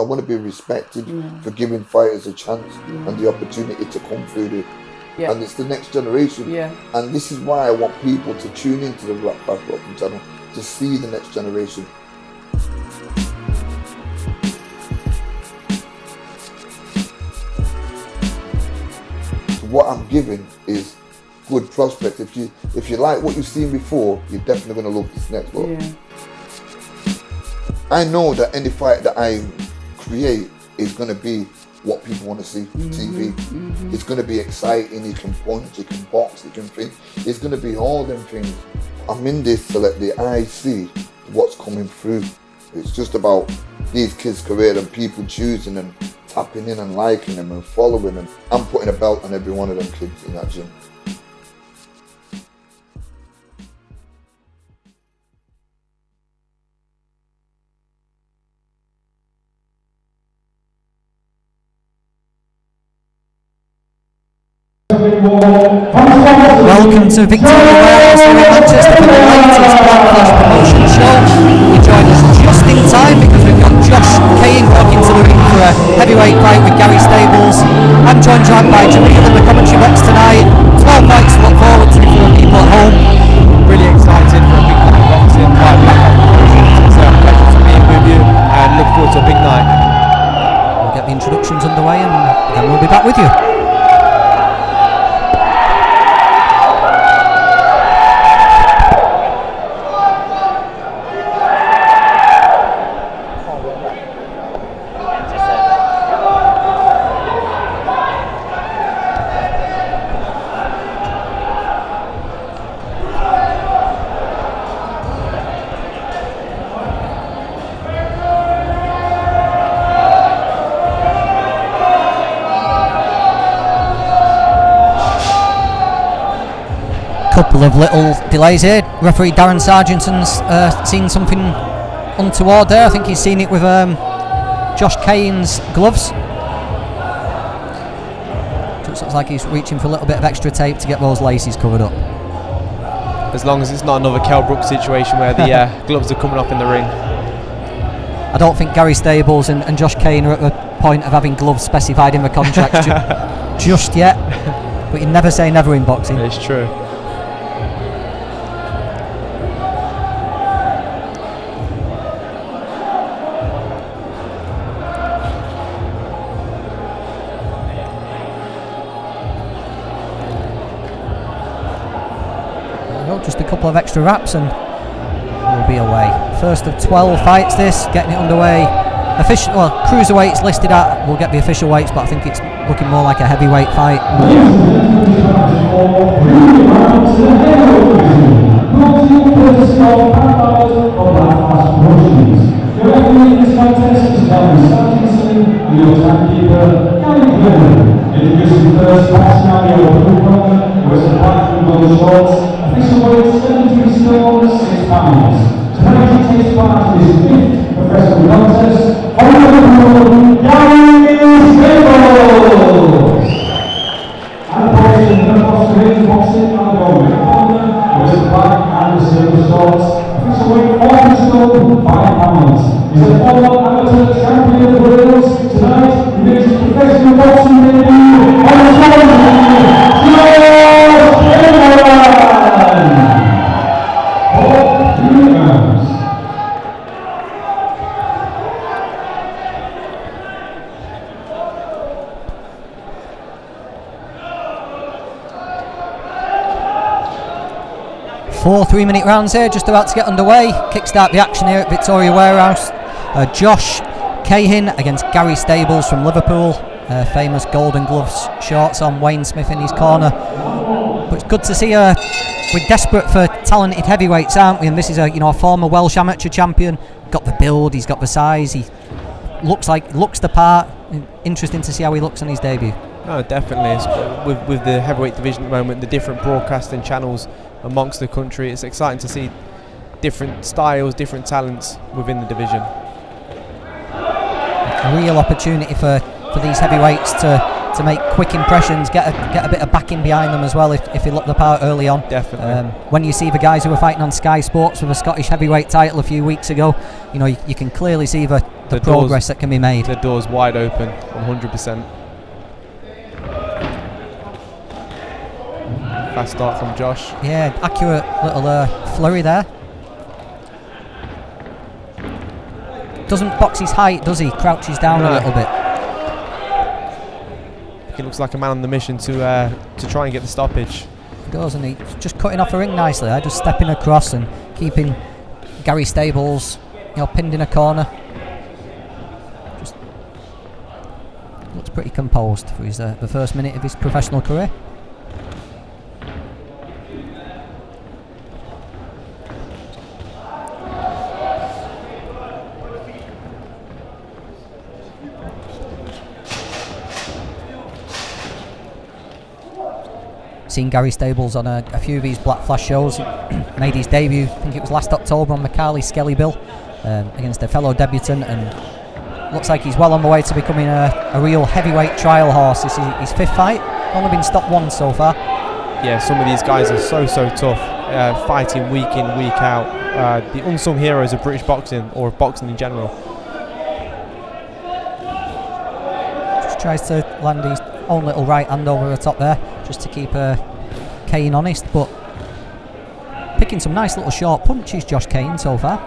I want to be respected for giving fighters a chance and the opportunity to come through and it's the next generation. And this is why I want people to tune into the Fast Boxing channel to see the next generation. What I'm giving is good prospects. If you like what you've seen before, you're definitely going to love this next one. I know that any fight that I create is going to be what people want to see on TV. It's going to be exciting. You can punch, you can box, you can think. It's going to be all them things. I'm in this so that the eye see what's coming through. It's just about these kids' career and people choosing and tapping in and liking them and following them. I'm putting a belt on every one of them kids in that gym. Welcome to Victoria Warehouse here in Manchester for the latest Black Flash promotion show. You join us just in time because we've got Josh Cain walking to the ring for a heavyweight fight with Gary Stables. I'm joined by Jamil in the commentary box tonight. 12 fights to look forward to for people at home. Really excited for a big night of boxing. It's a pleasure to be with you and look forward to a big night. We'll get the introductions underway and then we'll be back with you. Couple of little delays here. Referee Darren Sargenton's seen something untoward there. I think he's seen it with Josh Cain's gloves. Just looks like he's reaching for a little bit of extra tape to get those laces covered up. As long as it's not another Kell Brook situation where the gloves are coming off in the ring. I don't think Gary Stables and Josh Cain are at the point of having gloves specified in the contract just yet. But you never say never in boxing. It's true. Just a couple of extra wraps and we'll be away. First of 12 fights this, getting it underway. Cruiserweight's listed at, we'll get the official weights, but I think it's looking more like a heavyweight fight. Introducing first, passing out the open corner, was the black and gold shorts. Official weight 73 stones, 6 pounds. Tonight he takes part in his 5th professional contest. Honorable Gary Stables. And boxing, the Australian boxing on the gold corner was the black and the silver shorts. Official weight 40 stone, 5 pounds. He's a former amateur champion of the world. Tonight he makes his professional boxing debut on the Four 3-minute rounds here, just about to get underway. Kickstart the action here at Victoria Warehouse. Josh Cain against Gary Stables from Liverpool. Famous Golden Gloves shorts on, Wayne Smith in his corner. But it's good to see we're desperate for talented heavyweights, aren't we? And this is a former Welsh amateur champion. Got the build, he's got the size, he looks the part. Interesting to see how he looks on his debut. No, definitely. With the heavyweight division at the moment, the different broadcasting channels amongst the country, it's exciting to see different styles, different talents within the division. A real opportunity for these heavyweights to make quick impressions, get a bit of backing behind them as well if they look the part early on. Definitely. When you see the guys who were fighting on Sky Sports for the Scottish heavyweight title a few weeks ago, you can clearly see the the progress that can be made. The door's wide open, 100%. Fast start from Josh. Yeah, accurate little flurry there. Doesn't box his height, does he? Crouches down a little bit. He looks like a man on the mission to try and get the stoppage. He does, and he's just cutting off the ring nicely there, just stepping across and keeping Gary Stables, pinned in a corner. Just looks pretty composed for his the first minute of his professional career. Seen Gary Stables on a few of these Black Flash shows. He made his debut, I think it was last October, on Macali Skelly Bill against a fellow debutant, and looks like he's well on the way to becoming a real heavyweight trial horse. This is his 5th fight, only been stopped once so far. Yeah, some of these guys are so tough, fighting week in, week out. The unsung heroes of British boxing, or of boxing in general. Just tries to land his own little right hand over the top there, just to keep Kane honest, but picking some nice little short punches, Josh Kane, so far.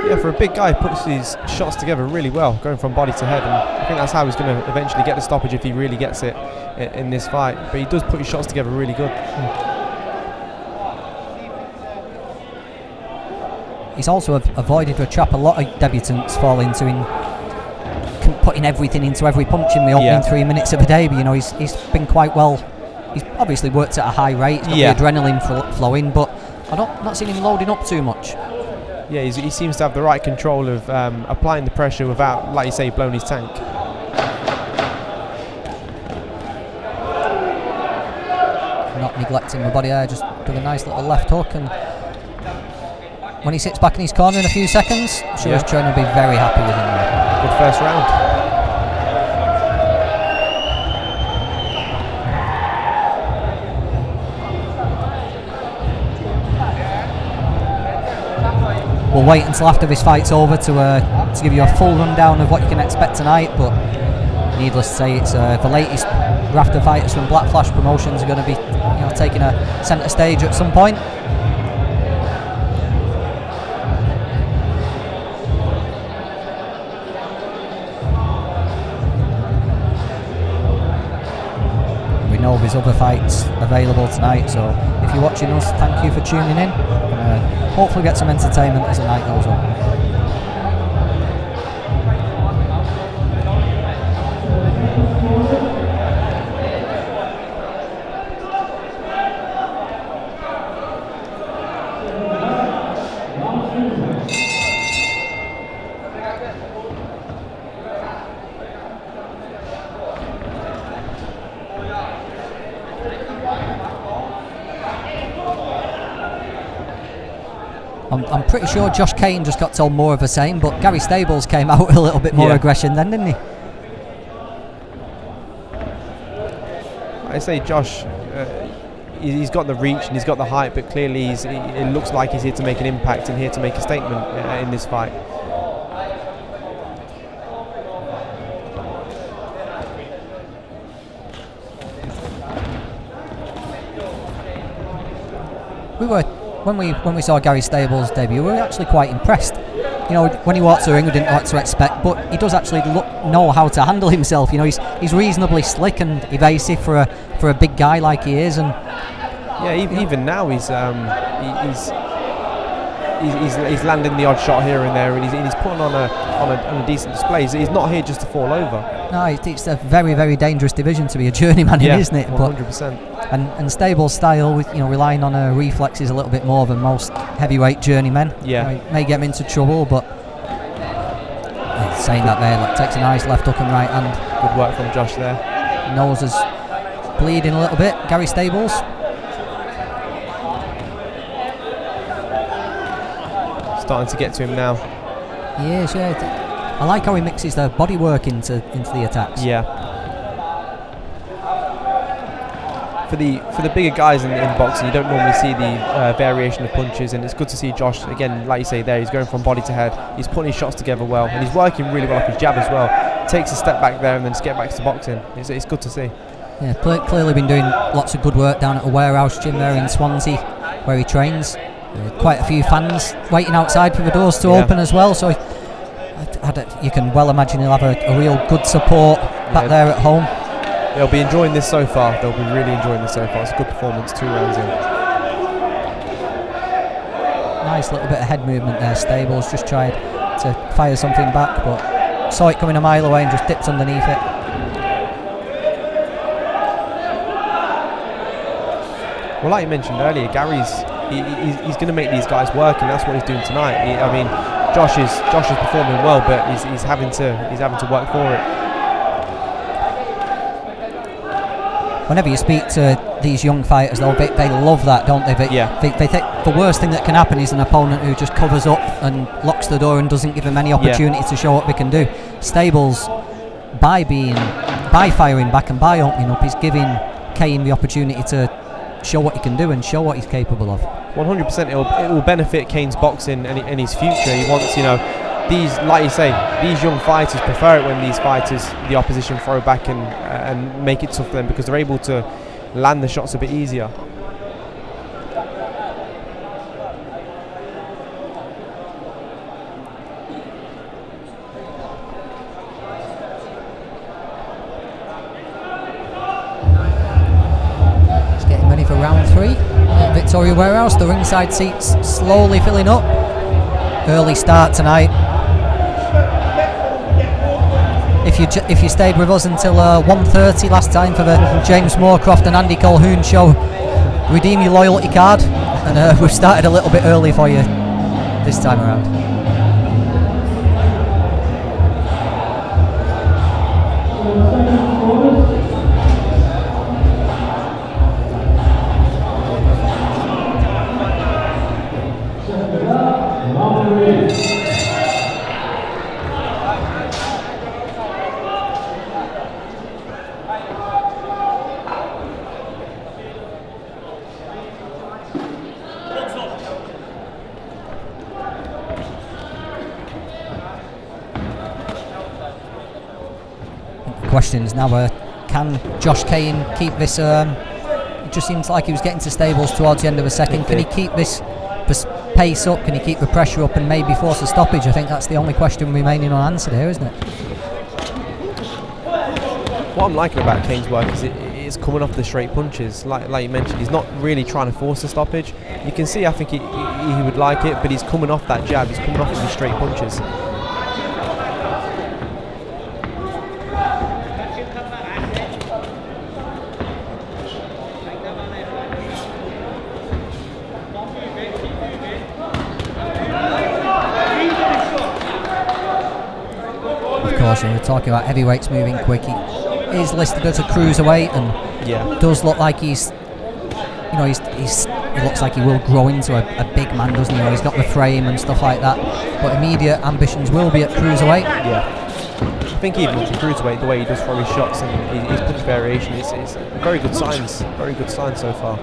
Yeah, for a big guy, he puts his shots together really well, going from body to head, and I think that's how he's going to eventually get the stoppage if he really gets it in this fight. But he does put his shots together really good. He's also avoided a trap a lot of debutants fall into, in putting everything into every punch in the opening 3 minutes of a debut. He's been quite well. He's obviously worked at a high rate. He's got the adrenaline flowing, but I've not seen him loading up too much. Yeah, he seems to have the right control of applying the pressure without, like you say, blowing his tank. Not neglecting the body there, just doing a nice little left hook, and when he sits back in his corner in a few seconds, I'm sure his trainer will be very happy with him there. Good first round. We'll wait until after this fight's over to give you a full rundown of what you can expect tonight, but needless to say, it's the latest raft of fighters from Black Flash Promotions are going to be taking a centre stage at some point. We know there's other fights available tonight, so if you're watching us, thank you for tuning in. Hopefully get some entertainment as the night goes on. I'm pretty sure Josh Kane just got told more of the same, but Gary Stables came out with a little bit more aggression then, didn't he? I say Josh, he's got the reach and he's got the height, but clearly it looks like he's here to make an impact and here to make a statement in this fight. When we saw Gary Stables' debut, we were actually quite impressed. When he walked to the ring, we didn't know what to expect, but he does actually know how to handle himself. He's reasonably slick and evasive for a big guy like he is, and even now he's landing the odd shot here and there, and he's putting on a decent display. He's not here just to fall over. No, it's a very, very dangerous division to be a journeyman in, isn't it? 100%. And Stables' style, with relying on reflexes a little bit more than most heavyweight journeymen. It may get him into trouble, but saying that there, takes a nice left hook and right hand. Good work from Josh there. Nose is bleeding a little bit. Gary Stables. Starting to get to him now. He is, I like how he mixes the body work into the attacks. Yeah. For the bigger guys in boxing, you don't normally see the variation of punches, and it's good to see Josh again. Like you say, there he's going from body to head. He's putting his shots together well, and he's working really well off his jab as well. Takes a step back there and then just get back to boxing. It's good to see. Yeah, clearly been doing lots of good work down at a warehouse gym there in Swansea, where he trains. Quite a few fans waiting outside for the doors to open as well. So you can well imagine he'll have a real good support back there at home. They'll be enjoying this so far. They'll be really enjoying this so far. It's a good performance, 2 rounds in. Nice little bit of head movement there. Stables just tried to fire something back, but saw it coming a mile away and just dipped underneath it. Well, like you mentioned earlier, Gary's he's going to make these guys work, and that's what he's doing tonight. I mean, Josh is performing well, but he's having to work for it. Whenever you speak to these young fighters, though, they love that, don't they? They think the worst thing that can happen is an opponent who just covers up and locks the door and doesn't give them any opportunity to show what they can do. Stables, by firing back and by opening up, is giving Cain the opportunity to show what he can do and show what he's capable of. 100%, it will benefit Cain's boxing and his future. He wants, these, like you say, these young fighters prefer it when these fighters, the opposition, throw back and make it tough for them, because they're able to land the shots a bit easier. Just getting ready for round 3 at Victoria Warehouse. The ringside seats slowly filling up. Early start tonight. If you stayed with us until 1:30 last time for the James Moorcroft and Andy Colquhoun show, redeem your loyalty card, and we've started a little bit early for you this time around. Questions now. Can Josh Cain keep this? It just seems like he was getting to Stables towards the end of the second. Can he keep this pace up? Can he keep the pressure up and maybe force a stoppage? I think that's the only question remaining unanswered here, isn't it? What I'm liking about Cain's work is it's coming off the straight punches. Like you mentioned, he's not really trying to force a stoppage. You can see, I think he would like it, but he's coming off that jab. He's coming off the straight punches. We're talking about heavyweights moving quick. He is listed as a cruiserweight, and does look like he looks like he will grow into a big man, doesn't he? He's got the frame and stuff like that, but immediate ambitions will be at cruiserweight. I think even with the cruiserweight, the way he does throw his shots and his punch variation is very good signs. Very good signs so far.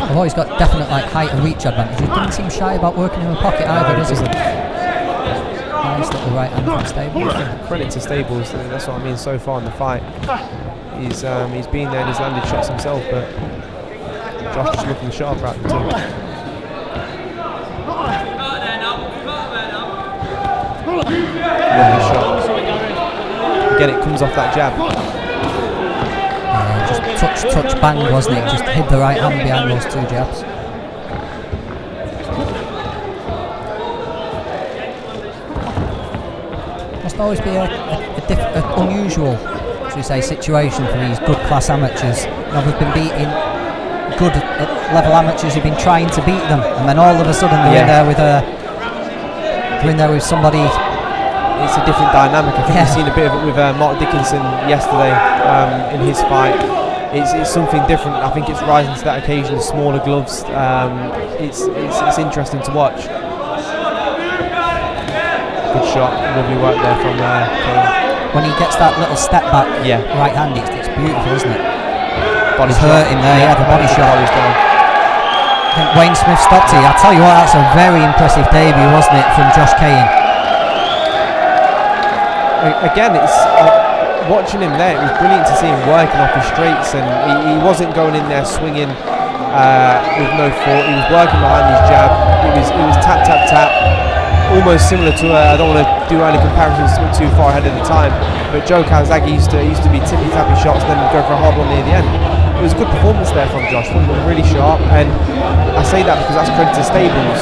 Although he's got definite height and reach advantage, he doesn't seem shy about working in the pocket either, does he? Nice little right hand from Stables. Credit to Stables, that's what I mean so far in the fight. He's been there and he's landed shots himself, but Josh just looking sharp at the two. Lovely shot. Again, it comes off that jab. Just touch, bang, wasn't it? Just hid the right hand behind those 2 jabs. Must always be an unusual, should we say, situation for these good class amateurs. They've been beating good level amateurs who've been trying to beat them, and then all of a sudden they're in there with somebody. It's a different dynamic. I think we've seen a bit of it with Mark Dickinson yesterday in his fight. it's something different. I think it's rising to that occasion. Smaller gloves. It's interesting to watch. Good shot, lovely work there from Kane. When he gets that little step back, Yeah. right hand, it's beautiful, isn't it? Body He's shot. hurt him there, yeah, the body shot. Body's down. I think Wayne Smith stopped it. I tell you what, that's a very impressive debut, wasn't it, from Josh Cahin? Again, it's watching him there. It was brilliant to see him working off his straights, and he wasn't going in there swinging with no thought. He was working behind his jab. It was tap tap tap, almost similar to. I don't want to do any comparisons too far ahead of the time, but Joe Kawasaki used to be tippy tappy shots, then go for a hard one near the end. It was a good performance there from Josh. Really sharp, and I say that because that's credit to Stables.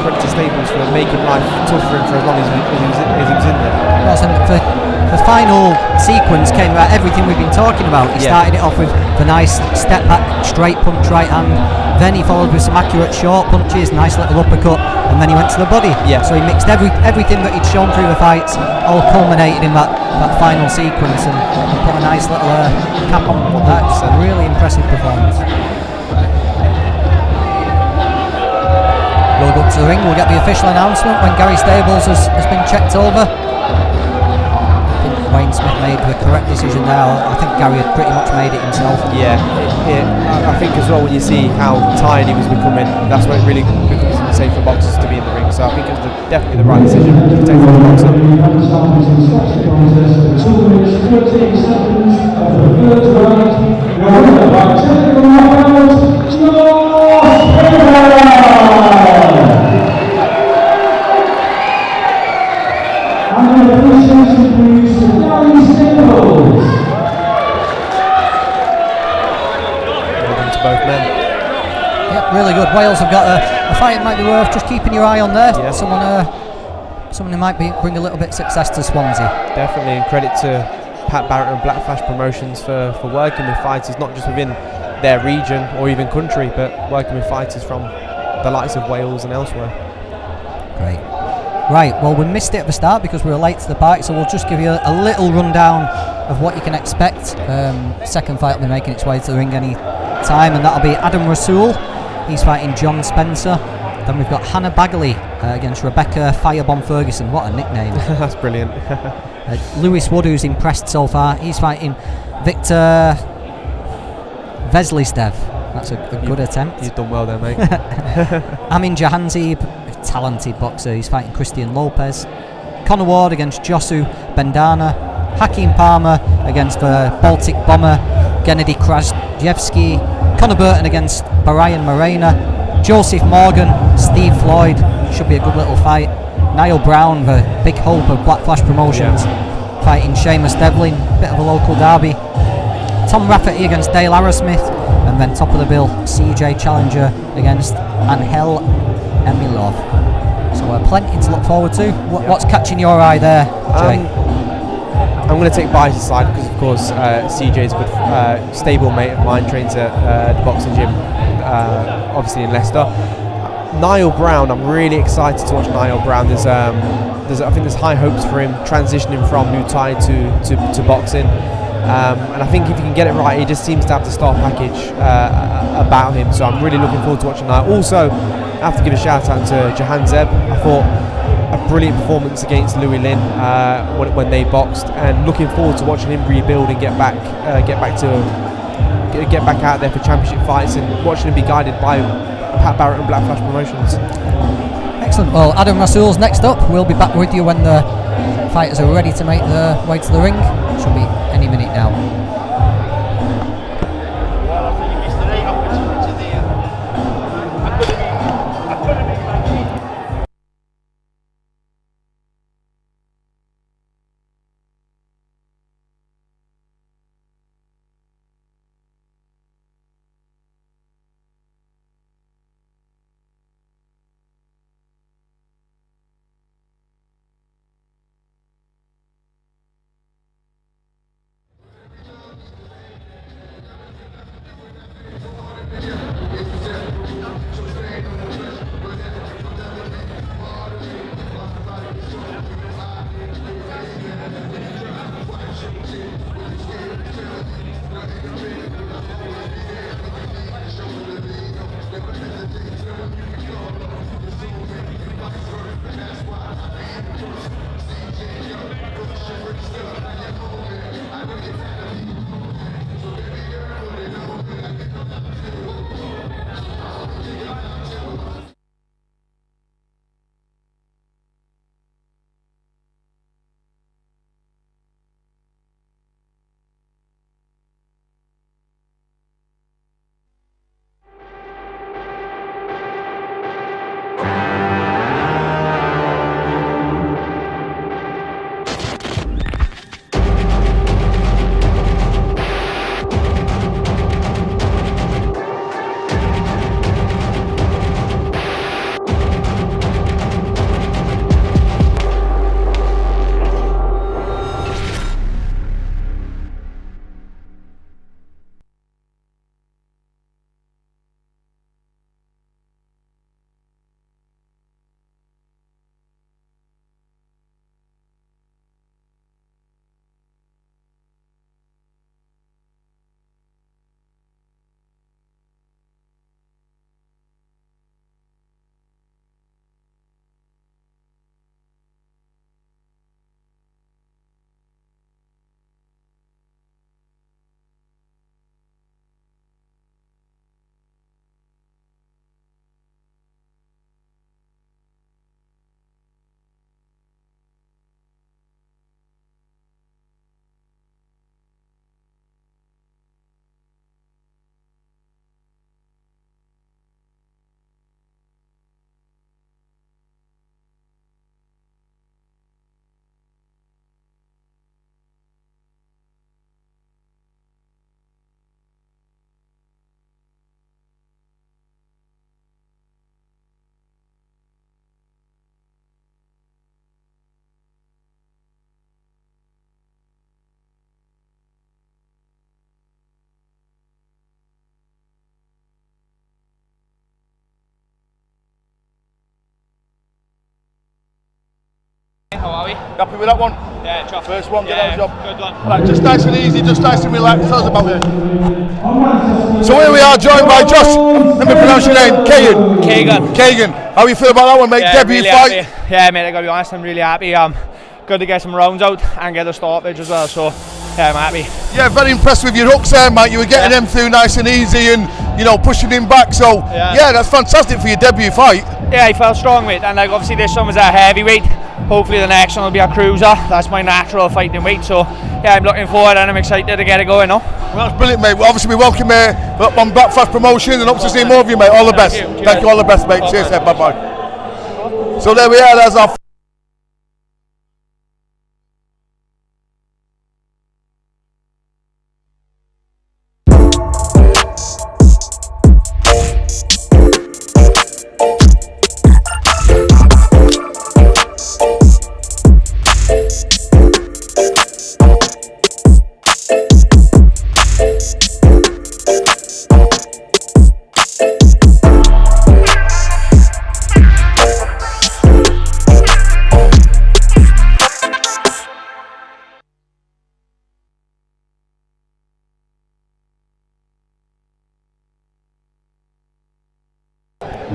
Credit to Stables for making life tough for him for as long as he was in there. Well, so the final sequence came about everything we've been talking about. He started it off with the nice step back, straight punch, right hand. Then he followed with some accurate short punches, nice little uppercut, and then he went to the body. Yeah. So he mixed everything that he'd shown through the fights, all culminated in that final sequence, and put a nice little cap on that. A really impressive performance. We'll go up to the ring. We'll get the official announcement when Gary Stables has been checked over. I think Wayne Smith made the correct decision there. I think Gary had pretty much made it himself. Yeah, I think as well when you see how tired he was becoming, that's when it really becomes unsafe for boxers to be in the ring. So I think it was definitely the right decision to take for the boxer. Both men. Yep, really good. Wales have got a fight that might be worth just keeping your eye on there. Yeah. Someone who might bring a little bit of success to Swansea. Definitely, and credit to Pat Barrett and Black Flash Promotions for working with fighters not just within their region or even country, but working with fighters from the likes of Wales and elsewhere. Great. Right, well, we missed it at the start because we were late to the party, so we'll just give you a little rundown of what you can expect. Second fight will be making its way to the ring any time, and that'll be Adam Rasool. He's fighting John Spencer. Then we've got Hannah Bagley against Rebecca Firebomb Ferguson. What a nickname. That's brilliant. Lewis Wood, who's impressed so far, he's fighting Victor Veslistev. That's a good attempt. You've done well there, mate. Amin Jahanzeb, a talented boxer, he's fighting Christian Lopez. Conor Ward against Josu Bendana. Hakeem Palmer against the Baltic Bomber Gennady Krasjevsky. Conor Burton against Brian Morena. Joseph Morgan, Steve Floyd. Should be a good little fight. Niall Brown, the big hope of Black Flash Promotions, fighting Seamus Devlin, bit of a local derby. Tom Rafferty against Dale Arrowsmith, and then top of the bill, CJ Challenger against Angel Emilov. So plenty to look forward to. What's catching your eye there, Jay? I'm going to take Bias' side because, of course, CJ is a good stable mate of mine, trains at the boxing gym, obviously in Leicester. Niall Brown, I'm really excited to watch Niall Brown. I think there's high hopes for him transitioning from Muay Thai to boxing, and I think if he can get it right, he just seems to have the star package about him. So I'm really looking forward to watching Niall. Also, I have to give a shout out to Jahan Zeb. I thought a brilliant performance against Louis Lin when they boxed, and looking forward to watching him rebuild and get back out there for championship fights, and watching him be guided by Pat Barrett and Black Flash Promotions. Excellent. Well, Adam Rasool's next up. We'll be back with you when the fighters are ready to make their way to the ring. Should be any minute now. are we? Happy with that one? Yeah, chuffed. First one, get yeah, that job. Good one. Right, just nice and easy, just nice and relaxed. Tell us about it. So here we are, joined by Josh. Let me pronounce your name, Kagan. How you feel about that one, mate? Yeah, Debut really fight. Happy. Yeah, mate, I gotta be honest, I'm really happy. Good to get some rounds out and get a stoppage as well, so yeah, I'm happy. Yeah, very impressed with your hooks there, mate. You were getting them through nice and easy and, you know, pushing him back. So, yeah, that's fantastic for your debut fight. Yeah, he felt strong, mate, and like obviously this one was a heavyweight. Hopefully the next one will be a cruiser. That's my natural fighting weight, so yeah, I'm looking forward and I'm excited to get it going now. Well, that's brilliant, mate. Well, obviously we welcome on Blackfast Promotions and hope to see more of you, mate. All the best. Thank you, all the best, mate. Cheers, bye-bye. So there we are, there's our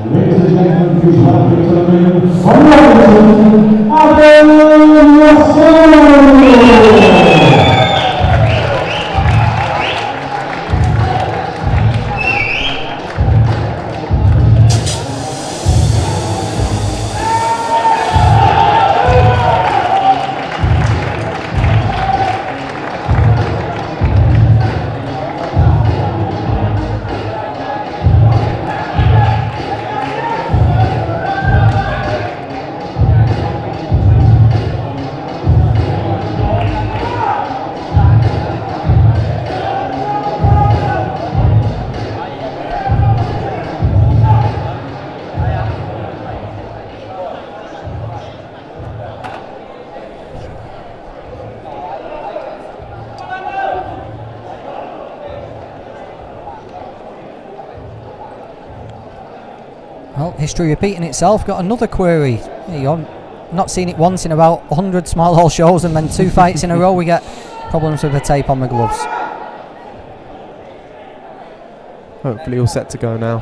Ladies and gentlemen, please welcome to the ring, from Robinson, Adam Russell! Well, history repeating itself. Got another query. You're not seen it once in about 100 small hall shows, and then 2 fights in a row we get problems with the tape on the gloves. Hopefully all set to go now.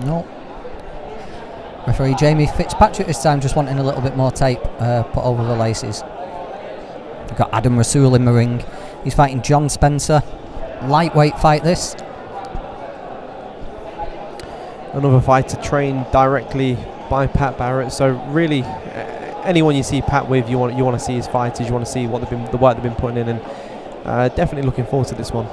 No. Referee Jamie Fitzpatrick this time just wanting a little bit more tape put over the laces. We've got Adam Rasool in the ring. He's fighting John Spencer. Lightweight fight this. Another fighter trained directly by Pat Barrett. So really, anyone you see Pat with, you want to see his fighters. You want to see what the work they've been putting in, and definitely looking forward to this one.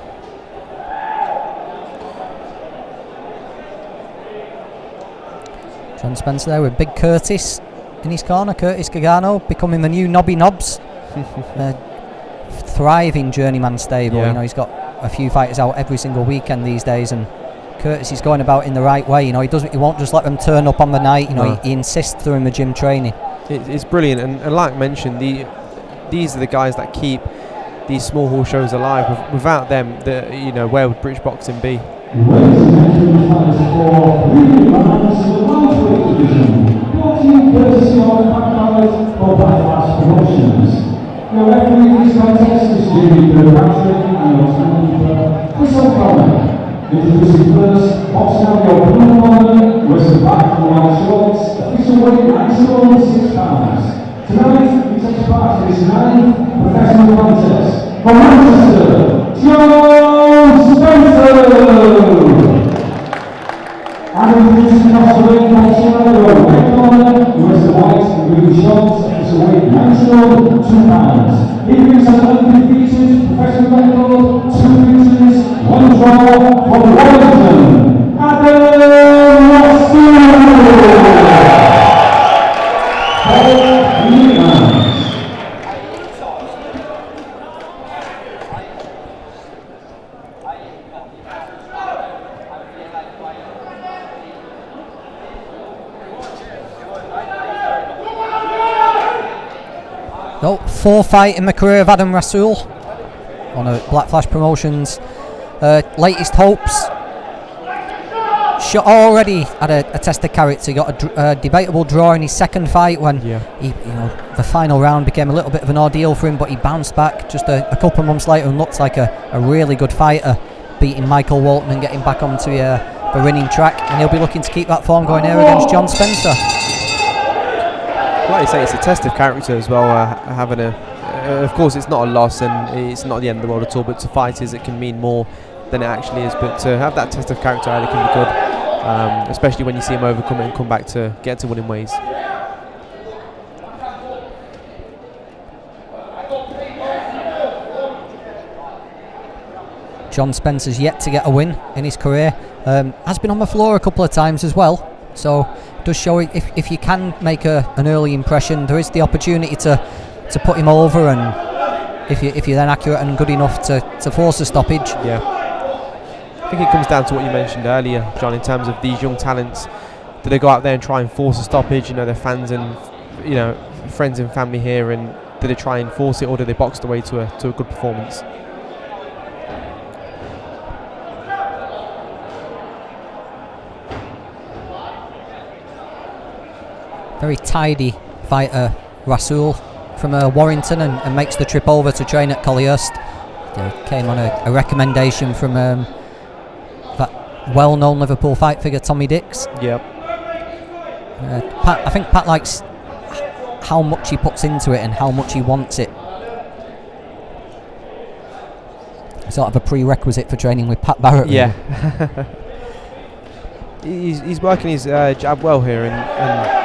John Spencer there with Big Curtis in his corner. Curtis Gagano becoming the new Nobby Nobs. Thriving journeyman stable. Yeah. You know, he's got a few fighters out every single weekend these days, and Curtis is going about in the right way. You know, he won't just let them turn up on the night. You know, he insists through in the gym training. It's brilliant, and like mentioned, these are the guys that keep these small hall shows alive. Without them, where would British boxing be? Ladies and gentlemen, fighters for 3 rounds in the lightweight division, brought to you courtesy of Backfire for Backfire Promotions. Your referee for this contest is Jamie Kirkpatrick and your timekeeper, Chris O'Connor. Introducing first, boxing out your blue corner, wears a black and white shorts, official weight 96 pounds. Tonight, he takes part in his 9th professional contest from Manchester, John Spencer! And introducing across the ring, boxing out your red corner, wears the white and blue shorts, official weight 92 pounds. He brings an undefeated professional record, 2 victories, 1 draw from Wellington, Adam Russell! No, 4th fight in the career of Adam Rasool on a Black Flash Promotions latest hopes. Already had a test of character. He got a debatable draw in his second fight when the final round became a little bit of an ordeal for him, but he bounced back just a couple of months later and looked like a really good fighter, beating Michael Walton and getting back onto the winning track, and he'll be looking to keep that form going here against John Spencer. Like you say, it's a test of character as well. Of course, it's not a loss and it's not the end of the world at all, but to fighters it can mean more than it actually is. But to have that test of character, I think, can be good, especially when you see him overcome it and come back to get to winning ways. John Spencer's yet to get a win in his career. Has been on the floor a couple of times as well, so does show if you can make an early impression, there is the opportunity to put him over, and if you're then accurate and good enough to force a stoppage. Yeah, I think it comes down to what you mentioned earlier, John, in terms of these young talents. Do they go out there and try and force a stoppage? Their fans and friends and family here, and do they try and force it, or do they box the way to a good performance? Very tidy fighter, Rasool, from Warrington, and makes the trip over to train at Collyhurst. Came on a recommendation from that well-known Liverpool fight figure Tommy Dix. Yep. I think Pat likes how much he puts into it and how much he wants it. Sort of a prerequisite for training with Pat Barrett. Yeah. He's working his jab well here, and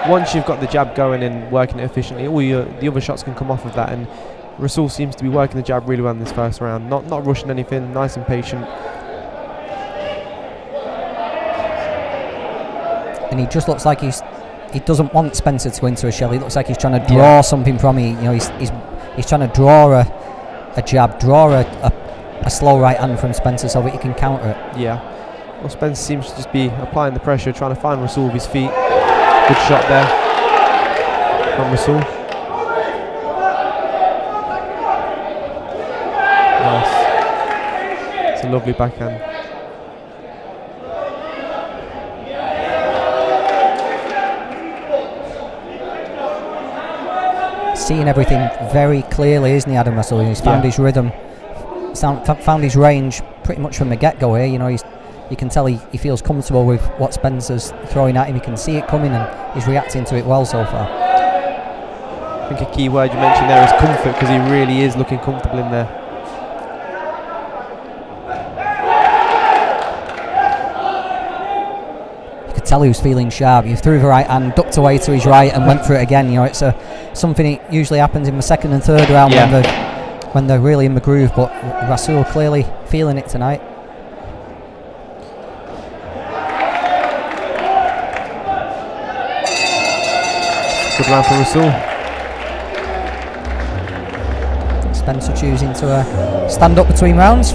once you've got the jab going and working it efficiently, all the other shots can come off of that. And Rasool seems to be working the jab really well in this first round, not rushing anything, nice and patient. And he just looks like he doesn't want Spencer to go into a shell. He looks like he's trying to draw something from me. He's trying to draw a jab, draw a slow right hand from Spencer so that he can counter it. Yeah. Well, Spencer seems to just be applying the pressure, trying to find Rasool with his feet. Good shot there from Rasool. Nice. It's a lovely backhand. Seeing everything very clearly, isn't he, Adam Rasool? He's found his rhythm, found his range pretty much from the get-go here. You can tell he feels comfortable with what Spencer's throwing at him. You can see it coming and he's reacting to it well so far. I think a key word you mentioned there is comfort, because he really is looking comfortable in there. You could tell he was feeling sharp. He threw the right hand, ducked away to his right and went for it again. It's something that usually happens in the second and third round when they're really in the groove, but Rasool clearly feeling it tonight. Good round for Rasool. Spencer choosing to stand up between rounds.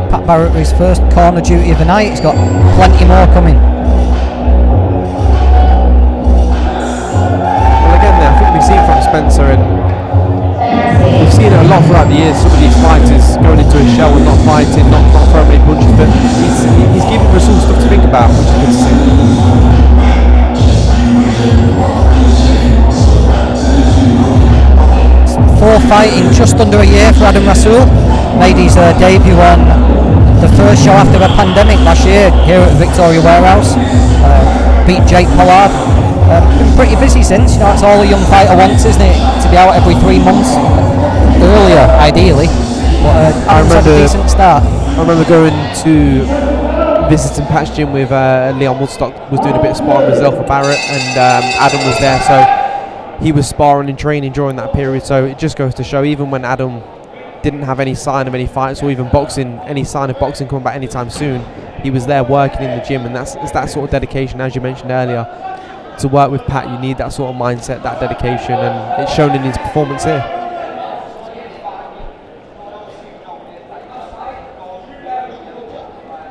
Pat Barrett with his first corner duty of the night. He's got plenty more coming. Well, again, I think we've seen from Spencer, and we've seen it a lot throughout the years. Some of these fighters going into a shell and not fighting, not throwing any punches, but he's giving Rasool stuff to think about, which is good to see. Fourth fight in just under a year for Adam Rasool. Made his debut on the first show after the pandemic last year here at Victoria Warehouse. Beat Jake Pollard. Been pretty busy since. It's all a young fighter wants, isn't it? To be out every 3 months. Earlier, ideally. But I remember a decent start. I remember going to visiting Patch Gym with Leon Woodstock, was doing a bit of sparring with Zelfa Barrett, and Adam was there, so he was sparring and training during that period. So it just goes to show, even when Adam didn't have any sign of any fights or even any sign of boxing coming back anytime soon, he was there working in the gym, and it's that sort of dedication, as you mentioned earlier. To work with Pat, you need that sort of mindset, that dedication, and it's shown in his performance here.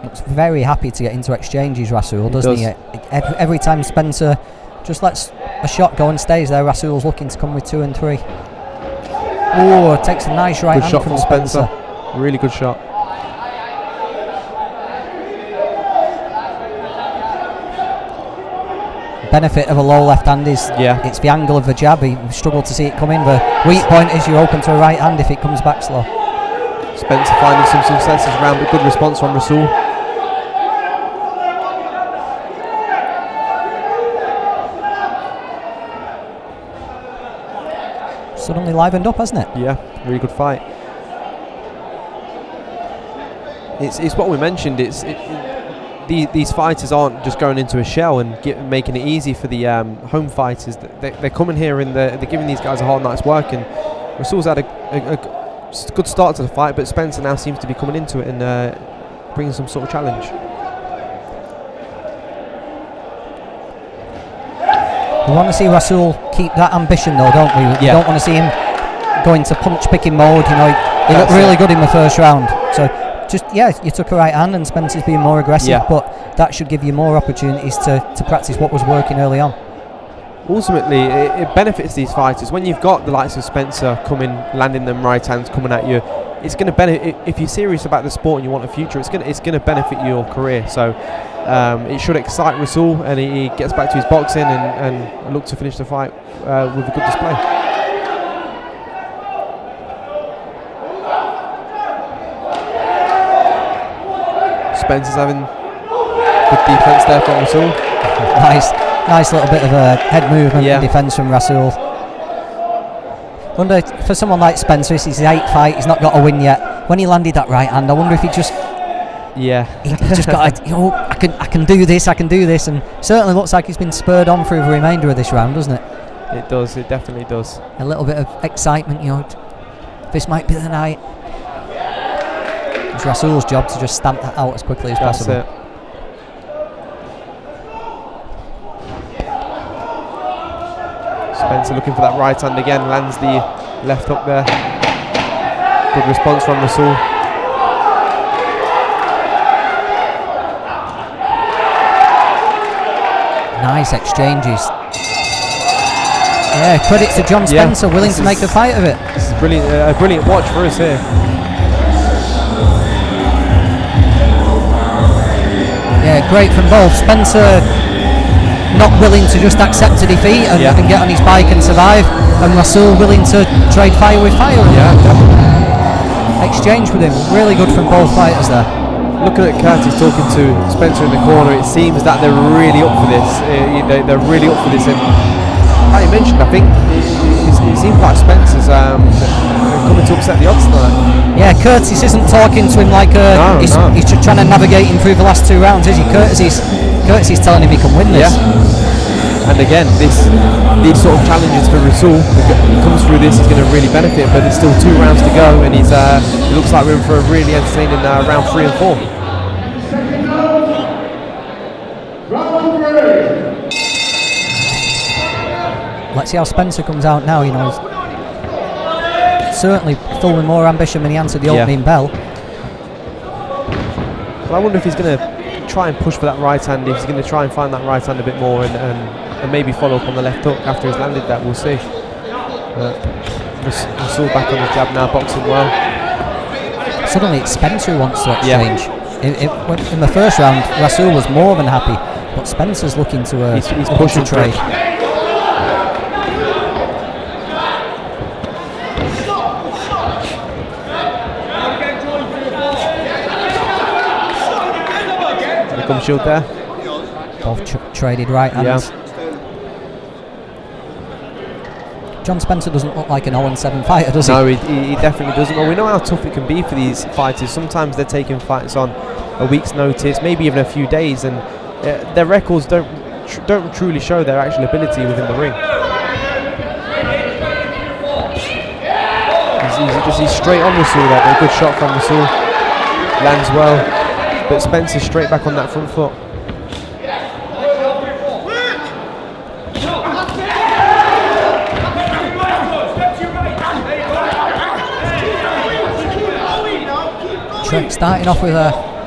Looks very happy to get into exchanges, Rasool, doesn't he? Every time Spencer just lets a shot go and stays there. Rasul's looking to come with 2 and 3. Oh, takes a nice right Good hand shot from from Spencer. Really good shot. Benefit of a low left hand is it's the angle of the jab. He struggled to see it coming. The weak point is you're open to a right hand if it comes back slow. Spencer finding some successes around, but good response from Rasul. Suddenly livened up, hasn't it? Yeah, really good fight. It's what we mentioned. These fighters aren't just going into a shell and making it easy for the home fighters. They're coming here and they're giving these guys a hard night's work. And Rasul's had a good start to the fight, but Spencer now seems to be coming into it and bringing some sort of challenge. We want to see Rasul keep that ambition though, don't we? We don't want to see him go into punch-picking mode. You know, he looked really good in the first round. So just, you took a right hand and Spencer's being more aggressive, but that should give you more opportunities to practice what was working early on. Ultimately, it benefits these fighters. When you've got the likes of Spencer coming, landing them right hands, coming at you, it's going to benefit. If you're serious about the sport and you want a future, it's going to benefit your career. So it should excite Rasul, and he gets back to his boxing and look to finish the fight with a good display. Spencer's having good defense there from Rasul. Nice little bit of a head movement and defence from Rasul. Wonder, for someone like Spencer, this is his 8th fight, he's not got a win yet. When he landed that right hand, I wonder if he just he just got I can do this, and certainly looks like he's been spurred on through the remainder of this round, doesn't it? It does, it definitely does. A little bit of excitement, this might be the night. It's Rasul's job to just stamp that out as quickly as possible. That's it. Spencer looking for that right hand again, lands the left hook there. Good response from Rasul. Nice exchanges. Yeah, credit to John Spencer, willing to make the fight of it. This is brilliant, a brilliant watch for us here. Yeah, great from both. Spencer not willing to just accept a defeat and get on his bike and survive, and Rasul willing to trade fire with fire. Exchange with him, really good from both fighters there. Looking at Curtis talking to Spencer in the corner, it seems that they're really up for this. They're really up for this, and like you mentioned, I think it seems like Spencer's coming to upset the odds tonight. Yeah, Curtis isn't talking to him like he's just trying to navigate him through the last 2 rounds, is he? Curtis is telling him he can win this. And again, these sort of challenges for Rasul, he comes through this, he's going to really benefit, but there's still 2 rounds to go, and it looks like we're in for a really entertaining round 3 and 4. Let's see how Spencer comes out now. He's certainly filled with more ambition when he answered the opening bell. But I wonder if he's going to try and push for that right hand, if he's going to try and find that right hand a bit more and maybe follow up on the left hook after he's landed that. We'll see. Rasul back on the jab now, boxing well. Suddenly it's Spencer who wants to exchange. In the first round, Rasul was more than happy, but Spencer's looking to he's pushing trade. Gum shield there. Both traded right hands. John Spencer doesn't look like an 0-7 fighter, does he? No, he definitely doesn't. Well, we know how tough it can be for these fighters. Sometimes they're taking fights on a week's notice, maybe even a few days, and their records don't truly show their actual ability within the ring. He's straight on Rasul there. A good shot from Rasul. Lands well. But Spencer straight back on that front foot.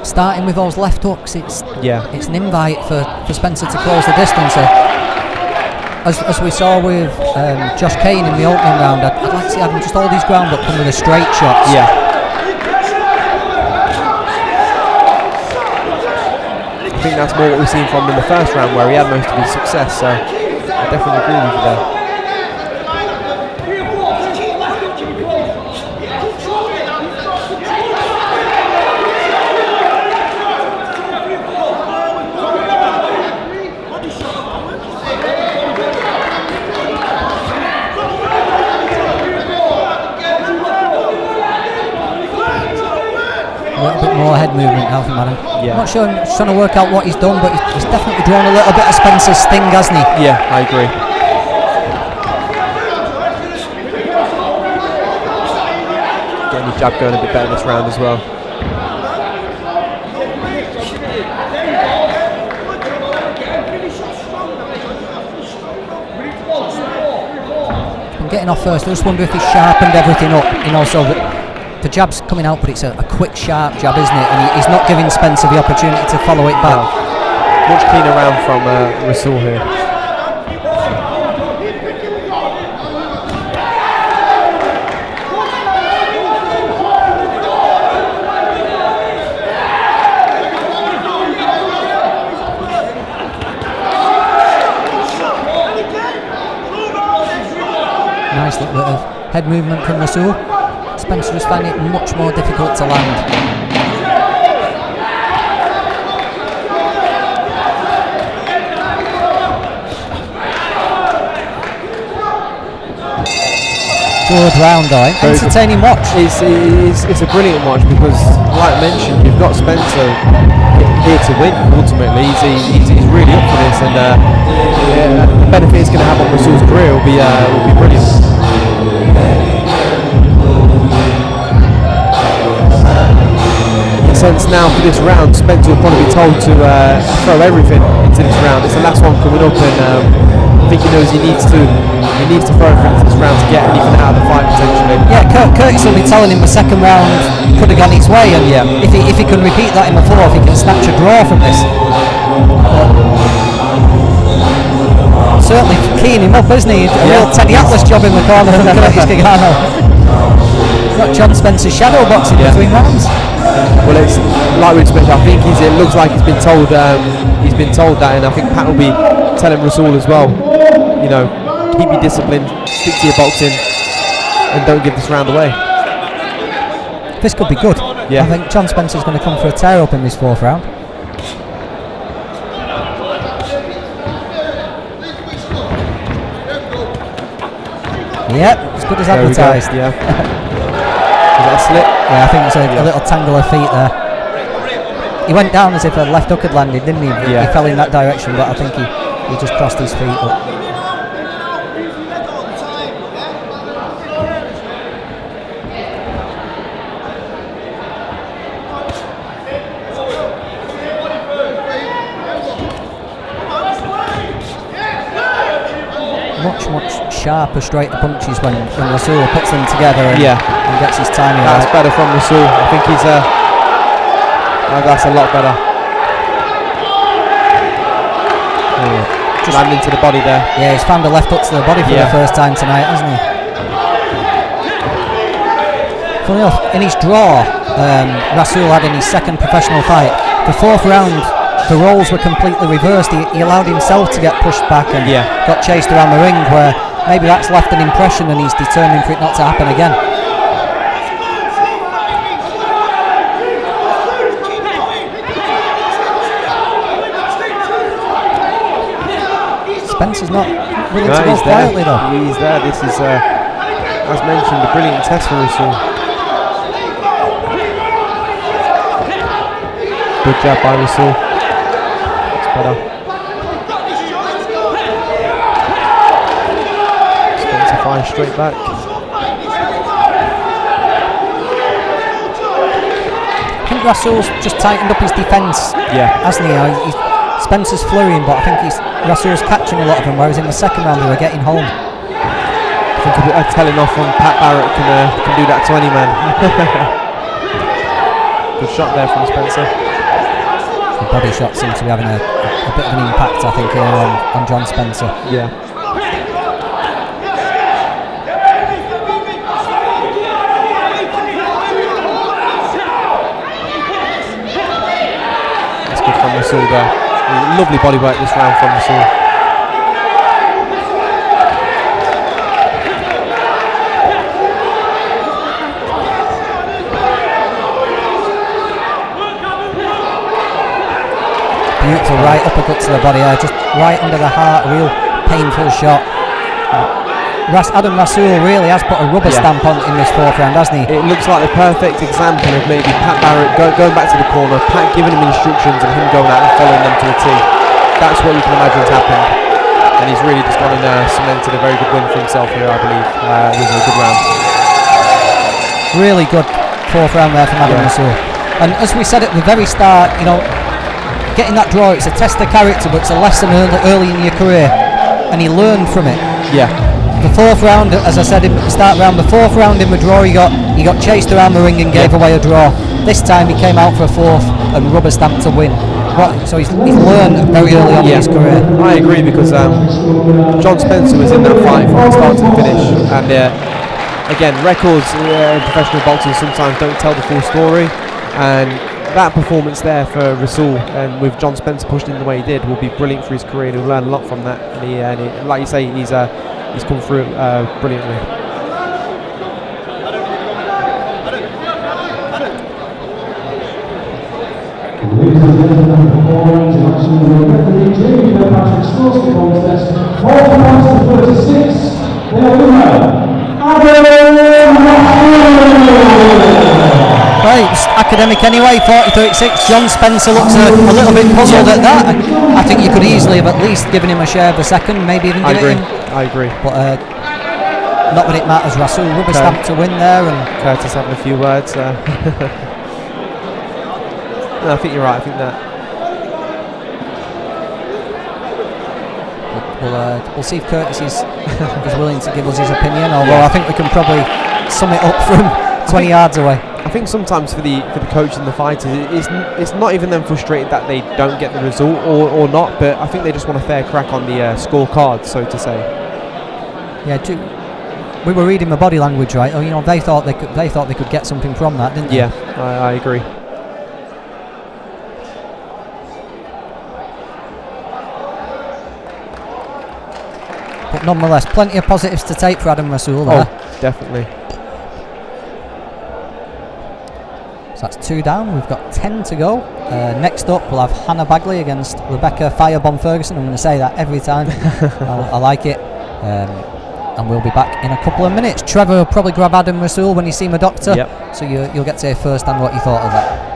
Starting with those left hooks, it's an invite for Spencer to close the distance here. as we saw with Josh Kane in the opening round, I'd like to see Adam just hold his ground but come with a straight shot. Yeah. I think that's more what we've seen from him in the first round, where he had most of his success. So I definitely agree with you there. A little bit more head movement now from Adam. Yeah. I'm not sure, I'm just trying to work out what he's done, but he's definitely drawn a little bit of Spencer's sting, hasn't he? Yeah, I agree. Getting his jab going a bit better this round as well. I'm getting off first. I just wonder if he's sharpened everything up, so that the jab's coming out, but it's a quick, sharp jab, isn't it? And he's not giving Spencer the opportunity to follow it back. No. Much cleaner round from Rasul here. Nice little bit of head movement from Rasul. Spencer just finding it much more difficult to land. Good round, though. Entertaining watch. It's a brilliant watch because, like I mentioned, you've got Spencer here to win. Ultimately, he's really up for this, and the benefit it's going to have on Rasul's career will be brilliant. Sense now for this round, Spencer will probably be told to throw everything into this round. It's the last one coming up, and I think he knows he needs to throw everything into this round to get anything out of the fight potentially. Yeah, Curtis will be telling him the second round could have gone his way, and if he can repeat that in the fourth, he can snatch a draw from this. Certainly keying him up, isn't he? A real Teddy Atlas job in the corner from Curtis Gargano. Got John Spencer's shadow boxing between rounds. Well, it's like we expected. I think it looks like he's been told that, and I think Pat will be telling Rasul as well. You know, keep your discipline, stick to your boxing, and don't give this round away. This could be good. Yeah. I think John Spencer's going to come for a tear up in this fourth round. Yep, as good as advertised. Yeah. Is that a slip? Yeah, I think it's a little tangle of feet there. He went down as if a left hook had landed, didn't he? Yeah. He fell in that direction, but I think he just crossed his feet up. Much sharper, straighter punches when Rasul puts them together and gets his timing That's right. better from Rasul. I think he's that's a lot better. Just landing to the body there. Yeah, he's found a left hook to the body for the first time tonight, hasn't he? Funny enough, in his draw, Rasul had in his second professional fight, the fourth round, the roles were completely reversed. He allowed himself to get pushed back and got chased around the ring, where maybe that's left an impression and he's determined for it not to happen again. Spencer's not willing to go quietly though. He's there. This is, as mentioned, a brilliant test for Rasul. Good jab by Rasul. It's better. Spencer fires straight back. I think Rasul's just tightened up his defence, hasn't he? Spencer's flurrying, but I think Rasul's catching a lot of them, whereas in the second round they were getting home. I think a telling off from Pat Barrett can do that to any man. Good shot there from Spencer. The body shot seems to be having a bit of an impact, I think, here on John Spencer. Yeah. from Rasul there. Lovely body work this round from Rasul. Beautiful right uppercut to the body there, just right under the heart, real painful shot. Adam Rasul really has put a rubber stamp on in this 4th round, hasn't he? It looks like the perfect example of maybe Pat Barrett going back to the corner, Pat giving him instructions and him going out and following them to a T. That's what you can imagine has happened. And he's really just gone and cemented a very good win for himself here, I believe. It was a good round. Really good 4th round there from Adam Rasul. And as we said at the very start, you know, getting that draw, it's a test of character, but it's a lesson early in your career. And he learned from it. Yeah. The 4th round, as I said in the start round, the 4th round in the draw, he got chased around the ring and gave away a draw. This time he came out for a 4th and rubber stamped to win. So he's learned very early on in his career. I agree, because John Spencer was in that fight from the start to the finish, and again, records in professional boxing sometimes don't tell the full story, and that performance there for Rasul, and with John Spencer pushing him the way he did, will be brilliant for his career, and he'll learn a lot from that. And he, like you say, he's come through it brilliantly. Ladies and gentlemen, performing in action will referee Jamie Patrick Scorsky contest, 40 pounds to 36, their winner, Adam Rasul. Right, it's academic anyway, 40-36. John Spencer looks a little bit puzzled at that. I think you could easily have at least given him a share of a second, maybe even give it him. I agree. But not that it matters. Rasul rubber stamp to win there, and Curtis having a few words. No, I think you're right. I think that we'll see if Curtis is willing to give us his opinion. Although I think we can probably sum it up from 20 yards away. I think sometimes for the coach and the fighters, it's not even them frustrated that they don't get the result or not, but I think they just want a fair crack on the scorecard, so to say. Yeah, we were reading the body language, right? You know, they thought they could get something from that, didn't they? Yeah, I agree. But nonetheless, plenty of positives to take for Adam Rasul there. Oh, definitely. So that's 2 down. We've got 10 to go. Next up, we'll have Hannah Bagley against Rebecca Firebomb Ferguson. I'm going to say that every time. I like it. And we'll be back in a couple of minutes. Trevor will probably grab Adam Rasul when you see my doctor. Yep. So you'll get to hear firsthand what you thought of that.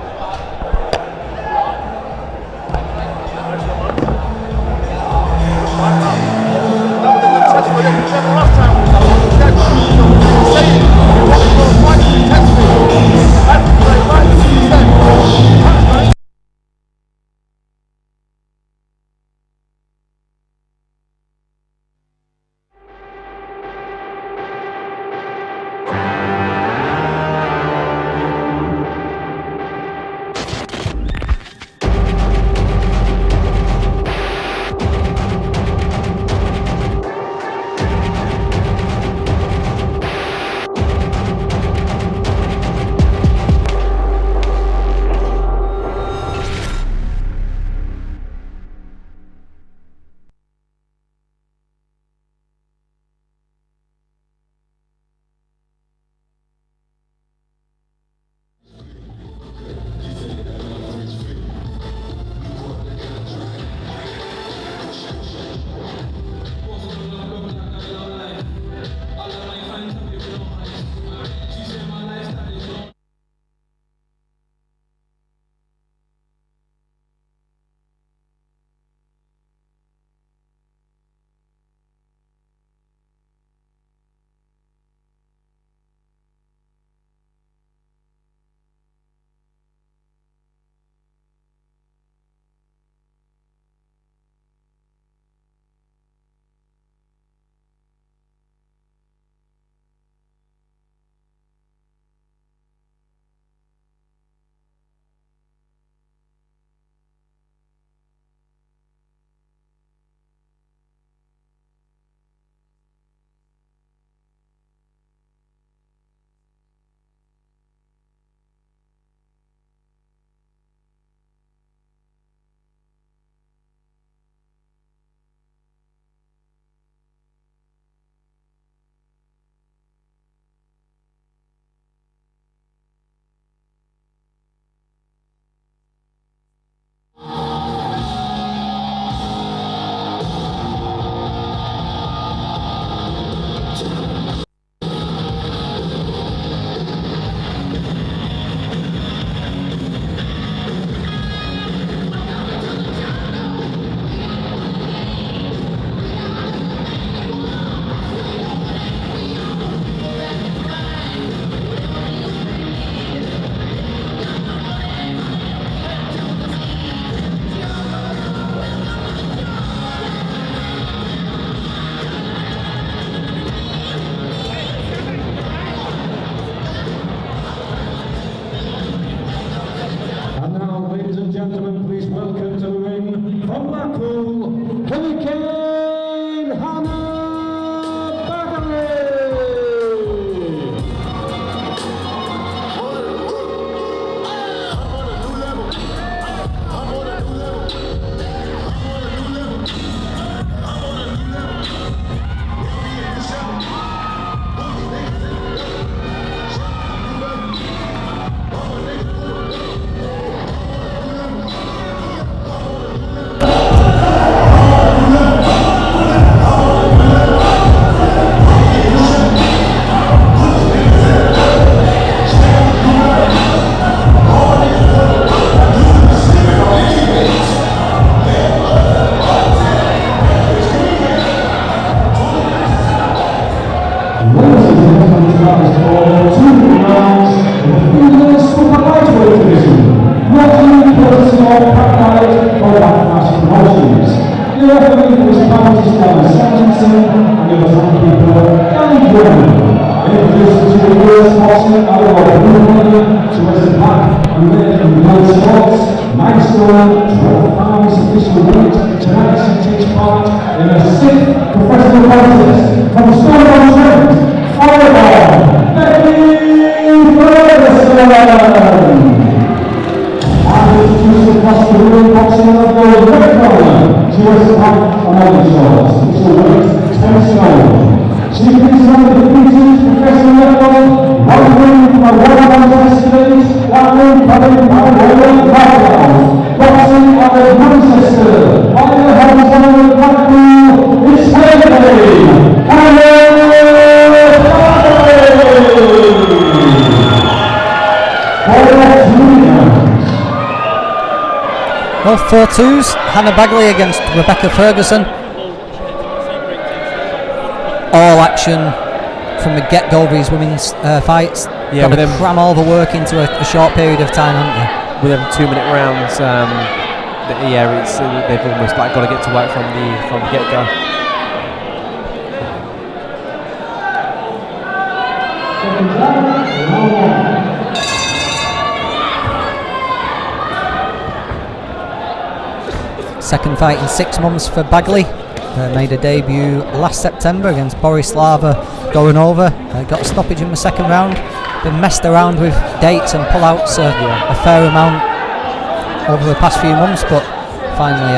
pounds is number 17, and your timekeeper, Danny Gordon. Introducing to the US boxing out of our blue corner, to wears a black and red and gold shorts, 9 stone, 12 pounds official weight. Tonight she takes part in a 6th professional contest from Stonewall Trent, Fireball, Becky Ferguson. And introducing across the room, boxing out of our red corner, she wears a black and gold shorts, official weight, 10 stone. She brings on the defeated professional level, one win from a world contest stage, one win coming by Royal Background. Boxing out of Manchester, by the horizontal platform, is Haley. Well, 4-2s, Hannah Bagley against Rebecca Ferguson. All action from the get-go of these women's fights. Yeah, got to cram all the work into a short period of time, haven't they? With them 2-minute rounds, they've almost got to get to work from the get-go. Second fight in 6 months for Bagley. Made a debut last September against Borislava Goranova. Got a stoppage in the second round. Been messed around with dates and pullouts a fair amount over the past few months, but finally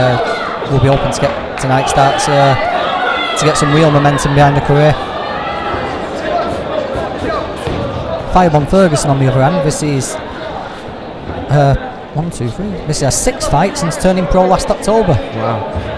we'll be hoping to get tonight's starts to get some real momentum behind her career. Firebomb Ferguson, on the other hand, this is this is her 6th fight since turning pro last October. Wow.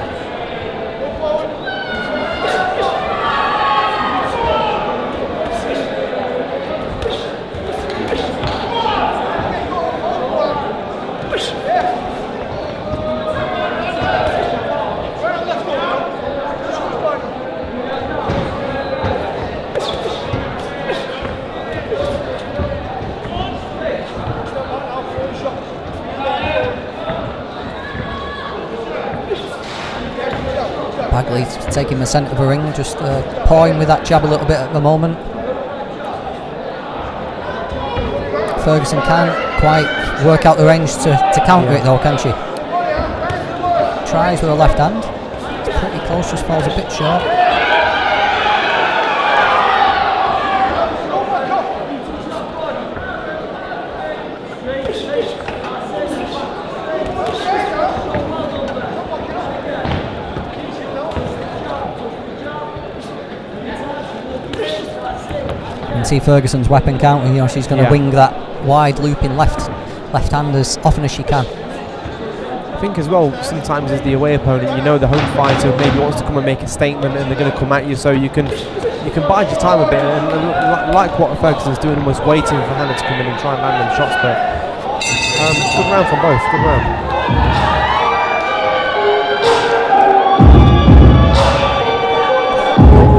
Bagley taking the centre of the ring, just pawing with that jab a little bit at the moment. Ferguson can't quite work out the range to counter it though, can she? Tries with her left hand. It's pretty close, just falls a bit short. See Ferguson's weapon counter, she's going to wing that wide looping left hand as often as she can. I think as well, sometimes as the away opponent, the home fighter maybe wants to come and make a statement and they're going to come at you, so you can bide your time a bit, and like what Ferguson's doing, almost waiting for Hannah to come in and try and land them shots, but good round from both, good round.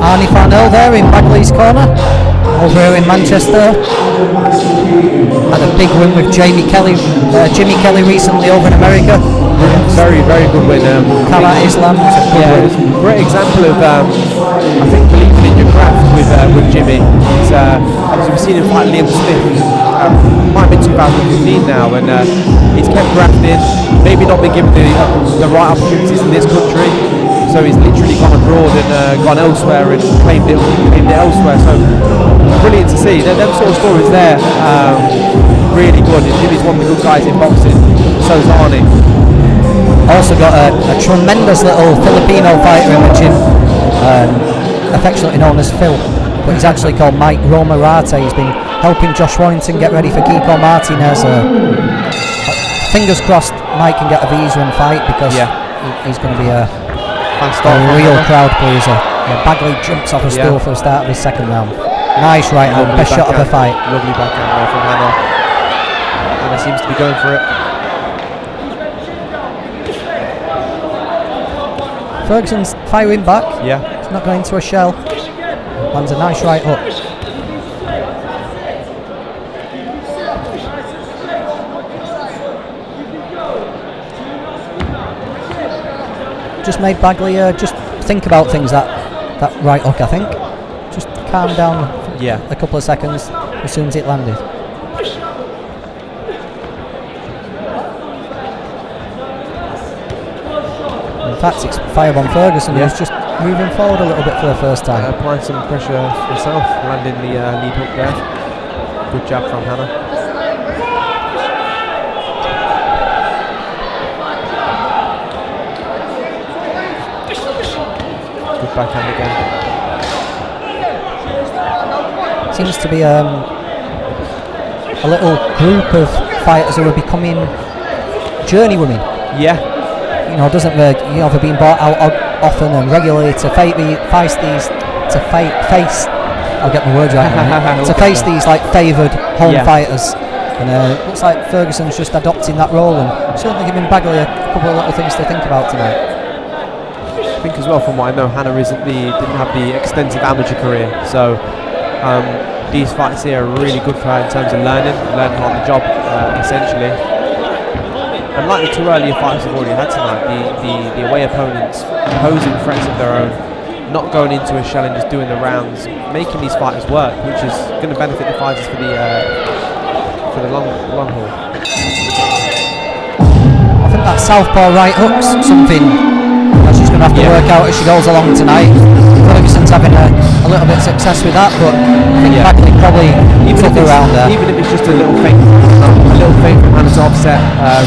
Arnie Farnell there in Bagley's corner, over here in Manchester. Had a big win with Jimmy Kelly recently over in America. Very, very good win. Kamat Islam. Great example of I think believing in your craft with Jimmy. He's obviously we've seen him fight Liam Smith. Might be 2015 now, and he's kept grafting. Maybe not been given the right opportunities in this country. So he's literally gone abroad and gone elsewhere and claimed it elsewhere. So brilliant to see. Them sort of stories there, really good. Jimmy's one of the good guys in boxing. So is Arnie. Also got a tremendous little Filipino fighter in the gym, affectionately known as Phil, but he's actually called Mike Romarate. He's been helping Josh Warrington get ready for Kiko Martinez. Fingers crossed Mike can get a visa and fight, because he's going to be a real crowd pleaser. Bagley jumps off a stool for the start of his second round. Nice right hand, best shot of the fight. Lovely backhand there from Hannah. Hannah seems to be going for it. Ferguson's firing back. Yeah. He's not going into a shell. Lands a nice right hook. Just made Bagley just think about things, that right hook, I think. Just calm down a couple of seconds as soon as it landed. In fact, it's fire on Ferguson, who's just moving forward a little bit for the first time. Applying some pressure himself, landing the lead hook there. Good jab from Hannah. Good backhand again. Seems to be a little group of fighters who are becoming journeywomen. Yeah. You know, doesn't they've been brought out often and regularly to face I'll get my words right now, to face these like favoured home fighters, and it looks like Ferguson's just adopting that role and certainly giving Bagley a couple of little things to think about tonight. I think as well, from what I know, Hannah didn't have the extensive amateur career, so these fights here are really good for her in terms of learning on the job, essentially. And like the two earlier fights we've already had tonight, the away opponents posing threats of their own, not going into a shell and just doing the rounds, making these fighters work, which is going to benefit the fighters for the long haul. I think that southpaw right hook's something that she's going to have to work out as she goes along tonight. Ferguson's having a little bit of success with that, but I think Bagley probably took her around there. Even if it's just a little feint from Hannah to offset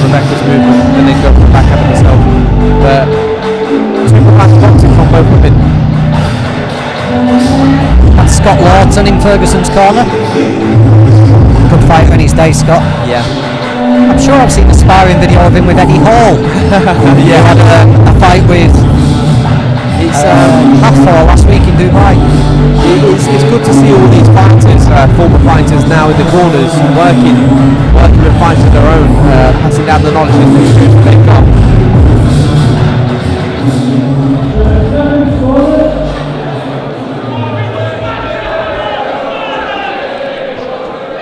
Rebecca's movement and then go for the backhand of herself. But two fast boxing from both women. That's Scott Lawton in Ferguson's corner. Good fighter in his day, Scott. Yeah. I'm sure I've seen a sparring video of him with Eddie Hall. He had a fight with Hathor last week in Dubai. It's good to see all these fighters, former fighters now in the corners, working with fights of their own, passing down the knowledge and the experience that they've got.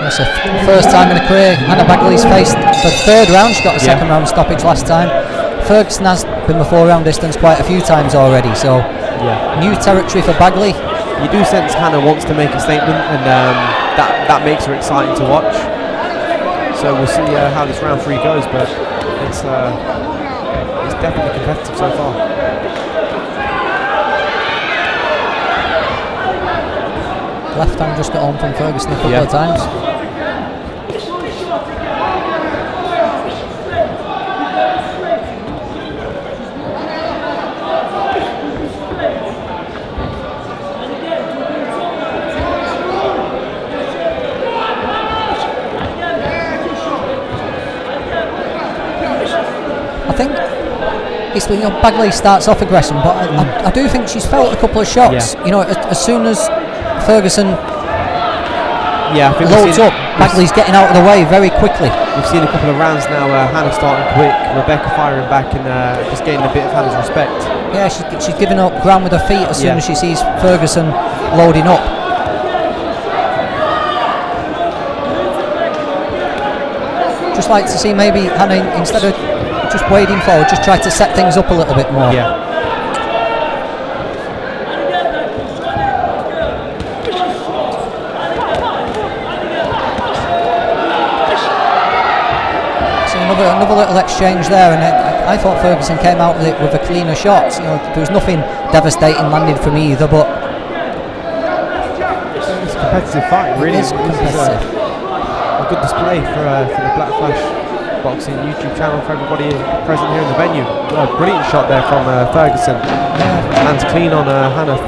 That's the first time in a career Hannah Bagley's faced the third round. She got a second round stoppage last time. Ferguson has been the 4-round distance quite a few times already, so new territory for Bagley. You do sense Hannah wants to make a statement, and that makes her exciting to watch. So we'll see how this round 3 goes, but it's definitely competitive so far. Left hand just got on from Ferguson a couple of times. I think it's, Bagley starts off aggression, but I do think she's felt a couple of shots. You know, as soon as Ferguson loads up, Bagley's getting out of the way very quickly. We've seen a couple of rounds now, Hannah starting quick, Rebecca firing back and just gaining a bit of Hannah's respect. Yeah, she's giving up ground with her feet as soon as she sees Ferguson loading up. Just like to see maybe Hannah, instead of just wading forward, just try to set things up a little bit more. Another little exchange there, and I thought Ferguson came out with it with a cleaner shot. You know, there was nothing devastating landed from either, but it's a competitive fight. Really, it is competitive. A good display for the Black Flash Boxing YouTube channel for everybody present here in the venue. A brilliant shot there from Ferguson. Lands clean on Hannah.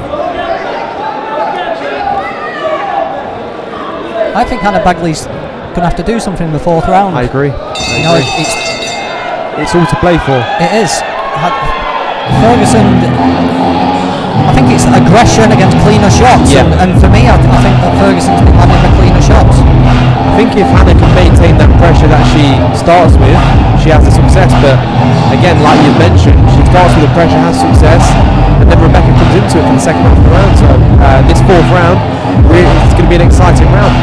I think Hannah Bagley's going to have to do something in the 4th round. I agree. It's all to play for. It is. Ferguson, I think it's aggression against cleaner shots, and for me, I think that Ferguson's been landing the cleaner shots. I think if Hannah can maintain that pressure that she starts with, she has the success. But again, like you mentioned, she starts with the pressure, has success, and then Rebecca comes into it for the second half of the round. So this 4th round, really, it's going to be an exciting round.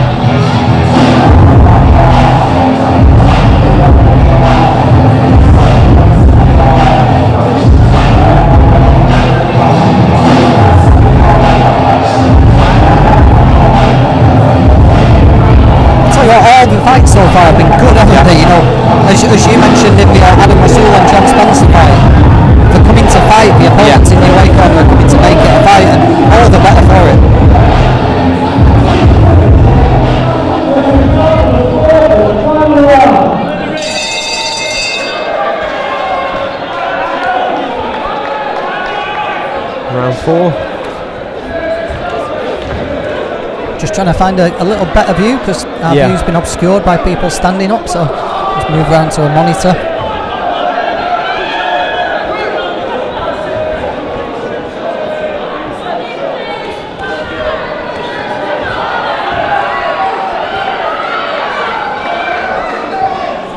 mentioned in the Adam Rasool and John Spencer fight, they're coming to fight, the opponents in the away corner are coming to make it a fight, and all the better for it. Round 4. Just trying to find a little better view because our view's been obscured by people standing up, so let's move round to a monitor.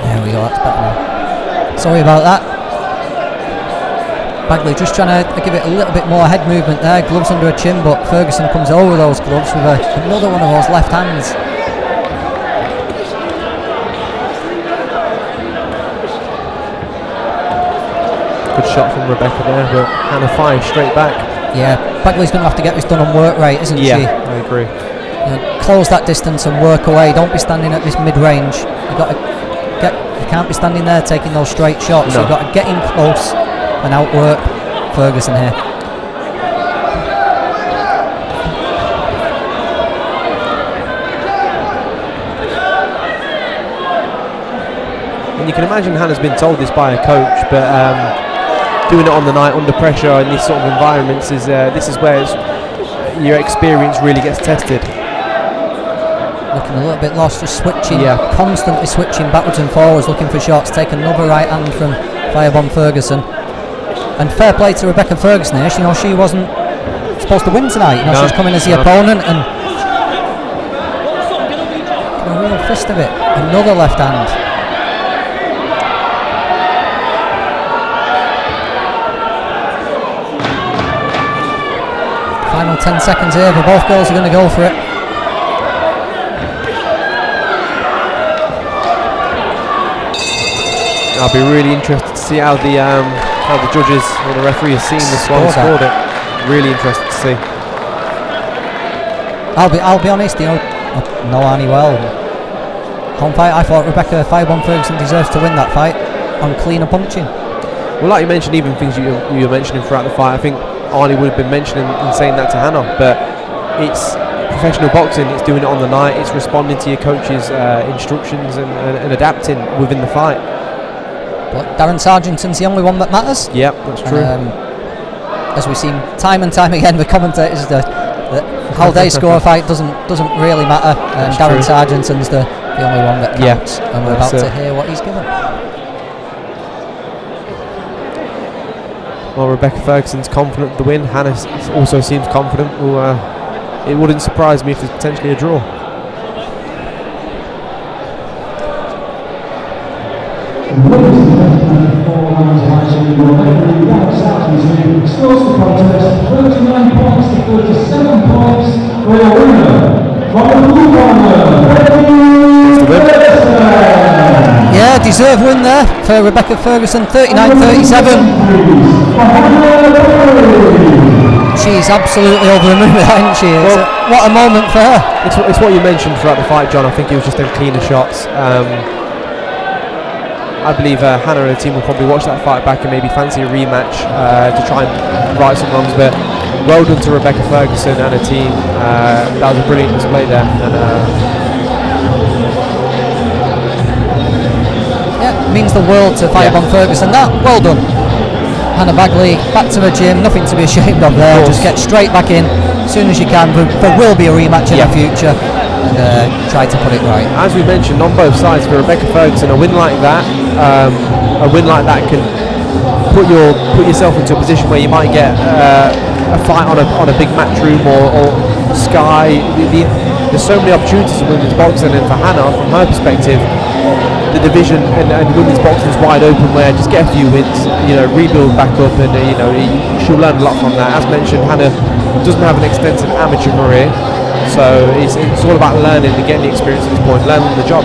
There we go, that's better now. Sorry about that. Bagley just trying to give it a little bit more head movement there, gloves under her chin, but Ferguson comes over those gloves with another one of those left hands. Good shot from Rebecca there, but Hannah fires straight back. Yeah, Bagley's going to have to get this done on work rate, isn't she? Yeah, I agree. Close that distance and work away. Don't be standing at this mid-range. You can't be standing there taking those straight shots. No. You've got to get in close and outwork Ferguson here. And you can imagine Hannah's been told this by a coach, but doing it on the night under pressure in these sort of environments is this is where your experience really gets tested. Looking a little bit lost, just switching, constantly switching backwards and forwards, looking for shots. Take another right hand from Firebomb Ferguson. And fair play to Rebecca Ferguson here. She wasn't supposed to win tonight. She's coming as the opponent and a real fist of it. Another left hand. Final 10 seconds here, but both girls are going to go for it. I'll be really interested to see how the judges or the referee has seen the Swans scored it. Really interested to see. I'll be honest, I know Arnie well. Home fight, I thought Rebecca Firebomb Ferguson deserves to win that fight on cleaner punching. Well, like you mentioned, even things you were mentioning throughout the fight, I think Arnie would have been mentioning and saying that to Hannah, but it's professional boxing, it's doing it on the night, it's responding to your coach's instructions and adapting within the fight. But Darren Sargent's the only one that matters. Yep, that's true. As we've seen time and time again, the commentators, how they score a fight doesn't really matter. Darren Sargent's the only one that counts, and we're about to hear what he's given. Well, Rebecca Ferguson's confident of the win. Hannah also seems confident. Well, it wouldn't surprise me if there's potentially a draw. Ladies and gentlemen, 4 rounds of action. Your referee, Gareth Sargent, scores the contest 39 points to 37 points for your winner. From the blue corner, Yeah, deserved win there for Rebecca Ferguson, 39-37. She's absolutely over the moon, isn't she? What a moment for her. It's what you mentioned throughout the fight, John. I think it was just them cleaner shots. I believe Hannah and her team will probably watch that fight back and maybe fancy a rematch to try and right some wrongs. But well done to Rebecca Ferguson and her team. That was a brilliant display there. And, means the world to Firebomb Ferguson. That well done. Hannah Bagley back to the gym, nothing to be ashamed of there. Just get straight back in as soon as you can. There will be a rematch in the future. And try to put it right. As we mentioned, on both sides, for Rebecca Ferguson, a win like that can put yourself into a position where you might get a fight on a big match room or Sky. There's so many opportunities in women's boxing, and for Hannah, from her perspective, the division and women's boxing is wide open. Where just get a few wins, rebuild back up, and she'll learn a lot from that. As mentioned, Hannah doesn't have an extensive amateur career. So it's all about learning and getting the experience at this point, learning the job.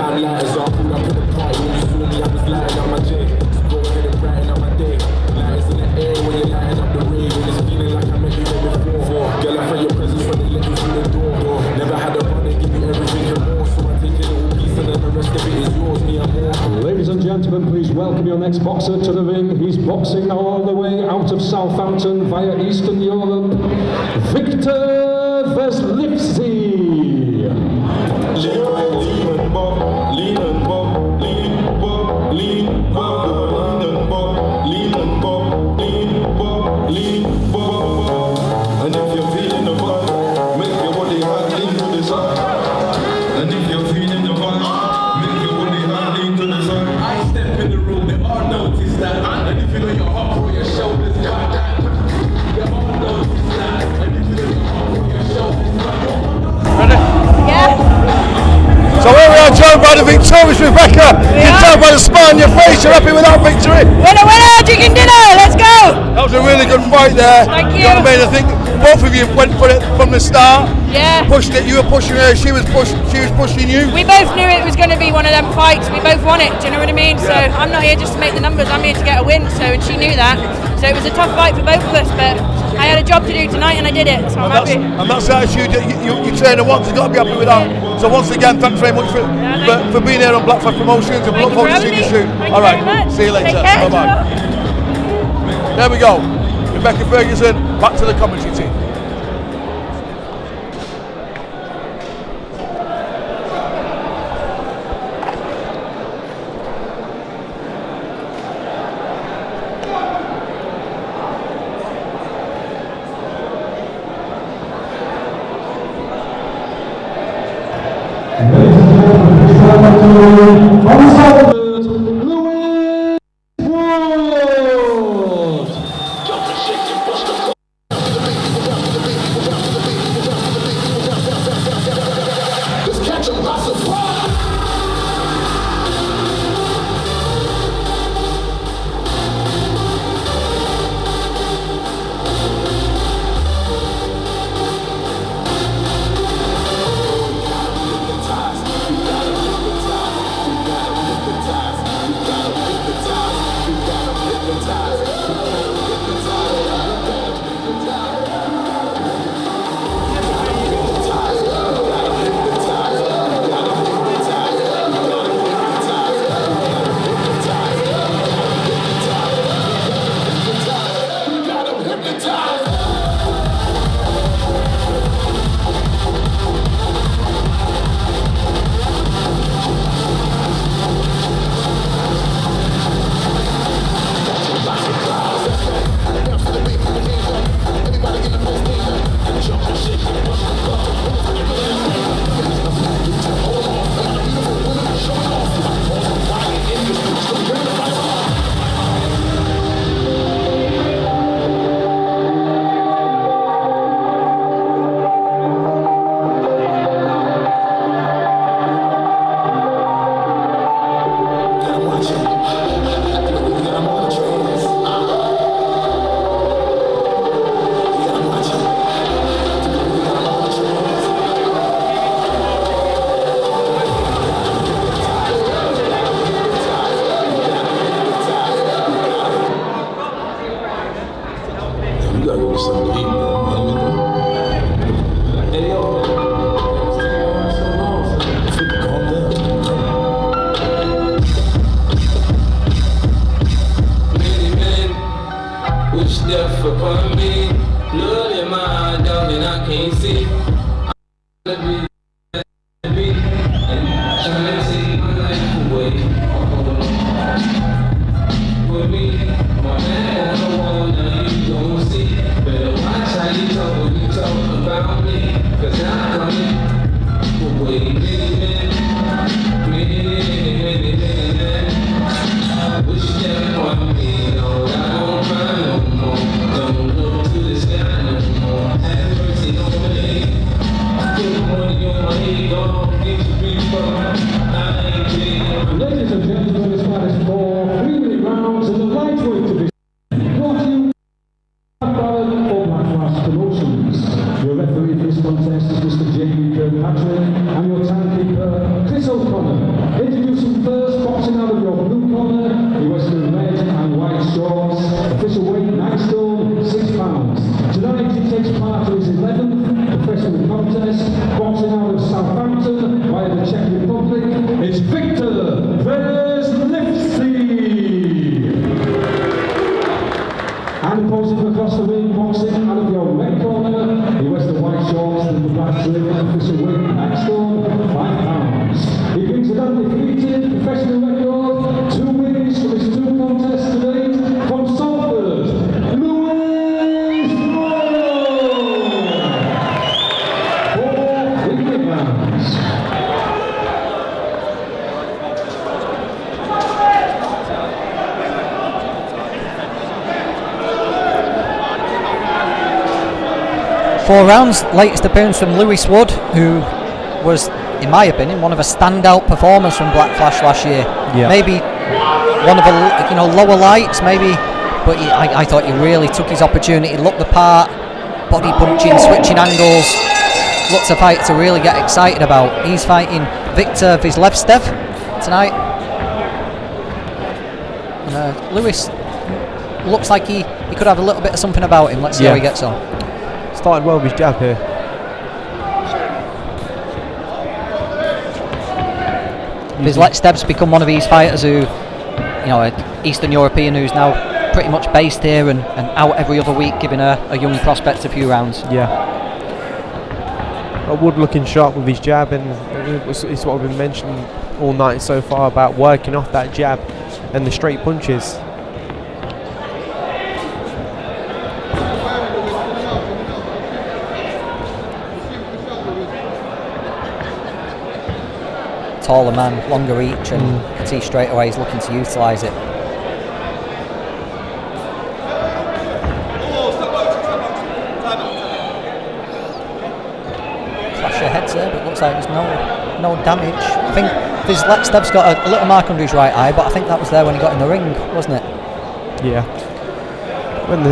Time lighters off, pulled up in the party when you saw me, I was lighting up my J. So go ahead and brighten up my day. Lighters in the air when you're lighting up the rave, and it's feeling like I met you there before. Girl, I felt your presence when they let you through the door. Never had a brother give you everything and more, so I take a little piece and then the rest of it is yours, me and more. Ladies and gentlemen, please welcome your next boxer to the ring. He's boxing all the way out of Southampton via Eastern Europe. Victor Veslivsky. And if you're feeling the vibe, make your body hard, lean to the side. And if you're feeling the vibe, make your body hard, lean to the side. I step in the room, they all notice that. And if you know your heart, pull your shoulders down. They all notice that. And if you know your heart, pull your shoulders down. Ready? Yeah. So here we are, joined by the victorious Rebecca. You can tell by the smile on your face you're happy with that victory. Winner, winner, chicken dinner, let's go! That was a really good fight there. Thank You know what I mean? I think both of you went for it from the start. Yeah. Pushed it, you were pushing her, she was pushing you. We both knew it was going to be one of them fights. We both won it, do you know what I mean? So I'm not here just to make the numbers, I'm here to get a win, and she knew that. So it was a tough fight for both of us, but I had a job to do tonight and I did it, so I'm happy. And that's the attitude that you trainer wants, you've got to be happy with that. So once again, thanks very much for being here on Black Flag Promotions, and we look forward to seeing you soon. Thank you very much. See you later. Take care. Bye-bye. There we go. Rebecca Ferguson, back to the commentary team. 4 rounds. Latest appearance from Lewis Wood, who was, in my opinion, one of the standout performers from Black Flash last year. Yeah. Maybe one of the lower lights, maybe, but I thought he really took his opportunity, looked the part, body punching, switching angles. Lots of fight to really get excited about. He's fighting Viktor Vizlevstev tonight. And, Lewis looks like he could have a little bit of something about him. Let's see how he gets on. Started well with his jab here. Vizlevstev's become one of these fighters who, an Eastern European who's now pretty much based here and out every other week, giving a young prospect a few rounds. Yeah. Wood looking sharp with his jab, and it's what we've been mentioning all night so far about working off that jab and the straight punches. Taller man, longer reach, and you can see straight away he's looking to utilise it. Clash of heads there, but looks like there's no damage. I think Vizlevstev's got a little mark under his right eye, but I think that was there when he got in the ring, wasn't it? Yeah. When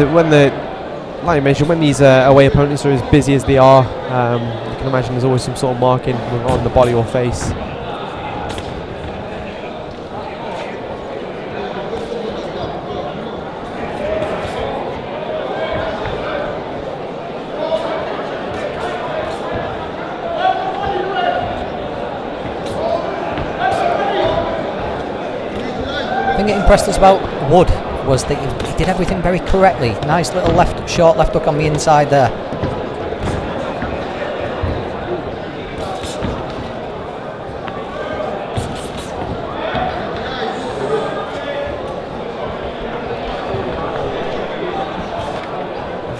like you mentioned, when these away opponents are as busy as they are, you can imagine there's always some sort of marking on the body or face. The thing that impressed us about Wood was that he did everything very correctly. Nice little short left hook on the inside there.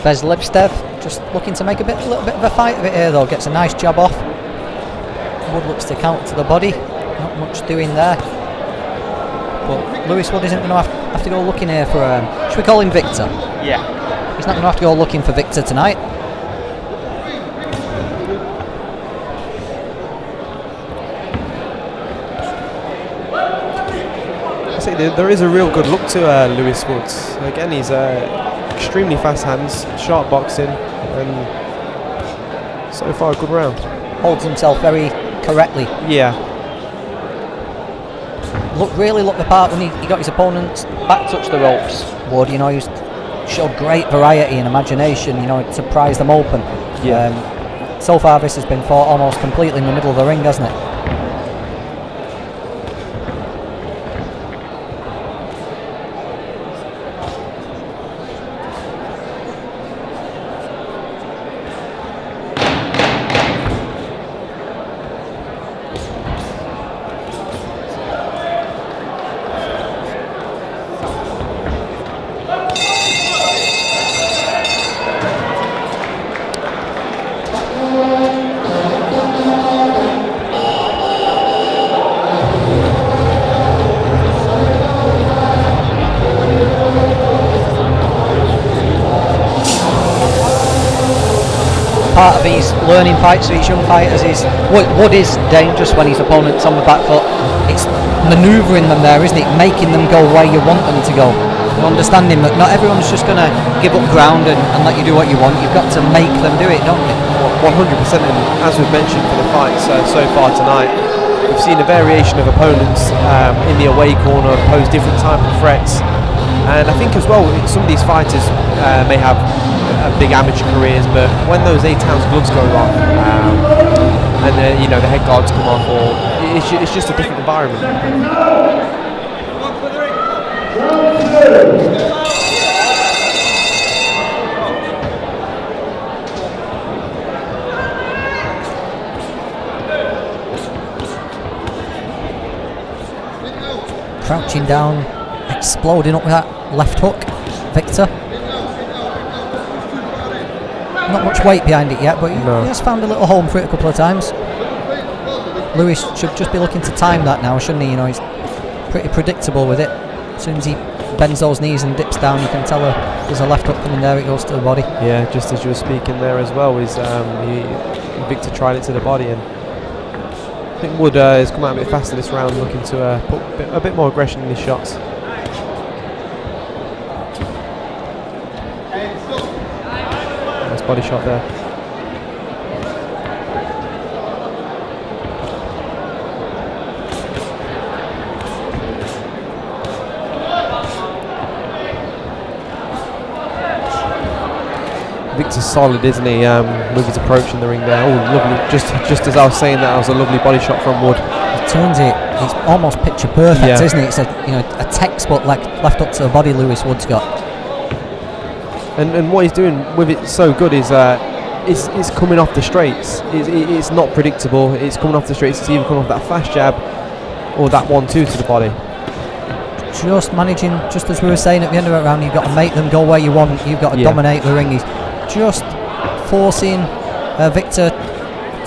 Vizlevstev just looking to make a little bit of a fight of it here though. Gets a nice jab off. Wood looks to counter to the body. Not much doing there. But Lewis Wood isn't going to have to go looking here for should we call him Victor? Yeah. He's not going to have to go looking for Victor tonight. I say there is a real good look to Lewis Woods. Again, he's extremely fast hands, sharp boxing, and so far a good round. Holds himself very correctly. Yeah. Really looked the part when he got his opponent's back touch the ropes. Wood, he showed great variety and imagination, to prize them open. Yeah. So far this has been fought almost completely in the middle of the ring, hasn't it? Part of these learning fights for these young fighters is Wood is dangerous when his opponent's on the back foot. It's manoeuvring them there, isn't it? Making them go where you want them to go. And understanding that not everyone's just going to give up ground and let you do what you want. You've got to make them do it, don't you? 100%. And as we've mentioned for the fights so far tonight, we've seen a variation of opponents in the away corner pose different type of threats. And I think as well, some of these fighters may have big amateur careers, but when those 8-ounce gloves go on and the head guards come off, or it's just a different environment. Crouching down, exploding up with that left hook, Victor. Not much weight behind it yet, but he has found a little home for it a couple of times. Lewis should just be looking to time that now, shouldn't he? He's pretty predictable with it. As soon as he bends those knees and dips down. You can tell there's a left hook coming there. It goes to the body. Yeah, just as you were speaking there as well, Victor tried it to the body, and I think Wood has come out a bit faster this round, looking to put a bit more aggression in his shots. Nice body shot there. Victor's solid, isn't he? With his approach in the ring there. Oh, lovely! Just as I was saying that, was a lovely body shot from Wood. He turns it. It's almost picture perfect, isn't it? It's a textbook left up to the body. Lewis Wood's got. And what he's doing with it so good is it's coming off the straights. It's not predictable. It's coming off the straights. It's either coming off that fast jab or that 1-2 to the body. Just managing, just as we were saying at the end of that round, you've got to make them go where you want. You've got to dominate the ring. He's just forcing Victor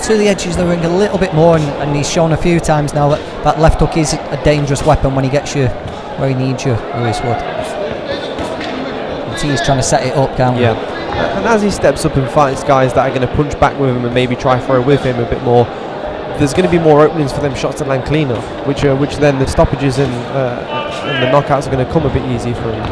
to the edges of the ring a little bit more, and he's shown a few times now that left hook is a dangerous weapon when he gets you where he needs you, Lewis Wood. And he's trying to set it up, can't we? And as he steps up and fights guys that are going to punch back with him and maybe try throw with him a bit more, there's going to be more openings for them shots to land cleaner, which then the stoppages and the knockouts are going to come a bit easy for him.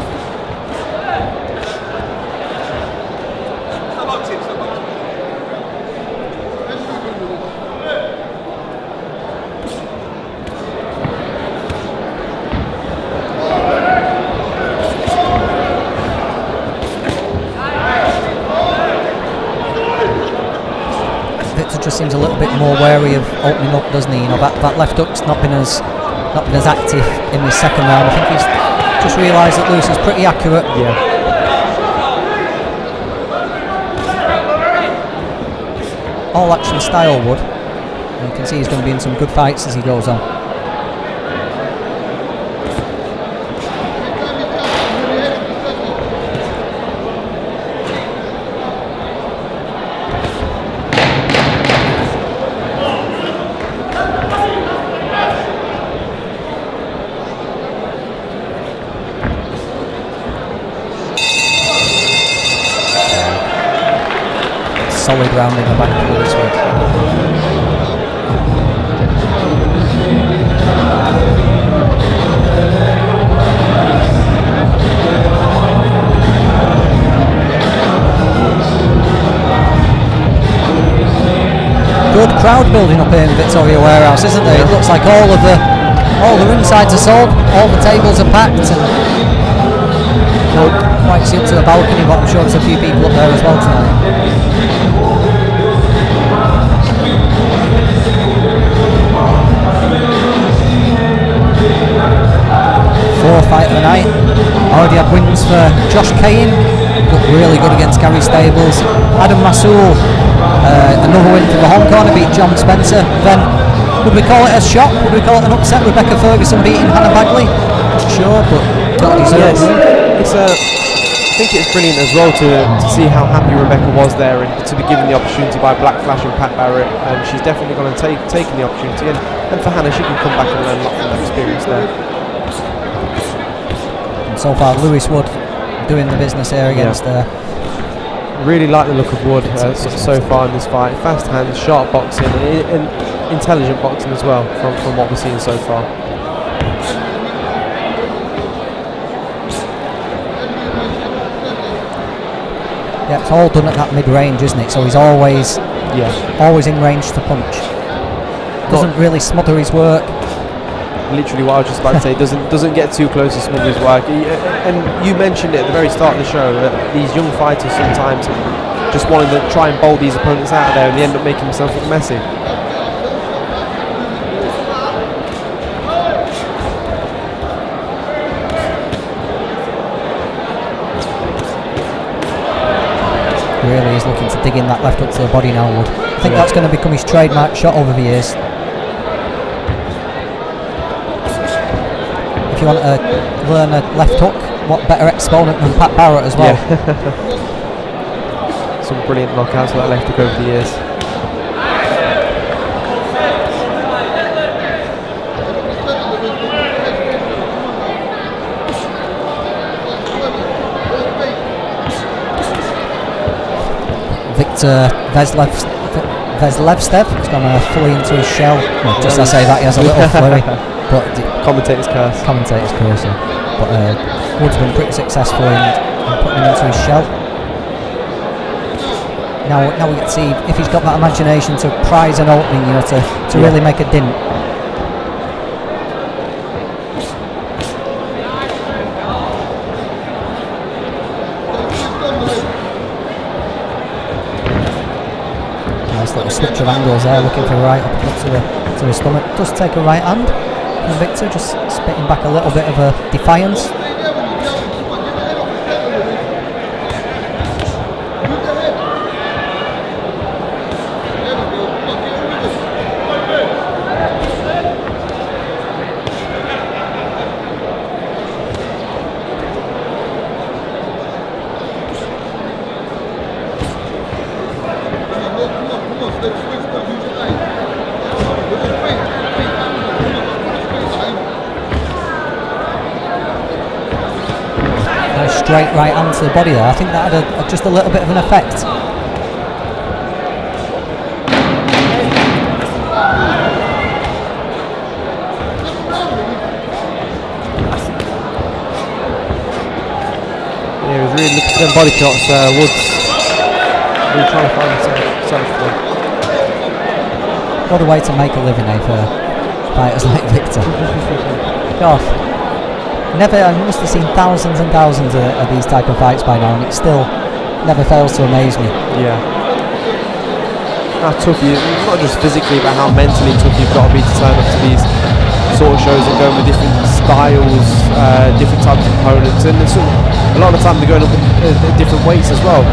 Just seems a little bit more wary of opening up, doesn't he? That left hook's not been as active in this second round. I think he's just realised that Lewis is pretty accurate. All action style Wood. And you can see he's going to be in some good fights as he goes on. Solid round in the back for this one. Good crowd building up here in Victoria Warehouse, isn't there? It looks like all the room sides are sold, all the tables are packed, and not quite see up to the balcony, but I'm sure there's a few people up there as well tonight. Fourth fight of the night. Already had wins for Josh Cain, looked really good against Gary Stables. Adam Masoul, another win from the home corner, beat John Spencer. Then, would we call it a shock? Would we call it an upset? Rebecca Ferguson beating Hannah Bagley? Not sure, but got deserved. I think it's brilliant as well to see how happy Rebecca was there, and to be given the opportunity by Black Flash and Pat Barrett. And she's definitely going to taken the opportunity, and for Hannah, she can come back and learn a lot from that experience there. And so far, Lewis Wood doing the business here against really like the look of Wood so far in this fight. Fast hands, sharp boxing, and intelligent boxing as well from what we're seeing so far. Yeah, it's all done at that mid-range, isn't it? So he's always in range to punch. Doesn't really smother his work. Literally what I was just about to say, doesn't get too close to smother his work. And you mentioned it at the very start of the show, that these young fighters sometimes just wanting to try and bowl these opponents out of there, and they end up making themselves look messy. Really is looking to dig in that left hook to the body now, Wood. I think that's going to become his trademark shot over the years. If you want to learn a left hook, what better exponent than Pat Barrett as well? Yeah. Some brilliant knockouts with that left hook over the years. Veslevstev. He's gone fully into his shell. Well, just as I say that, he has a little flurry. But Commentator's curse. Commentator's curse, yeah. But Wood's been pretty successful in putting him into his shell. Now we get to see if he's got that imagination to prize an opening, to really make a dint. Nice little switch of angles there, looking for a right up to his stomach. Does take a right hand from Victor, just spitting back a little bit of a defiance. Straight right hand to the body there. I think that had just a little bit of an effect. Yeah, he was really looking for them body shots. Woods really trying to find himself there. What a way to make a living, for fighters like Victor. God. I must have seen thousands and thousands of these type of fights by now, and it still never fails to amaze me. Yeah. How tough not just physically, but how mentally tough you've got to be to turn up to these sort of shows and go with different styles, different types of opponents, and a lot of the time they're going up at different weights as well.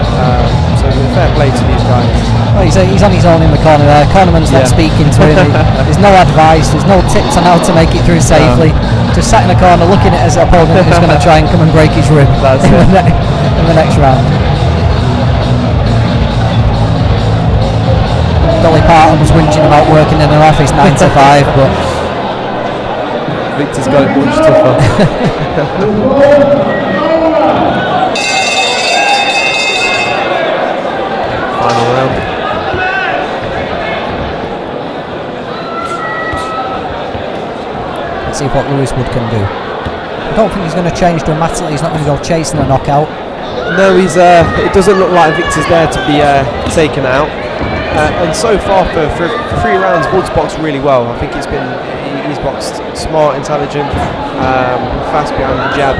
So fair play to these guys. Well, he's on his own in the corner there. Cornerman's not speaking to him. There's no advice. There's no tips on how to make it through safely. Just sat in the corner looking at his opponent who's going to try and come and break his rib in the next round. Dolly Parton was whinging about working in an office 9 to 5, but Victor's got it much tougher. Final round. Let's see what Lewis Wood can do. I don't think he's going to change dramatically. He's not going to go chasing a knockout. No, it doesn't look like Victor's there to be taken out. And so far for 3 rounds, Wood's boxed really well. I think he's boxed smart, intelligent, fast behind the jab,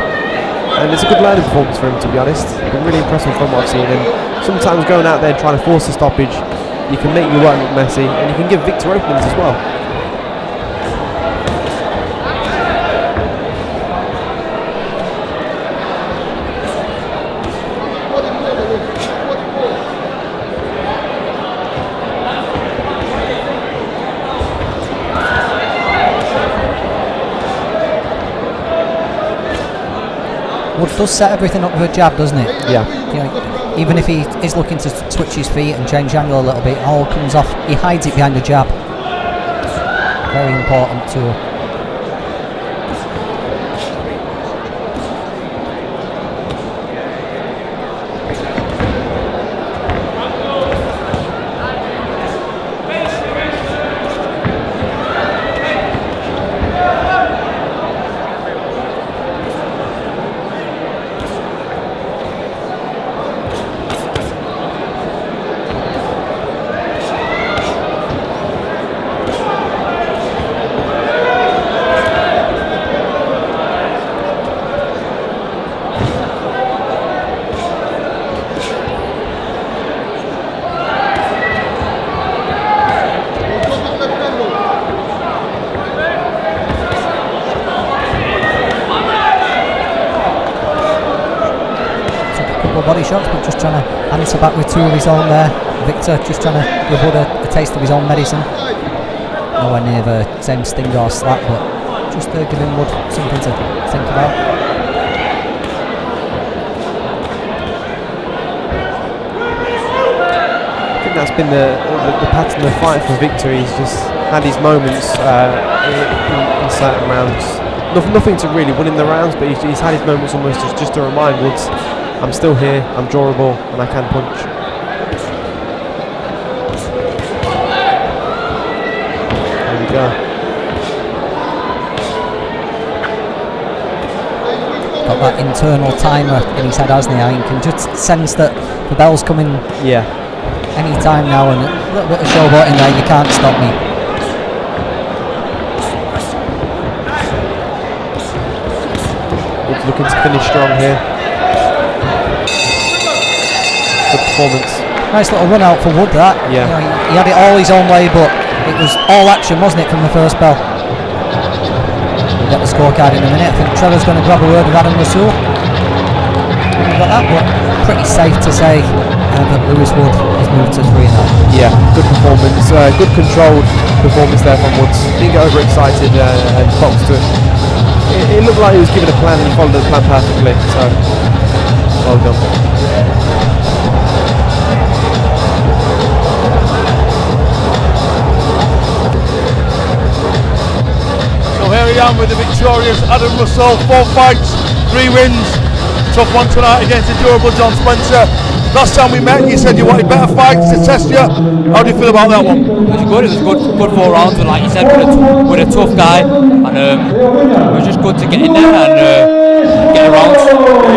and it's a good learning performance for him, to be honest. Been really impressive from what I've seen, and sometimes going out there and trying to force a stoppage, you can make your work look messy, and you can give Victor openings as well. Wood does set everything up with a jab, doesn't it? Yeah. Even if he is looking to switch his feet and change angle a little bit, it all comes off. He hides it behind a jab. Very important tool. Body shots, but just trying to answer back with 2 of his own there. Victor just trying to give Wood a taste of his own medicine. Nowhere near the same sting or slap, but just giving Wood something to think about. I think that's been the pattern of the fight for Victor. He's just had his moments in certain rounds. Nothing to really win in the rounds, but he's had his moments almost just to remind Woods, I'm still here, I'm drawable, and I can punch. go. Got that internal timer in his head, hasn't he? You can just sense that the bell's coming any time now, and a little bit of showboat in there. You can't stop me. Woods looking to finish strong here. Good performance. Nice little run out for Wood, that. Yeah. You know, he had it all his own way, but it was all action, wasn't it, from the first bell? We'll get the scorecard in a minute. I think Trevor's going to grab a word with Adam Rasool. Got that, but pretty safe to say that Lewis Wood has moved to 3 now. Yeah, good performance, good controlled performance there from Woods. Didn't get overexcited and boxed it. It looked like he was given a plan and he followed the plan perfectly, so well done. So here I am with the victorious Adam Russell, 4 fights, 3 wins. Tough one tonight against the durable John Spencer. Last time we met, you said you wanted better fights to test you. How do you feel about that one? It was good 4 rounds, and like you said, with a tough guy, and it was just good to get in there and get around.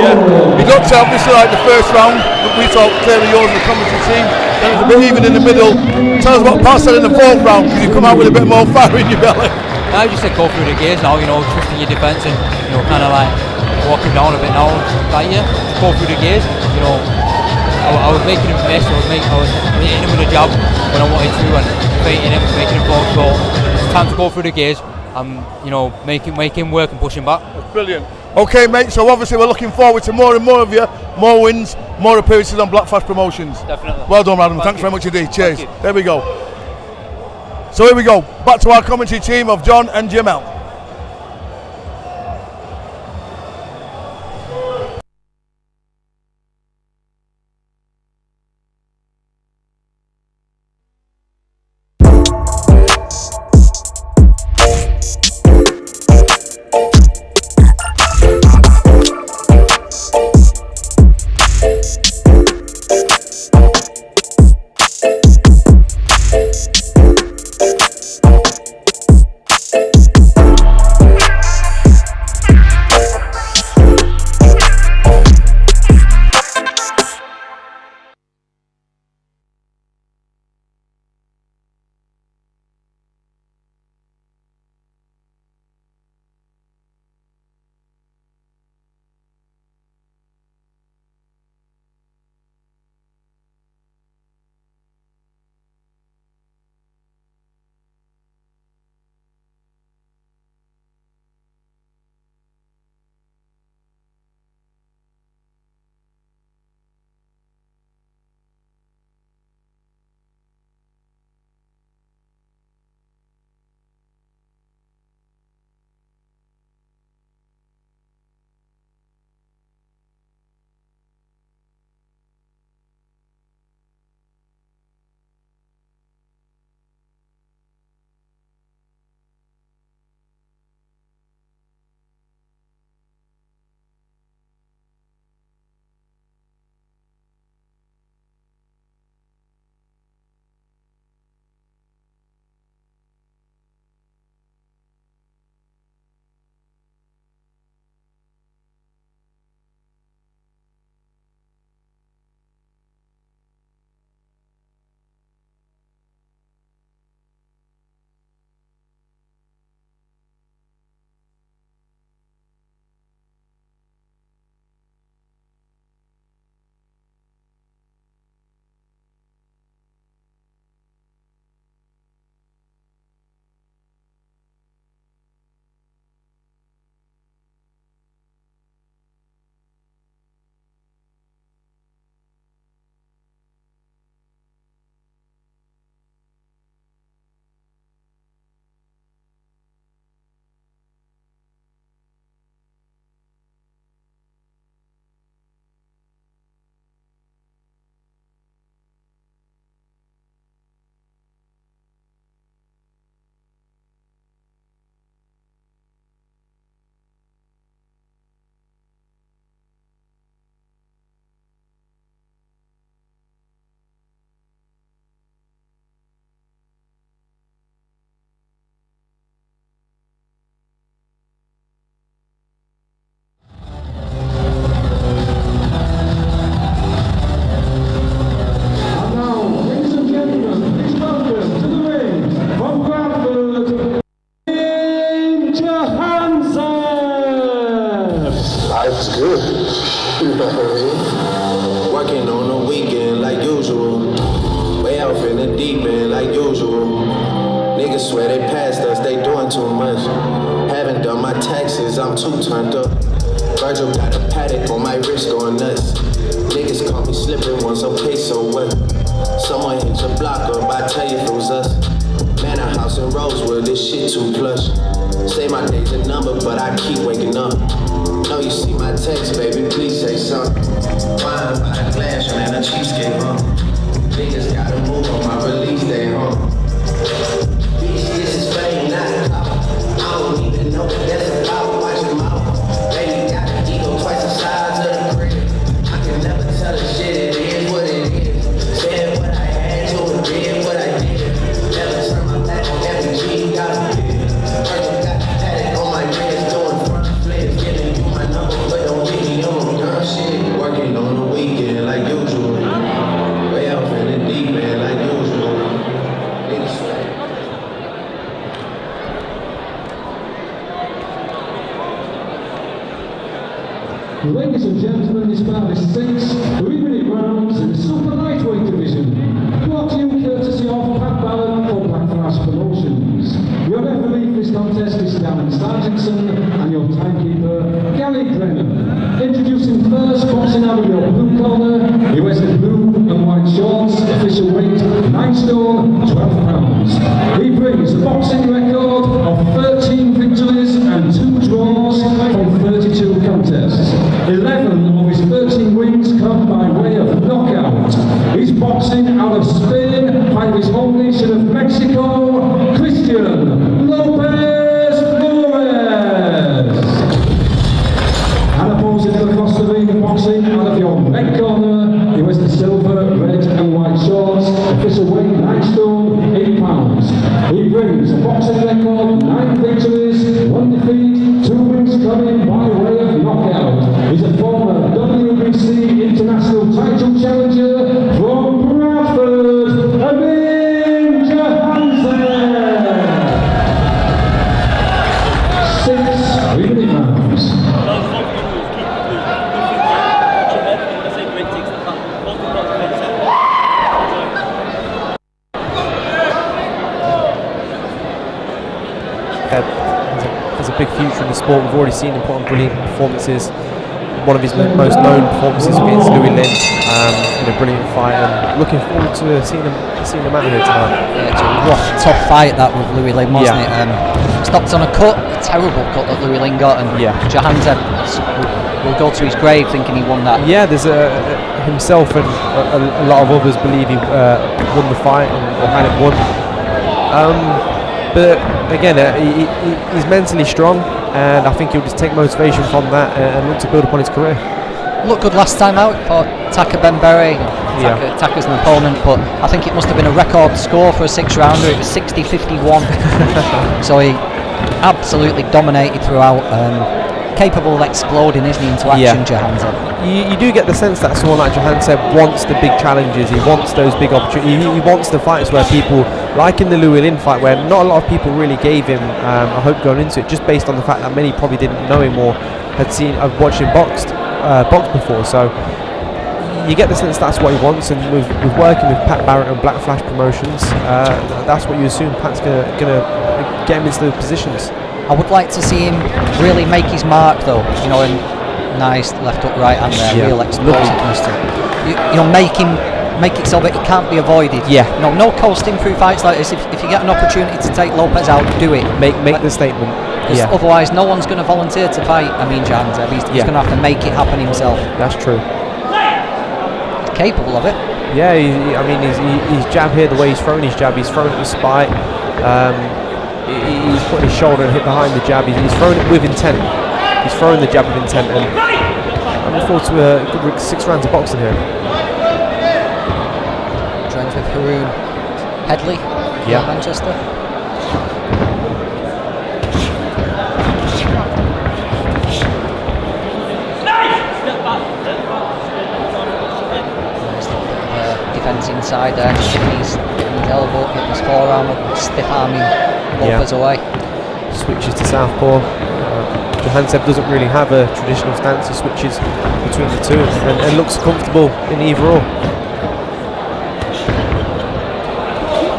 Yeah, it looked obviously like the first round, but we thought clearly yours and the commentary team. Then it was a bit even in the middle. Tell us what Pat said in the 4th round, because you come out with a bit more fire in your belly. I just said go through the gears now, trusting your defence and kind of like walking down a bit now. Like go through the gears. I was making him miss. I was hitting him with a jab when I wanted to, and feinting him, making him fall short. It's time to go through the gears and make him work and push him back. That's brilliant. Okay, mate. So obviously we're looking forward to more and more of you, more wins, more appearances on Blackfast Promotions. Definitely. Well done, Adam. Thanks very much indeed. Cheers. There we go. So here we go. Back to our commentary team of John and Jamel. Life is good. You know what I mean? Working on the weekend like usual. Way off in the deep end like usual. Niggas swear they passed us, they doing too much. Haven't done my taxes, I'm too turned up. Virgil got a paddock on my wrist going nuts. Niggas caught me slipping once, okay, so what? Someone hit your block up, I tell you if it was us. Man, a house in Rosewood, this shit too plush. Say my day's a number, but I keep waking up. Know you see my text, baby, please say something. Wine by the glass, man, a cheapskate, huh? Niggas gotta move on my release day, huh? Bitch, this is fame, not clout. I don't even know what that's about, watch your mouth. Baby got an ego twice the size of the brick. I can never tell a shit, it is what it is. Said what I had to and did what I did. Never turn my back on every G, got a bid. Virgil got the paddock on my wrist, doing front flips. Giving you my number, but don't leave me on no dumb shit. Working on the weekend like usual. Way off in the deep end like usual. Niggas swear. Ladies and gentlemen, this bout is 6 3-minute rounds in the super lightweight division. Brought to you courtesy of Pat Ballard for Black Flash Promotions. Your referee for this contest is Darren Sargentson and your timekeeper, Gary Brennan. Introducing first, boxing out of your blue corner, he wears the blue and white shorts, official weight 9 stone, 12 pounds. He brings a boxing record of 13 victories and 2 draws from 32 contests. 11 of his 13 wins come by way of knockout. He's boxing out of Spain by his home nation of Mexico, Christian Lopez Flores. And opposing across the ring, boxing out of your red corner, he wears the silver, red and white shorts, official weight 9 stone, 8 pounds. He brings a boxing record, 9 victories, 1 defeat, 2 wins coming by way of knockout. He's a former WBC International title challenger from Bradford, Amin Johansen. 6 3-minute rounds. Has a big future in the sport. We've already seen him put on brilliant performances. One of his most known performances against Louis Lin in a brilliant fight, and looking forward to seeing him out here tonight. Yeah, it's a rough, tough fight that with Louis Lin, wasn't it? Stopped on a cut, a terrible cut that Louis Lin got, and Johansen will go to his grave thinking he won that. Yeah, there's himself and a lot of others believe he won the fight or had it won. But again, he's mentally strong, and I think he'll just take motivation from that and look to build upon his career. Looked good last time out for Taka Bembury. Taka's an opponent, but I think it must have been a record score for a 6-rounder. It was 60-51. So he absolutely dominated throughout. Capable of exploding, isn't he, into action, Johansen? You do get the sense that someone like Johansen wants the big challenges, he wants those big opportunities, he wants the fights where people, like in the Louis Lin fight, where not a lot of people really gave him a hope going into it, just based on the fact that many probably didn't know him or had watched him box before. So you get the sense that's what he wants, and with working with Pat Barrett and Black Flash Promotions, that's what you assume Pat's going to get him into those positions. I would like to see him really make his mark, though. You know, and nice left hook, right hand there, real explosiveness. Make it so that he can't be avoided. No coasting through fights like this. If you get an opportunity to take Lopez out, do it. Make the statement. Otherwise, no one's going to volunteer to fight Amin Johansen. He's going to have to make it happen himself. That's true. He's capable of it. Yeah, his jab here, the way he's throwing his jab, he's throwing it with spite. He's putting his shoulder and hit behind the jab. He's throwing it with intent. He's throwing the jab with intent, and I'm looking forward to a good 6 rounds of boxing here. Trains with Haroon Headley, Manchester. Nice little bit of defence inside there, just hitting his elbow, hitting his forearm, stiff arming Lopez away. Switches to southpaw. Jahanzeb doesn't really have a traditional stance. He switches between the two and looks comfortable in either or.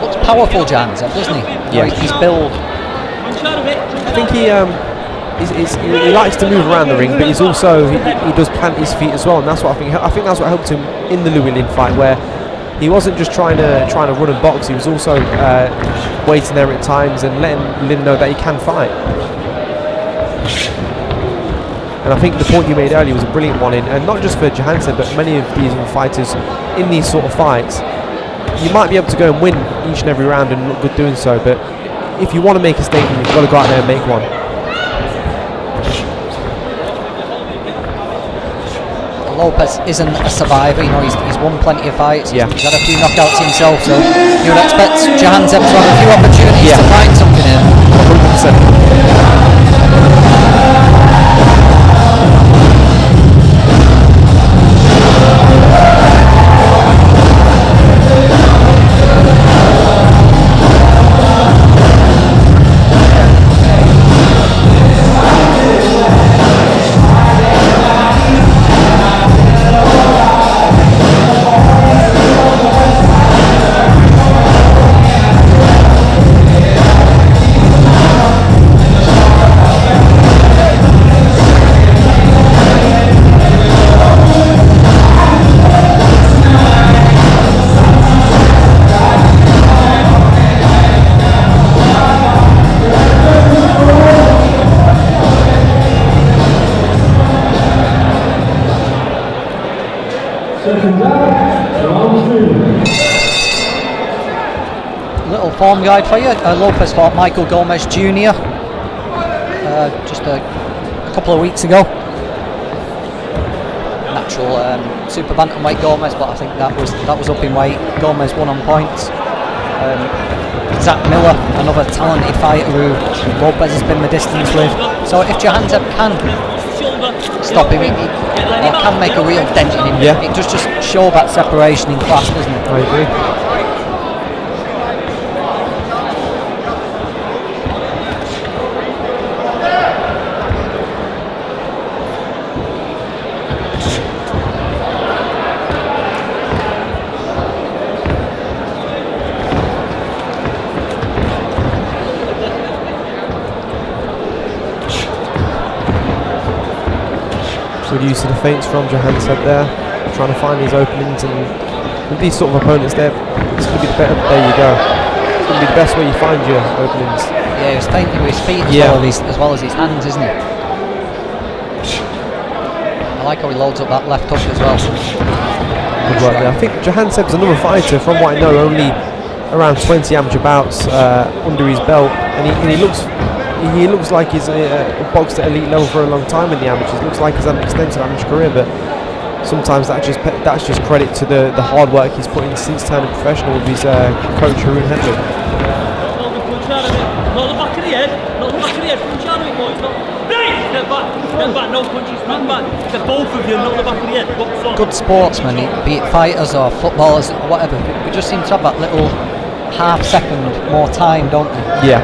Looks powerful, Jahanzeb, doesn't he? Yeah. He's built. I think he likes to move around the ring, but he does plant his feet as well, and that's what I think that's what helped him in the Llewellyn fight, where he wasn't just trying to run and box. He was also waiting there at times and letting Lynn know that he can fight. And I think the point you made earlier was a brilliant one, and not just for Jahanzeb, but many of these fighters in these sort of fights. You might be able to go and win each and every round and look good doing so, but if you want to make a statement, you've got to go out there and make one. Lopez isn't a survivor, he's won plenty of fights, Yeah. He's had a few knockouts himself, so you would expect Jahanzeb to have a few opportunities to find something here. 100%. Little form guide for you. Lopez fought Michael Gomez Jr. Just a couple of weeks ago. Natural super bantamweight Gomez, but I think that was up in weight. Gomez won on points. Zach Miller, another talented fighter who Lopez has been the distance with. So if Jahanzeb can stop him, or can make a real dent in him, it does just show that separation in class, doesn't it? I agree. Good use of the feints from Jahanzeb there, trying to find these openings, and with these sort of opponents there, it's going to be the better. There you go. It's going to be the best way you find your openings. Yeah, he's feinting with his feet as well as his hands, isn't he? I like how he loads up that left hook as well. Good work there. I think Jahanzeb's another fighter, from what I know, only around 20 amateur bouts under his belt, and he looks like he's boxed at elite level for a long time in the amateurs. Looks like he's had an extensive amateur career, but sometimes that's just credit to the hard work he's put in since turning professional with his coach Haroon Hendrick. Not the back of the head, punch out of it, boys. Get back, no punches, stand back. Get both of you, not the back of the head. Good sportsmen, be it fighters or footballers or whatever, we just seem to have that little half second more time, don't they? Yeah.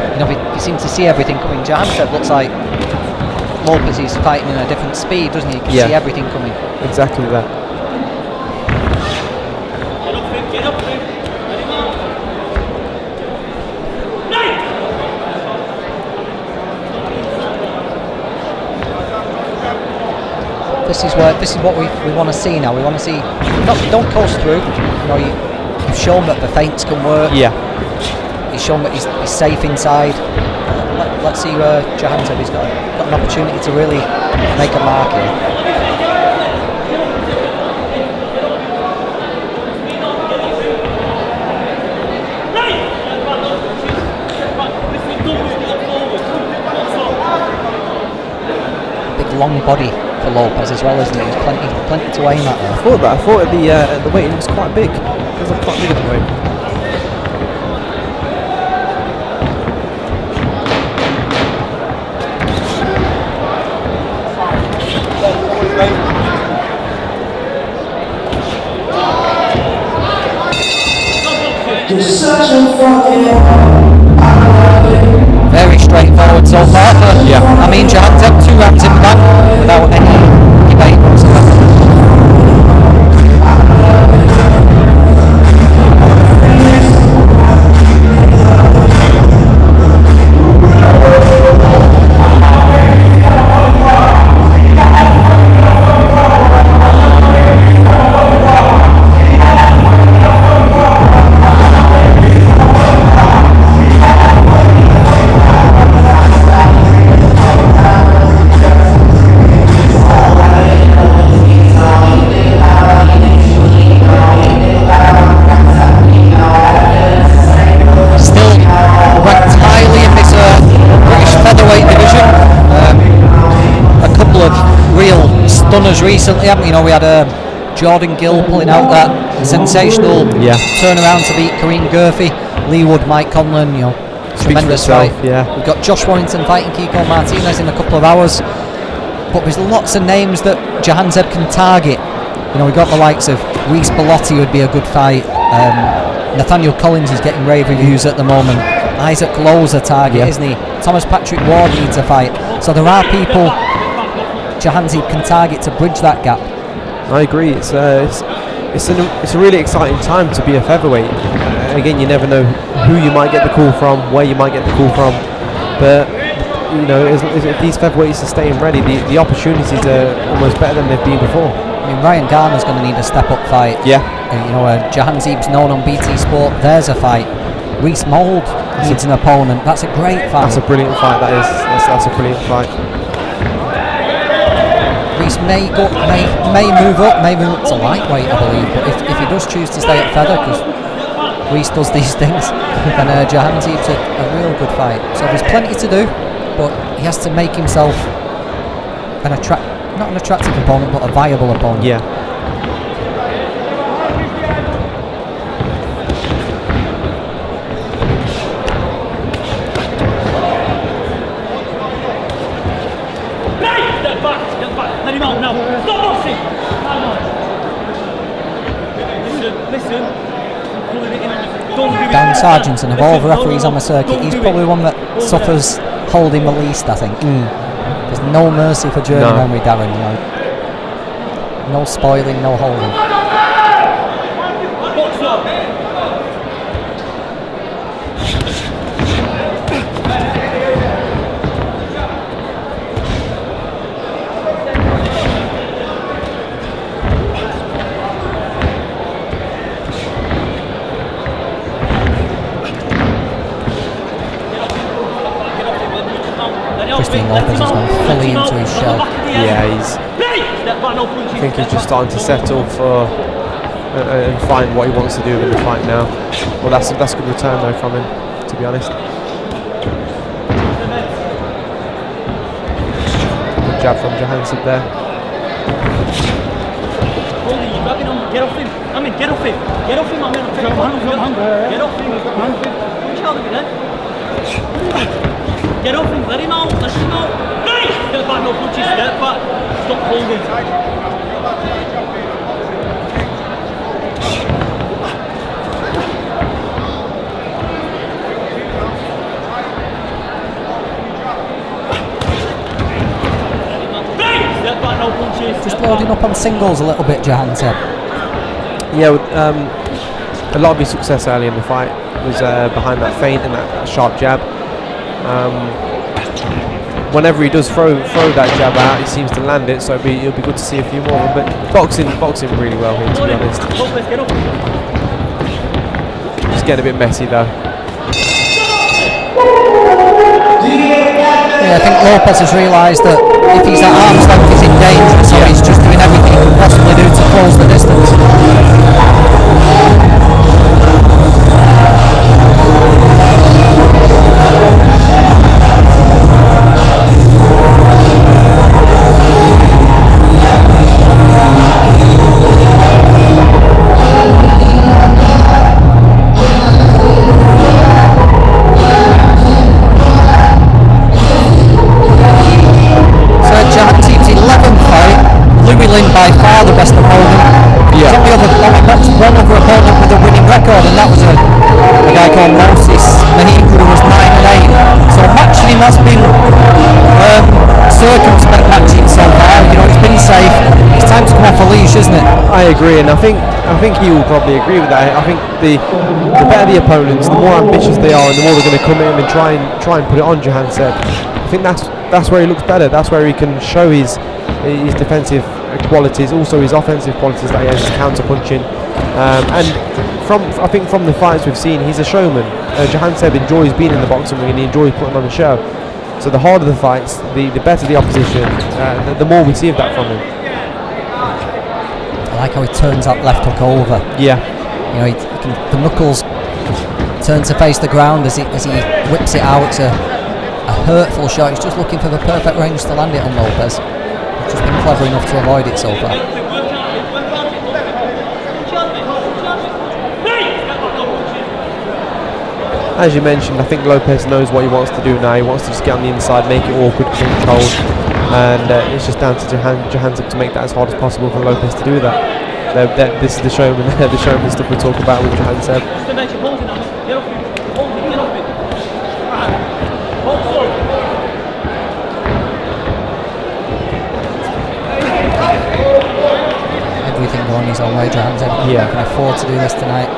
You seem to see everything coming. Jahanzeb looks like Lopez is fighting in a different speed, doesn't he? You can see everything coming. Exactly that. Get up, Ready, This is what we want to see now. We want to see. Don't coast through. You've shown that the feints can work. Yeah. He's shown that he's safe inside. Let's see where Jahanzeb has got an opportunity to really make a mark here. Long body for Lopez as well, isn't it? There's plenty to aim at there. I thought at the weight it was quite big. It was quite big at the weight. Very straightforward so far for Jahanzeb. 2 round without any debate whatsoever. Stunners recently, haven't we? You know, we had Jordan Gill pulling out that sensational turnaround to beat Kareem Gurphy. Lee Wood, Mike Conlon, you know, tremendous fight. Yeah. We've got Josh Warrington fighting Kiko Martinez in a couple of hours. But there's lots of names that Jahanzeb can target. You know, we've got the likes of Reece Bellotti, who would be a good fight. Nathaniel Collins is getting rave reviews at the moment. Isaac Lowe's a target, isn't he? Thomas Patrick Ward needs a fight. So there are people Jahanzeb can target to bridge that gap. I agree. It's a really exciting time to be a featherweight. Again, you never know who you might get the call from, where you might get the call from. But you know, if these featherweights are staying ready, the opportunities are almost better than they've been before. I mean, Ryan Garner's going to need a step-up fight. Yeah. You know, Jahanzeb's known on BT Sport. There's a fight. Reece Mould needs an opponent. That's a great fight. That's a brilliant fight. That is. That's a brilliant fight. Reece may move up, maybe up to lightweight, I believe. But if he does choose to stay at feather, because Reece does these things, then Jahanzeb's a real good fight. So there's plenty to do, but he has to make himself not an attractive opponent, but a viable opponent. Yeah. Step back, let him out now. Stop boxing! Come on. Listen. Dan Sargentson, of all the referees on the circuit, he's probably one that suffers holding the least, I think. There's no mercy for journeyman with Darren. You know. No spoiling, no holding. Christian Lopez has gone fully into his shell. Yeah, I think he's just starting to settle for and find what he wants to do in the fight now. Well, that's a good return though from him, to be honest. Good jab from Jahanzeb there. Get off him. I mean, get off him. Get off him. I'm going to take him. Get off him. Which out of it then? Get off him. Let him out. Let him out. Nice! Step back, no punches. Step back. Stop holding. Step back, no punches. Just loading up on singles a little bit, Jahanzeb. Yeah, a lot of his success early in the fight was behind that feint and that sharp jab. Whenever he does throw that jab out, he seems to land it, so it'll be good to see a few more. But boxing really well here, to be honest. Just getting a bit messy though. Yeah, I think Lopez has realised that if he's at arm's length, he's in danger, so he's just doing everything he can possibly do to close the distance. By far the best opponent. He's only one other opponent with a winning record, and that was a guy called Moses Mahiku, who was 9-8. So matching him has been circumspect matching so far. You I agree, and I think he will probably agree with that. I think the better the opponents, the more ambitious they are, and the more they're going to come in and try and put it on Jahanzeb. I think that's where he looks better. That's where he can show his defensive qualities, also his offensive qualities that he has, counter punching. And I think from the fights we've seen, he's a showman. Jahanzeb enjoys being in the boxing ring and he enjoys putting on a show. So the harder the fights, the better the opposition, the more we see of that from him. I like how he turns that left hook over. Yeah. You know, the knuckles turn to face the ground as he whips it out. It's a hurtful shot. He's just looking for the perfect range to land it on Lopez. He's just been clever enough to avoid it so far. As you mentioned, I think Lopez knows what he wants to do now. He wants to just get on the inside, make it awkward, controlled, and it's just down to Jahanzeb to make that as hard as possible for Lopez to do that. This is the showman, the showman stuff we talk about with Jahanzeb. Everything going his own way, Jahanzeb. Yeah. Can afford to do this tonight.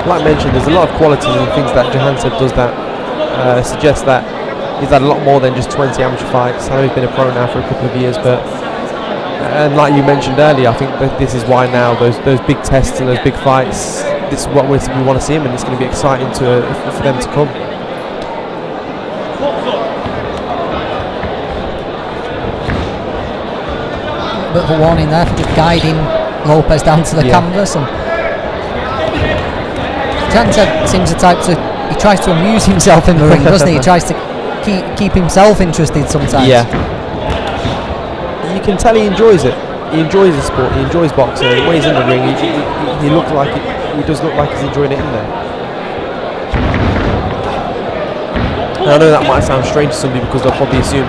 Like I mentioned, there's a lot of qualities and things that Jahanzeb does that suggest that he's had a lot more than just 20 amateur fights. I know he's been a pro now for a couple of years, but and like you mentioned earlier, I think that this is why now those big tests and those big fights, this is what we want to see him, and it's going to be exciting for them to come. Bit of a warning there for just guiding Lopez down to the canvas, and Jahanzeb seems the type he tries to amuse himself in the ring, doesn't he? He tries to keep himself interested sometimes. Yeah. You can tell he enjoys it. He enjoys the sport. He enjoys boxing. And when he's in the ring, he looks like he does look like he's enjoying it in there. And I know that might sound strange to some people because they'll probably assume,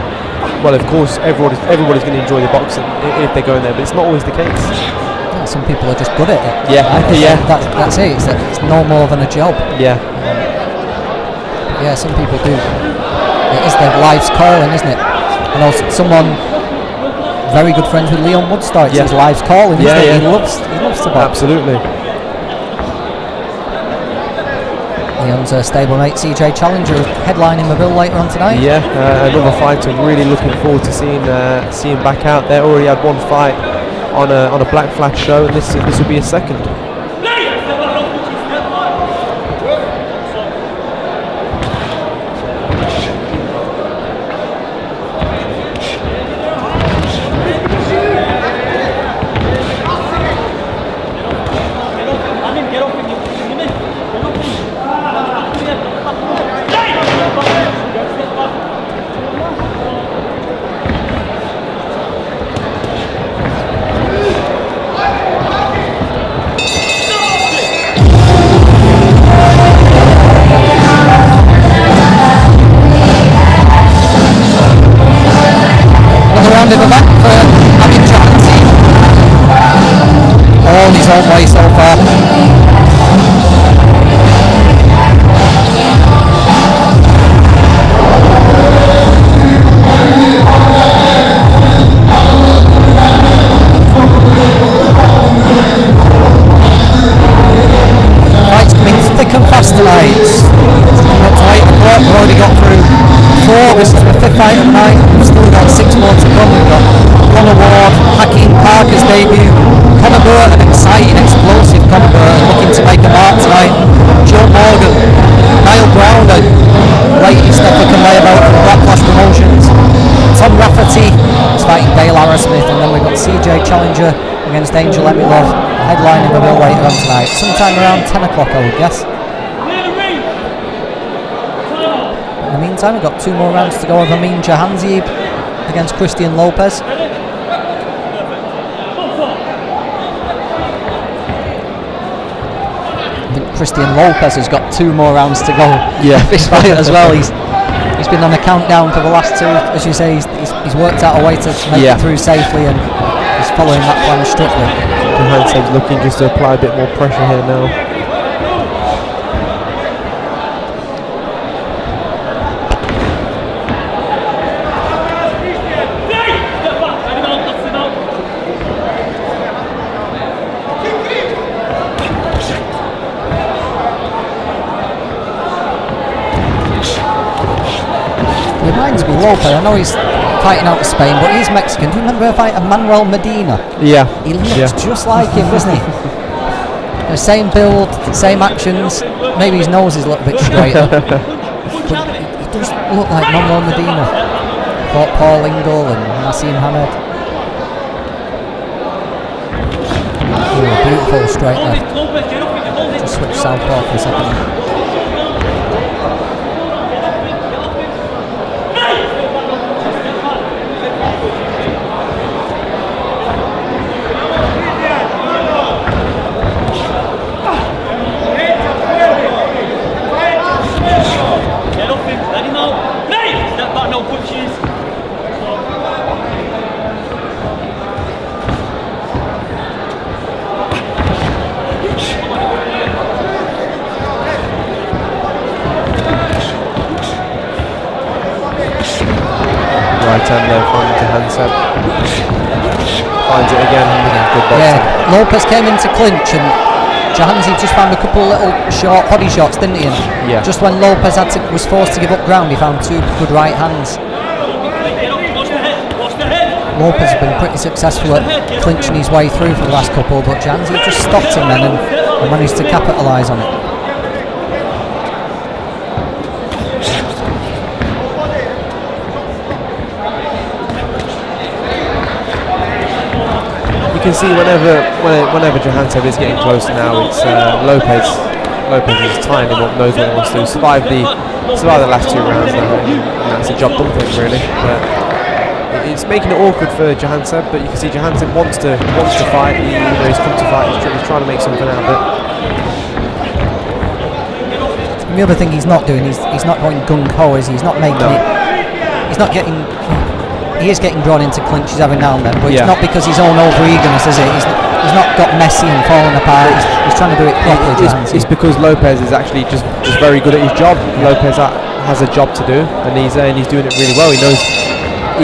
well, of course, everybody's going to enjoy the boxing if they go in there, but it's not always the case. Yeah, some people are just good at it. Yeah, yeah. That's it. It's no more than a job. Yeah. Yeah, some people do. It is their life's calling, isn't it? I know someone very good friends with Leon Woodstock. It's his life's calling, isn't it? He loves to box. Absolutely. Leon's stablemate CJ Challenger headlining the bill later on tonight. Yeah, another fighter. Really looking forward to seeing back out there. Already had one fight on a Black Flag show, and this will be a second. In the back for Amin Jahanzeb. All on his own way so far. Fight's coming thick and fast tonight. Up to 8 o'clock, we've already got through 4. This is the 5th fight of the night. We've still got 6 more to come. We've got Conor Ward, Hakeem Parker's debut, Conor Burton, exciting, explosive Conor Burton looking to make a mark tonight, Joe Morgan, Niall Brown, a latest African layabout from Black Flash Promotions, Tom Rafferty is fighting Dale Arrowsmith, and then we've got CJ Challenger against Angel Emilov, headlining the bill later on tonight, sometime around 10 o'clock I would guess. In the meantime, we've got 2 more rounds to go of Amin Jahanzeb against Christian Lopez. I think Christian Lopez has got 2 more rounds to go. Yeah. This fight as well. He's been on a countdown for the last 2. As you say, he's worked out a way to make it through safely, and he's following that plan strictly. Jahanzeb's looking just to apply a bit more pressure here now. be Lopez. I know he's fighting out of Spain, but he's Mexican. Do you remember a fighter, Manuel Medina? Yeah. He looked just like him, doesn't he? The same build, same actions. Maybe his nose is a little bit straighter. But he does look like Manuel Medina. Fought Paul Ingle and Nassim Hamed. Oh, beautiful straight left. Just switch southpaw for a second. Right hand there from Jahanzeb. Finds it again. Good boxing. Yeah, Lopez came into clinch and Jahanzeb just found a couple of little short body shots, didn't he? And Yeah. just when Lopez was forced to give up ground, he found two good right hands. Lopez has been pretty successful at clinching his way through for the last couple, but Jahanzeb just stopped him then and managed to capitalise on it. You can see whenever Jahanzeb is getting closer now, it's Lopez. Lopez is tying him up, knows what he wants to do. Survive the last 2 rounds now, and that's a job done for him really. But it's making it awkward for Jahanzeb, but you can see Jahanzeb wants to fight. He's come to fight. He's trying to make something out of it. And the other thing he's not doing, he's not going gung ho, is he? He's not making it. He's not getting. He is getting drawn into clinches every now and then, but it's not because his own over-eagerness, is it? He's not got messy and falling apart. He's trying to do it properly. It's because Lopez is actually just very good at his job. Lopez has a job to do, and he's doing it really well. He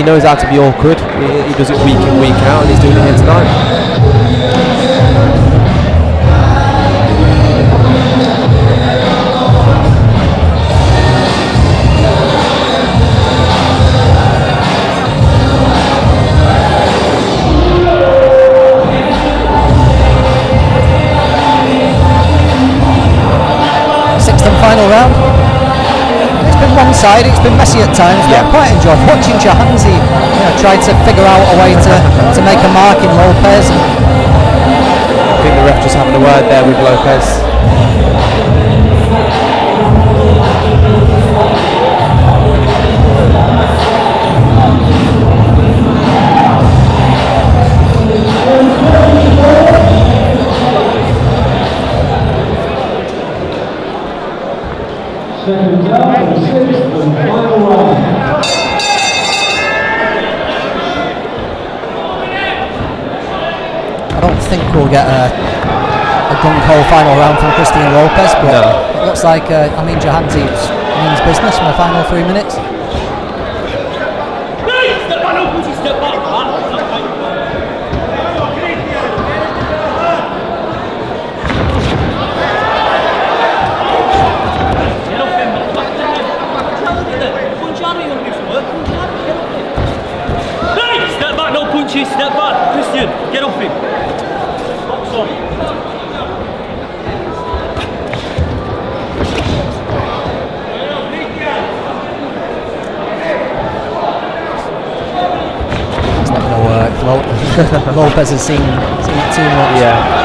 knows how to be awkward. He does it week in, week out, and he's doing it here tonight. Final round. It's been one-sided, it's been messy at times, but I've quite enjoyed watching Jahanzeb try to figure out a way to make a mark in Lopez. I think the ref just having a word there with Lopez. Second down, 6th and final round. I don't think we'll get a gung-ho final round from Christian Lopez, but it looks like Jahanzeb means business in the final 3 minutes. Step back, Christian, get off him. Box on. It's not going to work. Lopez has seen it too much. Yeah.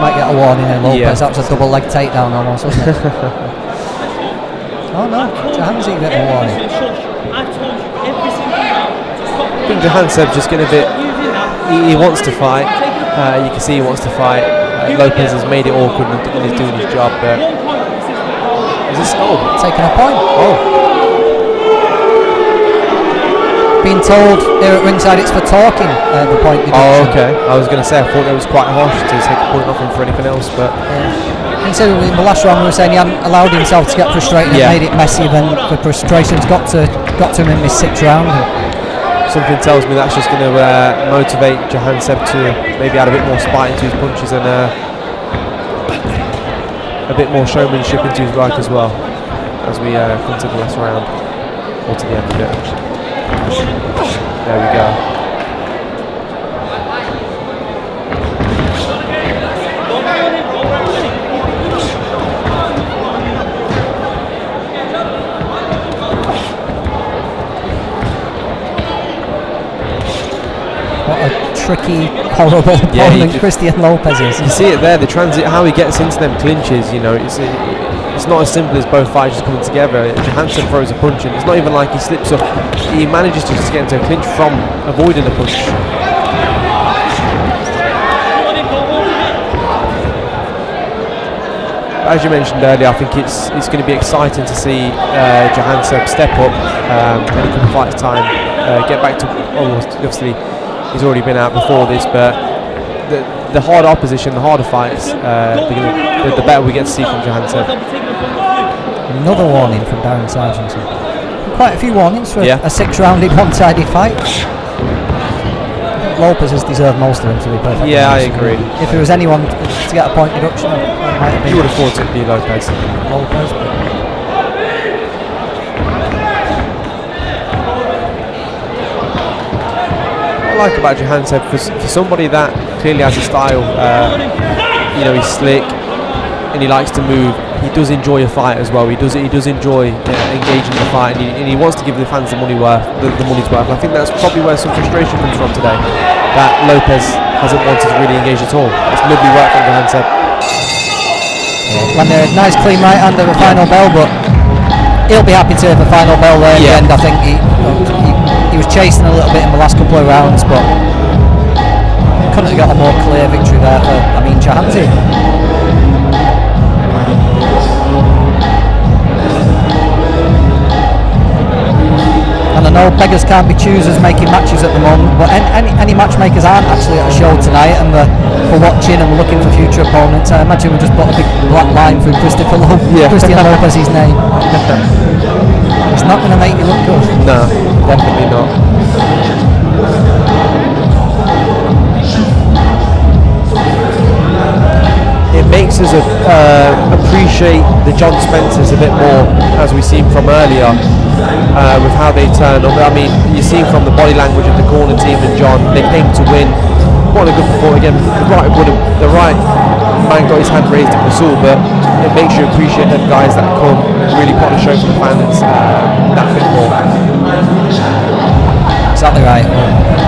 Might get a warning in Lopez. That was a double leg takedown almost, wasn't it? Oh no, Jahanzeb getting a warning. I think Jahanzeb just getting a bit. He wants to fight. You can see he wants to fight. Lopez has made it awkward and he's doing his job. But is this taking a point? Oh. Being told here at ringside it's for talking the point deduction. Oh, okay. I was going to say I thought it was quite harsh to take a point off him for anything else, but considering in the last round we were saying he hadn't allowed himself to get frustrated and made it messy, then the frustration's got to him in this 6th round. something tells me that's just going to motivate Jahanzeb to maybe add a bit more spite into his punches and a bit more showmanship into his work as well, as we come to the last round, or to the end of it. There we go. What a tricky, horrible opponent Christian Lopez is. You see it there, the transit, how he gets into them clinches. You know, it's not as simple as both fighters just coming together. Jahanzeb throws a punch, and it's not even like he slips up. He manages to just get into a clinch from avoiding a punch. As you mentioned earlier, I think it's going to be exciting to see Jahanzeb step up in a couple of fights' time, get back to obviously. He's already been out before this, but the harder opposition, the harder fights, the better we get to see from Jahanzeb. Another warning from Darren Sargentson. Quite a few warnings for a 6-rounded one-sided fight. Lopez has deserved most of them, to be perfect. Yeah, I agree. If there was anyone to get a point deduction, it might have been. You would have thought it'd be Lopez. What I like about Jahanzeb, for somebody that clearly has a style, you know, he's slick and he likes to move. He does enjoy a fight as well. He does enjoy engaging in the fight, and he wants to give the fans the money's worth. And I think that's probably where some frustration comes from today. That Lopez hasn't wanted to really engage at all. It's lovely work from Jahanzeb. And a nice clean right hand at the final bell, but he'll be happy to have a final bell there at the end. I think he was chasing a little bit in the last couple of rounds, but couldn't have got a more clear victory there for Amin Jahanzeb. And I know beggars can't be choosers making matches at the moment, but any matchmakers aren't actually at a show tonight, and for watching and looking for future opponents. I imagine we just put a big black line through Christian Lopez's name. It's not going to make you look good. No, definitely not. It makes us appreciate the John Spencers a bit more, as we seen from earlier, with how they turn up. I mean, you see from the body language of the corner team and John, they came to win. What a good performance again. The right man got his hand raised in Rasul, but it makes you appreciate them guys that come really put on a show for the fans that bit more. Exactly right.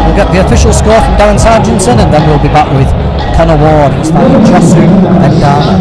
We'll get the official score from Darren Sargentson, and then we'll be back with Conor Ward. He's fighting Josu Endana.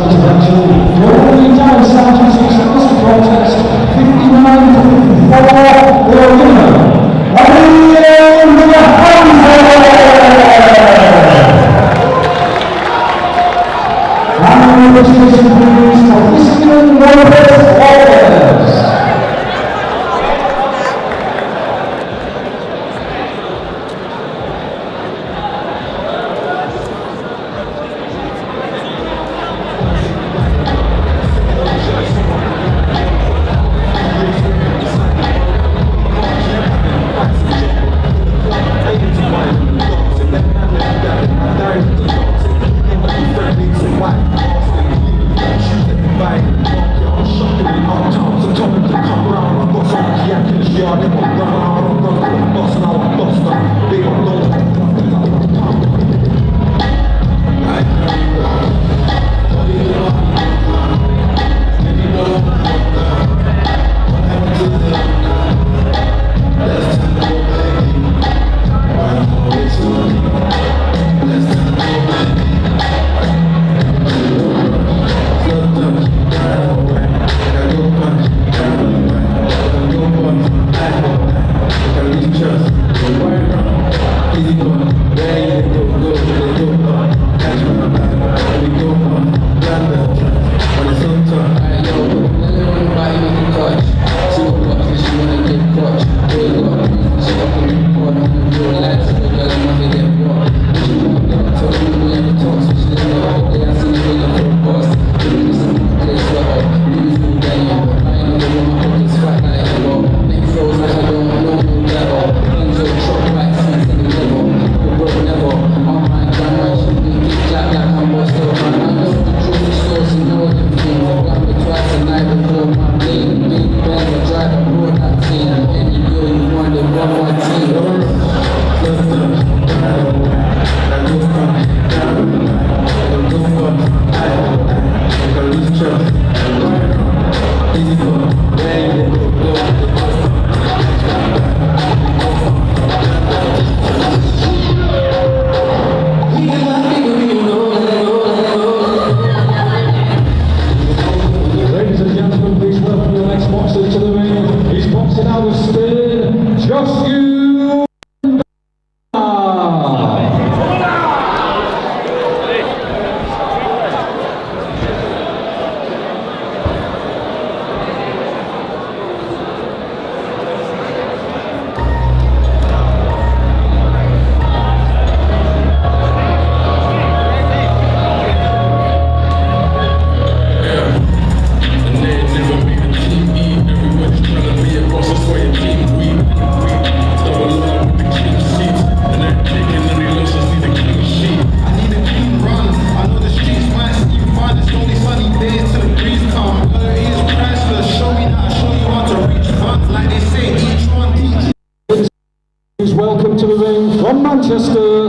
the ring from Manchester,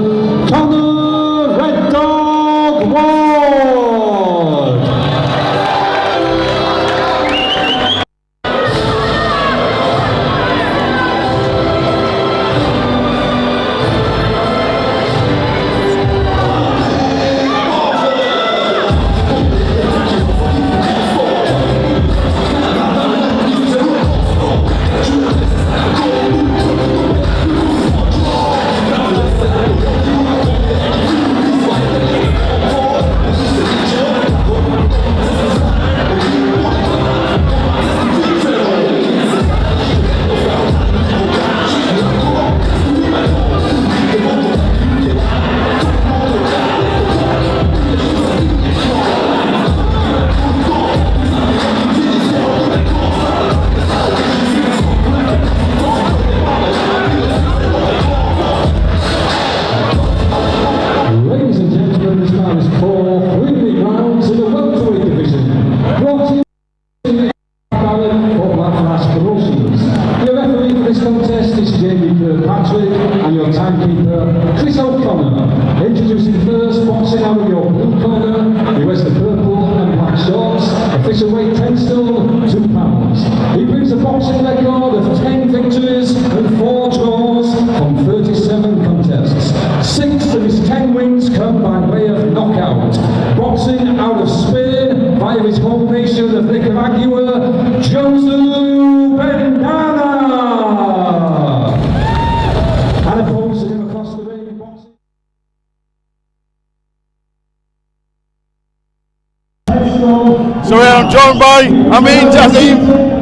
Conor Red Dog Ward. Ladies and gentlemen, this man is 4 winning rounds in the welterweight division. Brought to you by Backlash Promotions. Your referee for this contest is Jamie Kirkpatrick and your timekeeper Chris O'Connor. Introducing first, boxing out of your blue corner, he wears the purple and black shorts, official weight 10 stone, 2 pounds. He brings a boxing record of 10 victories and 4 draws from 37 contests. 6 of his 10 wins come by way of knockout. Boxing out of Spain via his home nation of Nicaragua, Josu Bendana. And opposing him across the ring, boxing. So here I'm joined by Amin Jazim.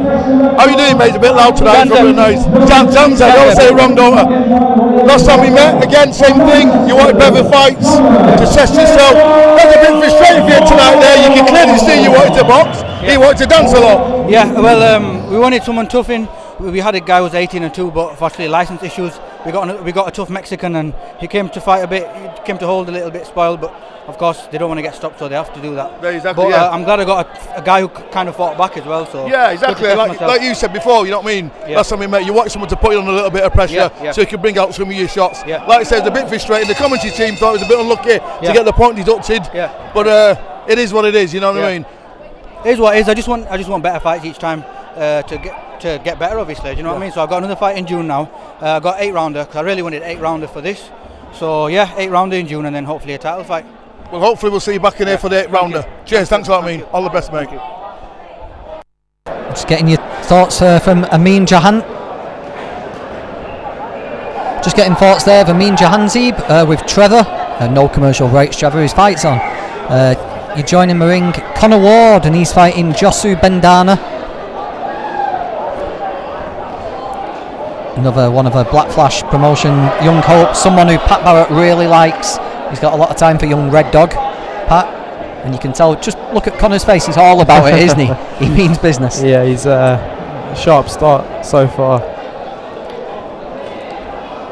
How you doing, mate? It's a bit loud tonight. It's really nice. Janza, don't say it wrong, don't I? Last time we met, again, same thing. You wanted better fights to test yourself. That's a bit frustrating for you tonight there. You can clearly see you wanted to box. He wanted to dance a lot. Yeah, well, we wanted someone tough in. We had a guy who was 18-2, but unfortunately license issues. We got a tough Mexican, and he came to fight a bit. He came to hold a little bit spoiled, but of course they don't want to get stopped, so they have to do that. Yeah, exactly. But I'm glad I got a guy who kind of fought back as well. So yeah, exactly. Like you said before, you know what I mean. Yeah. Last time we met, you wanted someone to put you on a little bit of pressure, so you could bring out some of your shots. Yeah. Like I said, it's a bit frustrating. The commentary team thought it was a bit unlucky to get the point deducted. Yeah. But it is what it is. You know what I mean. It is what it is. I just want better fights each time to get better. Obviously, do you know what I mean? So I've got another fight in June now. I got 8-rounder because I really wanted 8-rounder for this. So yeah, 8-rounder in June, and then hopefully a title fight. Well, hopefully we'll see you back in here for the 8-rounder. Cheers, thanks a lot, Amin. All the best, mate. Just getting your thoughts from Amin Jahan. Just getting thoughts there of Amin Jahanzeb with Trevor. No commercial breaks, Trevor. His fight's on. You're joining the ring, Conor Ward, and he's fighting Josu Bendana. Another one of a Black Flash promotion, Young Hope, someone who Pat Barrett really likes. He's got a lot of time for young Red Dog, Pat. And you can tell, just look at Conor's face, he's all about it, isn't he? He means business. Yeah, he's a sharp start so far.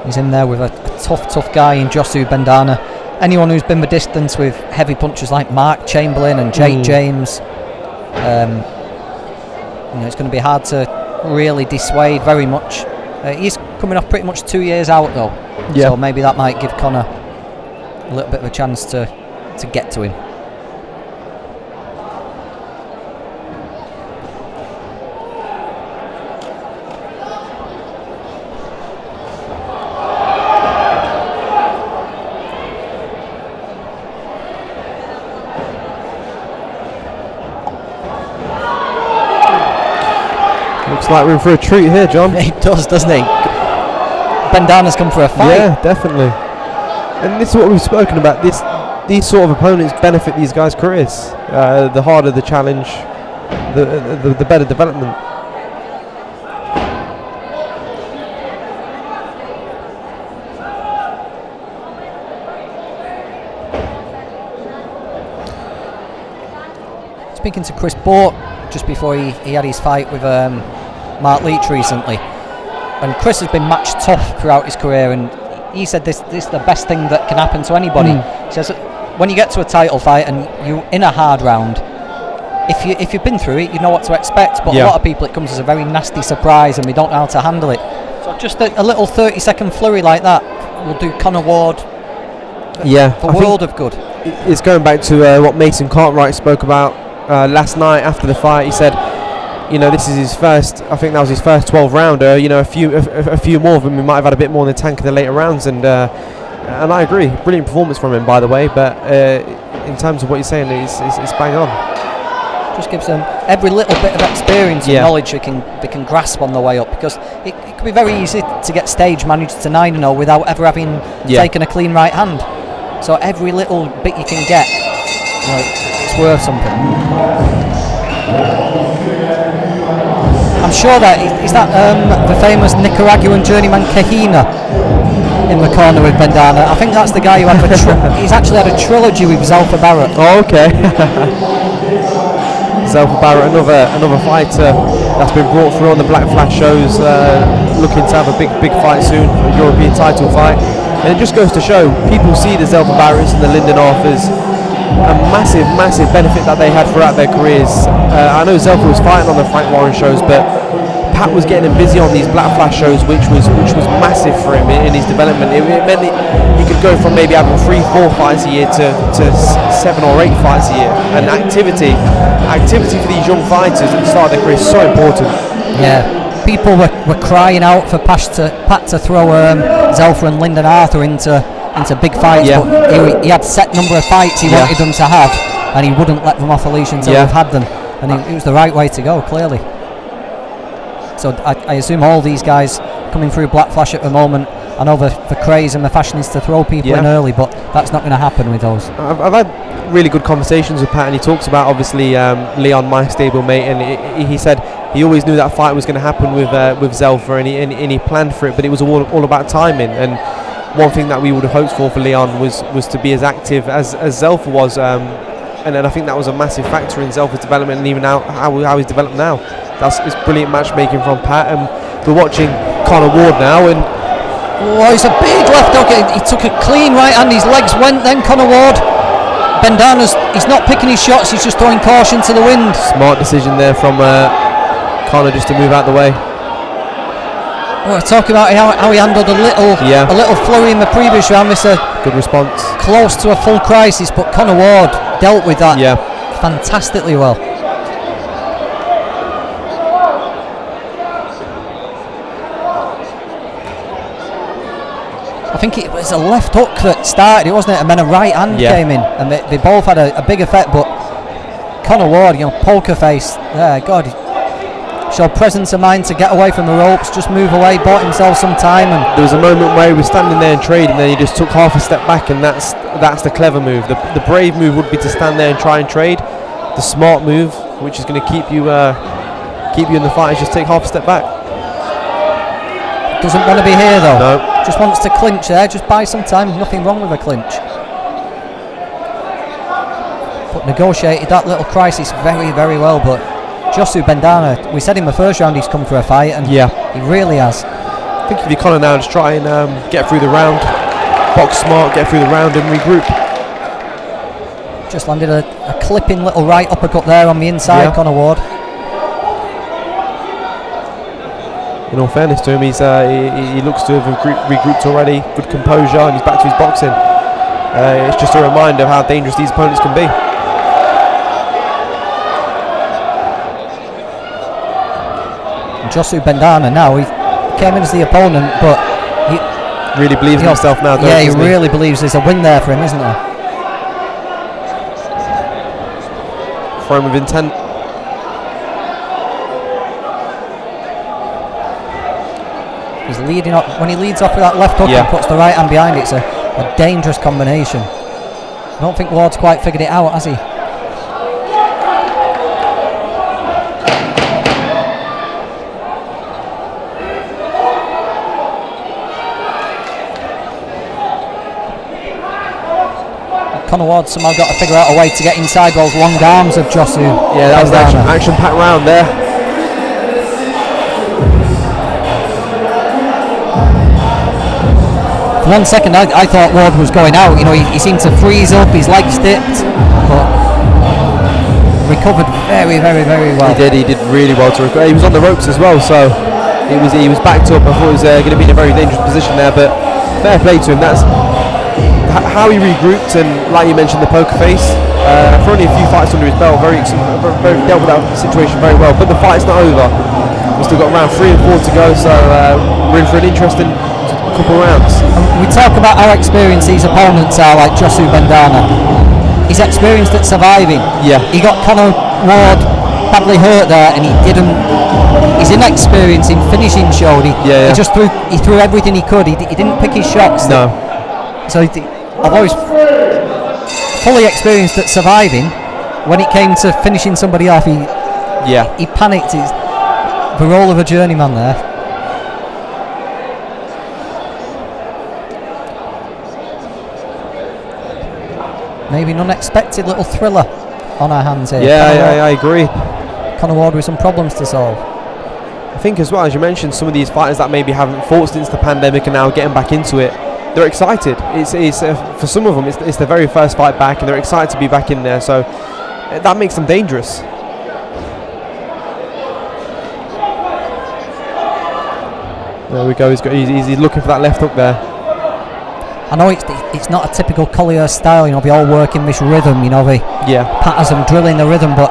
He's in there with a tough guy in Josu Bendana. Anyone who's been the distance with heavy punchers like Mark Chamberlain and Jake James, it's going to be hard to really dissuade very much. He's coming off pretty much 2 years out though, so maybe that might give Conor a little bit of a chance to get to him. Looks like we're in for a treat here, John. It does, doesn't he? Bendana's come for a fight. Yeah, definitely. And this is what we've spoken about. These sort of opponents benefit these guys' careers. The harder the challenge, the better development. Speaking to Chris Boat just before he had his fight with Mark Leach recently, and Chris has been match tough throughout his career, and he said this is the best thing that can happen to anybody. He says when you get to a title fight and you're in a hard round, if you've been through it, you know what to expect, but a lot of people it comes as a very nasty surprise and we don't know how to handle it. So just a little 30-second flurry like that will do Conor Ward Yeah, a I think world of good. it's going back to what Mason Cartwright spoke about last night after the fight. He said, you know, this is his first. I think that was his first 12 rounder. You know, a few more of them. He might have had a bit more in the tank in the later rounds, and I agree. Brilliant performance from him, by the way. But in terms of what you're saying, it's bang on. Just gives them every little bit of experience and knowledge they can grasp on the way up, because it could be very easy to get stage managed to 9-0 without ever having taken a clean right hand. So every little bit you can get, you know, it's worth something. I'm sure that is that the famous Nicaraguan journeyman Kahina in the corner with Bendana. I think that's the guy who had he's actually had a trilogy with Zelfa Barrett. Oh, okay. Zelfa Barrett, another fighter that's been brought through on the Black Flash shows, looking to have a big fight soon, a European title fight. And it just goes to show, people see the Zelfa Barretts and the Lyndon Arthurs a massive benefit that they had throughout their careers. I know Zelfa was fighting on the Frank Warren shows, but Pat was getting him busy on these Black Flash shows, which was massive for him in his development. It meant that he could go from maybe having 3-4 fights a year to 7 or 8 fights a year. And activity for these young fighters at the start of their career is so important. Yeah, people were crying out for Pat to throw Zelfa and Lyndon Arthur into big fights, but he had set number of fights he wanted them to have, and he wouldn't let them off a leash until they've had them, and it was the right way to go, clearly. So I assume all these guys coming through Black Flash at the moment, I know the craze and the fashion is to throw people in early, but that's not going to happen with those. I've had really good conversations with Pat, and he talks about obviously Leon, my stablemate, and he said he always knew that fight was going to happen with Zelfa, and he planned for it, but it was all about timing. And one thing that we would have hoped for Leon was to be as active as Zelfa was, and then I think that was a massive factor in Zelfa's development, and even how he's developed now. It's brilliant matchmaking from Pat, and we're watching Conor Ward now, and it's a big left hook. He took a clean right hand, his legs went, then Conor Ward. He's not picking his shots, he's just throwing caution to the wind. Smart decision there from Conor just to move out the way. We're talking about how he handled a little flurry in the previous round. This good response, close to a full crisis, but Conor Ward dealt with that fantastically well. I think it was a left hook that started it, wasn't it? And then a right hand came in, and they both had a big effect. But Conor Ward, poker face there, God, showed presence of mind to get away from the ropes, just move away, bought himself some time. And there was a moment where he was standing there and trading, and then he just took half a step back, and that's the clever move. The brave move would be to stand there and try and trade. The smart move, which is going to keep you in the fight, is just take half a step back. Doesn't want to be here though. No. Just wants to clinch there, just buy some time. Nothing wrong with a clinch. But negotiated that little crisis very, very well. But Josu Bendana, we said in the first round he's come for a fight, and he really has. I think if you're Conor now, just try and get through the round, box smart, get through the round and regroup. Just landed a clipping little right uppercut there on the inside, Conor Ward. In all fairness to him, he looks to have regrouped already, good composure, and he's back to his boxing. It's just a reminder of how dangerous these opponents can be. Josu Bendana now, he came in as the opponent, but he really believes in himself now, he really believes there's a win there for him, isn't there? Throw him with intent. He's leading up. When he leads off with that left hook and puts the right hand behind it, it's a dangerous combination. I don't think Ward's quite figured it out, has he? Conor Ward somehow got to figure out a way to get inside those long arms of Josu. Yeah, that was the action-packed round there. For 1 second I thought Ward was going out. He seemed to freeze up, his legs dipped, but recovered very, very, very well. He did really well to recover. He was on the ropes as well, so he was backed up. I thought he was going to be in a very dangerous position there, but fair play to him. That's how he regrouped, and like you mentioned, the poker face. For only a few fights under his belt, very dealt with that situation very well. But the fight's not over. We've still got round 3 and 4 to go, so we're in for an interesting couple of rounds. We talk about how experienced these opponents are, like Josu Bandana. He's experienced at surviving. Yeah. He got Conor Ward badly hurt there, and his inexperience in finishing showed. He just threw everything he could. He didn't pick his shots. No. So although he's fully experienced at surviving, when it came to finishing somebody off, he panicked. It's the role of a journeyman there. Maybe an unexpected little thriller on our hands here. I agree. Conor Ward with some problems to solve. I think as well, as you mentioned, some of these fighters that maybe haven't fought since the pandemic are now getting back into it. They're excited. It's for some of them, it's their very first fight back, and they're excited to be back in there. So that makes them dangerous. There we go. He's looking for that left hook there. I know it's not a typical Collier style. They all work in this rhythm. The patterns and drilling the rhythm, but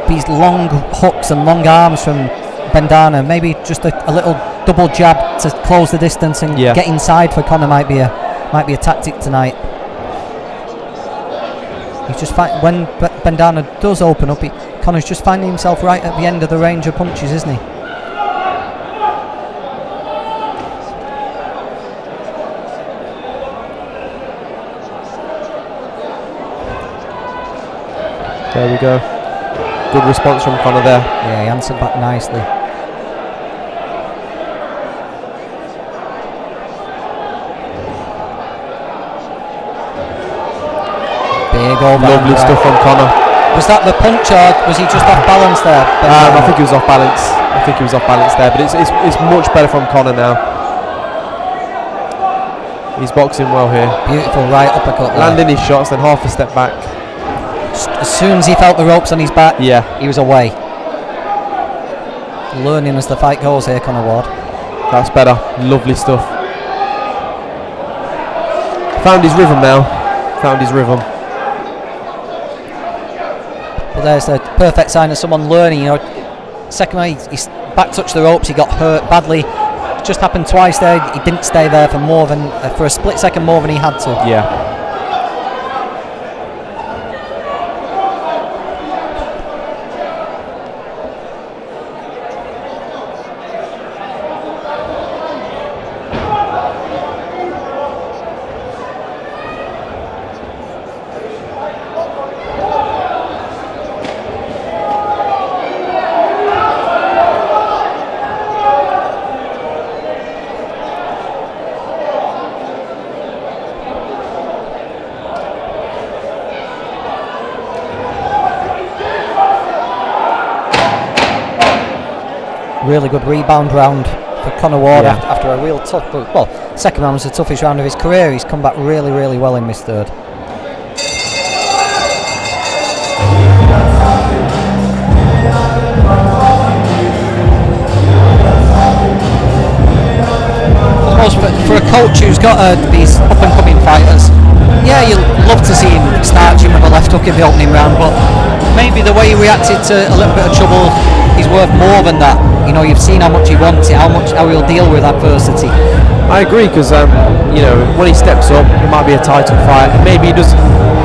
these long hooks and long arms from Bandana, maybe just a little double jab to close the distance and get inside for Conor might be a tactic tonight. He's just when Bandana does open up, Conor's just finding himself right at the end of the range of punches, isn't he? There we go. Good response from Conor there. Yeah, he answered back nicely. Big overhand. Lovely stuff from Conor. Was that the punch, or was he just off balance there? I think he was off balance. There, but it's much better from Conor now. He's boxing well here. Beautiful right uppercut. Landing his shots, then half a step back. As soon as he felt the ropes on his back, he was away. Learning as the fight goes here, Conor Ward. That's better. Lovely stuff. Found his rhythm now. But there's the perfect sign of someone learning. Second time he back touched the ropes, he got hurt badly. It just happened twice there. He didn't stay there for a split second more than he had to. Yeah. Really good rebound round for Conor Ward after a real tough. Second round was the toughest round of his career. He's come back really, really well in this third. I suppose for a coach who's got these up and coming fighters, you love to see him start with a left hook in the opening round, but maybe the way he reacted to a little bit of trouble is worth more than that. You've seen how much he wants it, how he'll deal with adversity. I agree, because when he steps up, it might be a title fight. Maybe he does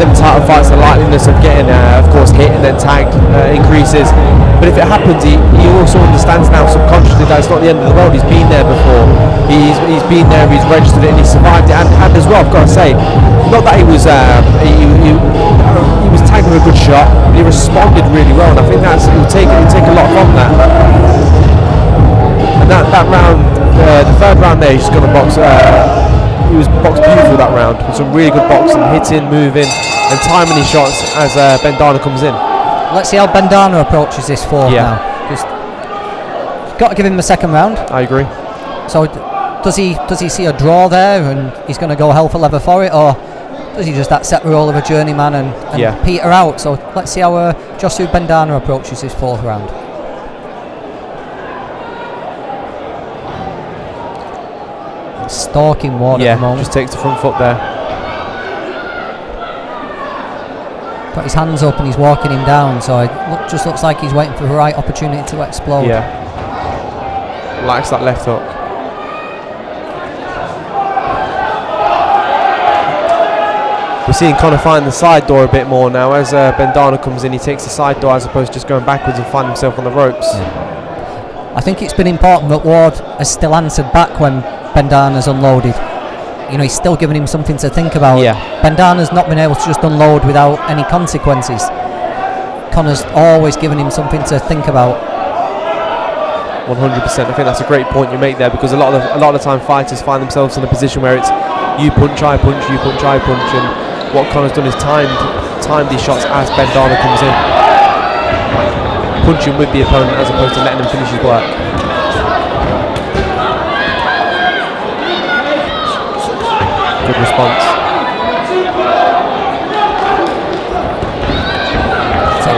them title fights. The likeliness of getting, of course, hit and then tagged increases. But if it happens, he also understands now subconsciously that it's not the end of the world. He's been there before. He's been there. He's registered it, and he's survived it. And as well, I've got to say, not that he was tagged with a good shot, but he responded really well. And I think it'll take a lot from that. And that round, the third round there, he's just going to box. He was boxed beautiful that round, with some really good boxing, hitting, moving, and timing his shots as Bandana comes in. Let's see how Bandana approaches this fourth now. Just got to give him the second round. I agree. So does he see a draw there and he's going to go hell for leather for it, or does he just accept the role of a journeyman and peter out? So let's see how Josu Bandana approaches this fourth round. stalking Ward at the moment. Just takes the front foot there. Got his hands up and he's walking him down, so it just looks like he's waiting for the right opportunity to explode. Yeah. Likes that left hook. We're seeing Conor find the side door a bit more now. As Bendana comes in, he takes the side door as opposed to just going backwards and finding himself on the ropes. I think it's been important that Ward has still answered back when Bendana's unloaded. You know, he's still giving him something to think about. Yeah. Bendana's not been able to just unload without any consequences. Conor's always given him something to think about. 100%. I think that's a great point you make there, because a lot of the time fighters find themselves in a position where it's you punch, I punch, you punch, I punch, and what Conor's done is timed these shots as Bendana comes in, punching with the opponent as opposed to letting him finish his work. Good response.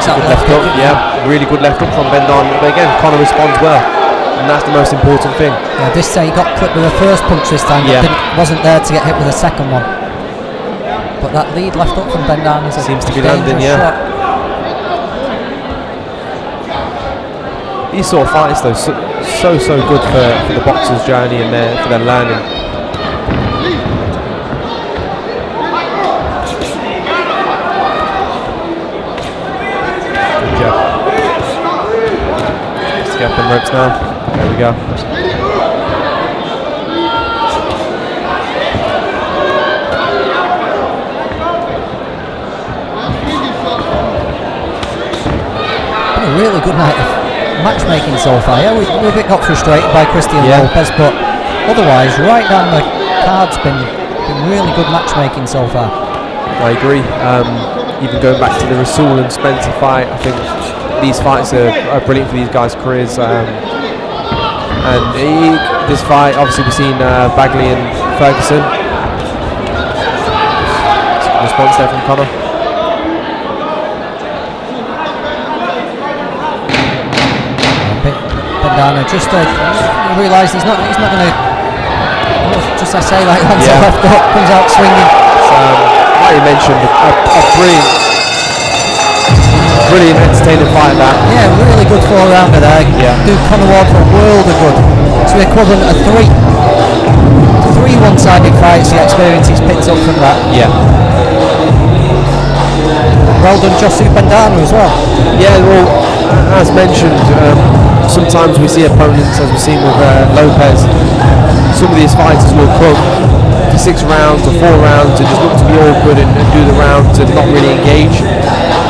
Good left hook, really good left hook from Bendana. But again, Conor responds well, and that's the most important thing. Yeah, this he got clipped with the first punch this time, but wasn't there to get hit with the second one. But that lead left hook from Bendana seems to be landing, shot. These sort of fights, though, so good for the boxer's journey and for their learning. Good job. Let's get up in ropes now. There we go. A really good night of matchmaking so far. Yeah, we've a bit got frustrated by Christian Lopez, but otherwise, right down the card's been really good matchmaking so far. I agree. Even going back to the Rasul and Spencer fight, I think these fights are brilliant for these guys' careers. This fight, obviously, we've seen Bagley and Ferguson. Response there from Conor. Bendana just realised he's not going to. Just I say, like once the left hook comes out swinging. Like you mentioned, a brilliant entertaining fight that. Yeah, really good 4-rounder there. Yeah. Do Conor Ward for a world of good. It's the equivalent of three one-sided fights. The experience he's picked up from that. Yeah. Well done, Josu Bendana as well. Yeah, well, as mentioned, sometimes we see opponents, as we've seen with Lopez. Some of these fighters will come for 6 rounds or 4 rounds and just look to be awkward and do the rounds and not really engage.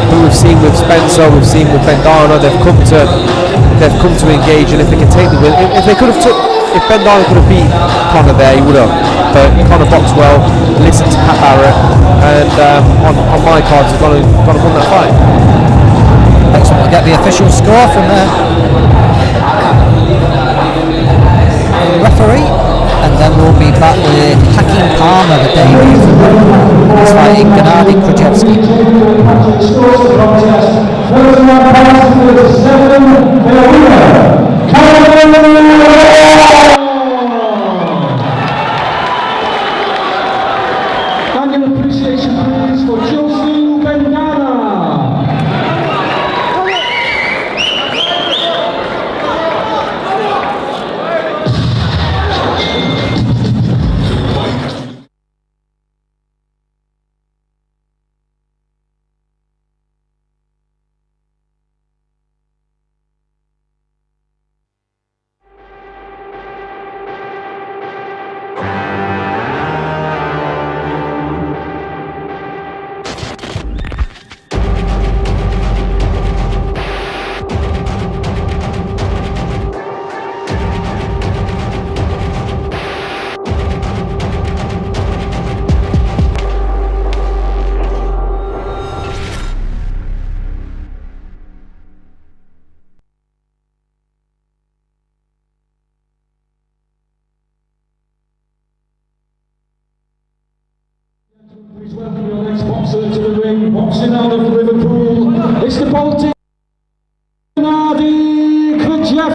But we've seen with Spencer, we've seen with Bendana, they've come to engage, and if they can take the win, if Bendana could have beat Conor there, he would have. But Conor boxed well, listened to Pat Barrett, and on my cards, he's gonna win that fight. Excellent. We'll get the official score from the referee, and then we'll be back with Hakeem Palmer, the debut he's fighting Gennady Krzyzewski. And your appreciation please for Josu Bendana. Please welcome your next boxer to the ring, boxing out of Liverpool. It's the Baltic Gennady Krzyzewski.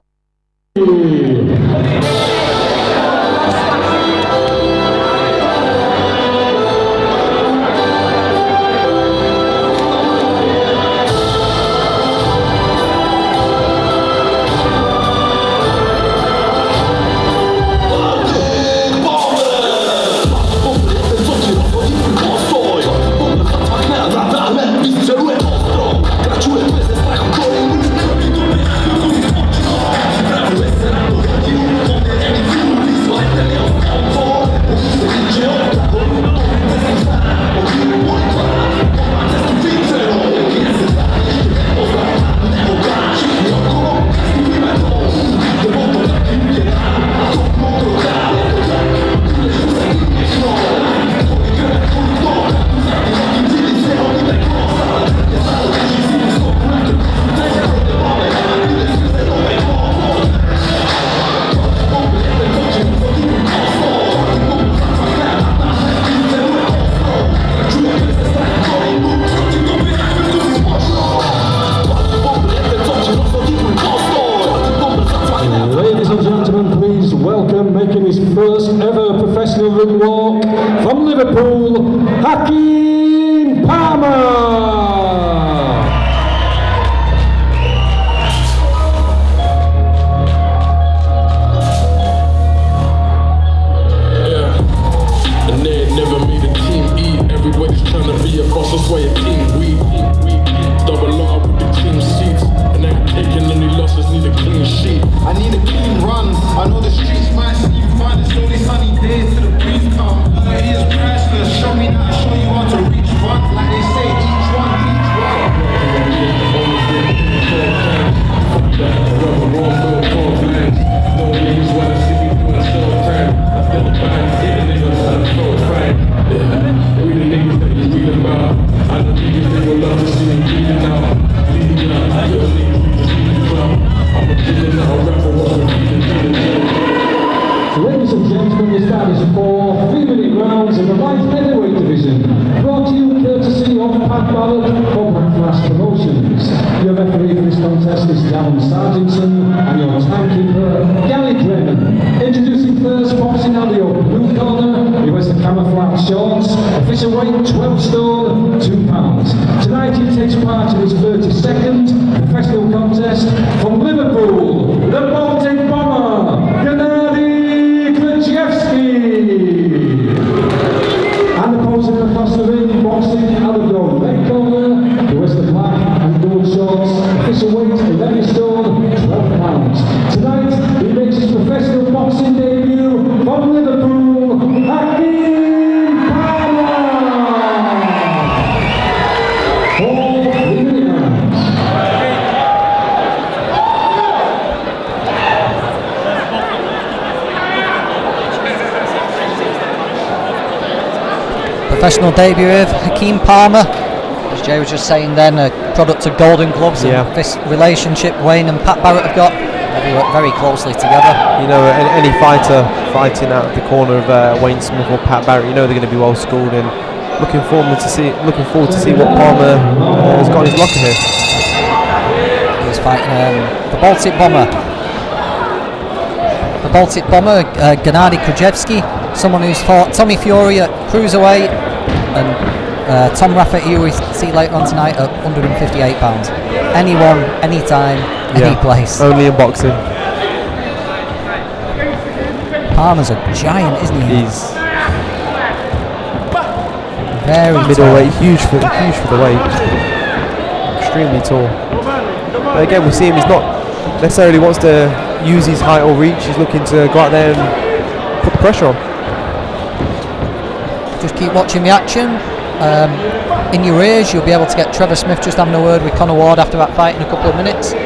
Liverpool, Hakeem Palmer. And they never made a team eat. Everybody's trying to be a boss, that's why a team weak. Double up with the team seats. And I'm taking only losses, need a clean sheet. I need a clean run. I know the streets might seem fine. It's only sunny days till the breeze come. He is priceless. Show me now, show you how to reach one. Like they say, each one, each one. No niggas wanna see me doing so time. I feel fine, yeah, niggas wanna throw it fine. We the niggas that you read about. I know niggas they would love to see me bleeding out. Bleeding out, yo niggas we just need to drop. I'm a killer, not a rapper, what's my feeling. Ladies and gentlemen, this time is for 3-minute rounds in the light heavyweight division. Brought to you courtesy of Pat Ballard for Backflash Promotions. Your referee for this contest is Gavin Sargentson and your timekeeper, Gary Brennan. Introducing first, boxing out the open blue corner. He wears the camouflage shorts. Official weight 12 stone, 2 pounds. Tonight he takes part in his 32nd professional contest from Liverpool, the Baltic Bomber, Gennady and opposing across the ring, boxing out of your red corner, he wears the black and gold shorts, official weight 11 stone, 12 pounds. Tonight he makes his professional boxing debut from Liverpool, Hakeem Palmer. 4 3-minute rounds. Professional debut of Hakeem Palmer, as Jay was just saying then, a product of Golden Gloves. Yeah. And this relationship Wayne and Pat Barrett have got, they work very closely together. You know, any fighter fighting out of the corner of Wayne Smith or Pat Barrett, you know they're going to be well schooled, and looking forward to see what Palmer has got in his locker here. He's fighting the Baltic Bomber. The Baltic Bomber, Gennady Krajewski, someone who's fought Tommy Fury at cruiserweight, and Tom Raffet, who we see later on tonight, at 158 pounds. Anyone, anytime, any place. Only in boxing. Palmer's a giant, isn't he? He's very middleweight, huge for the weight. Extremely tall. But again, we see him. He's not necessarily wants to use his height or reach. He's looking to go out there and put the pressure on. Just keep watching the action. In your ears, you'll be able to get Trevor Smith just having a word with Conor Ward after that fight in a couple of minutes. In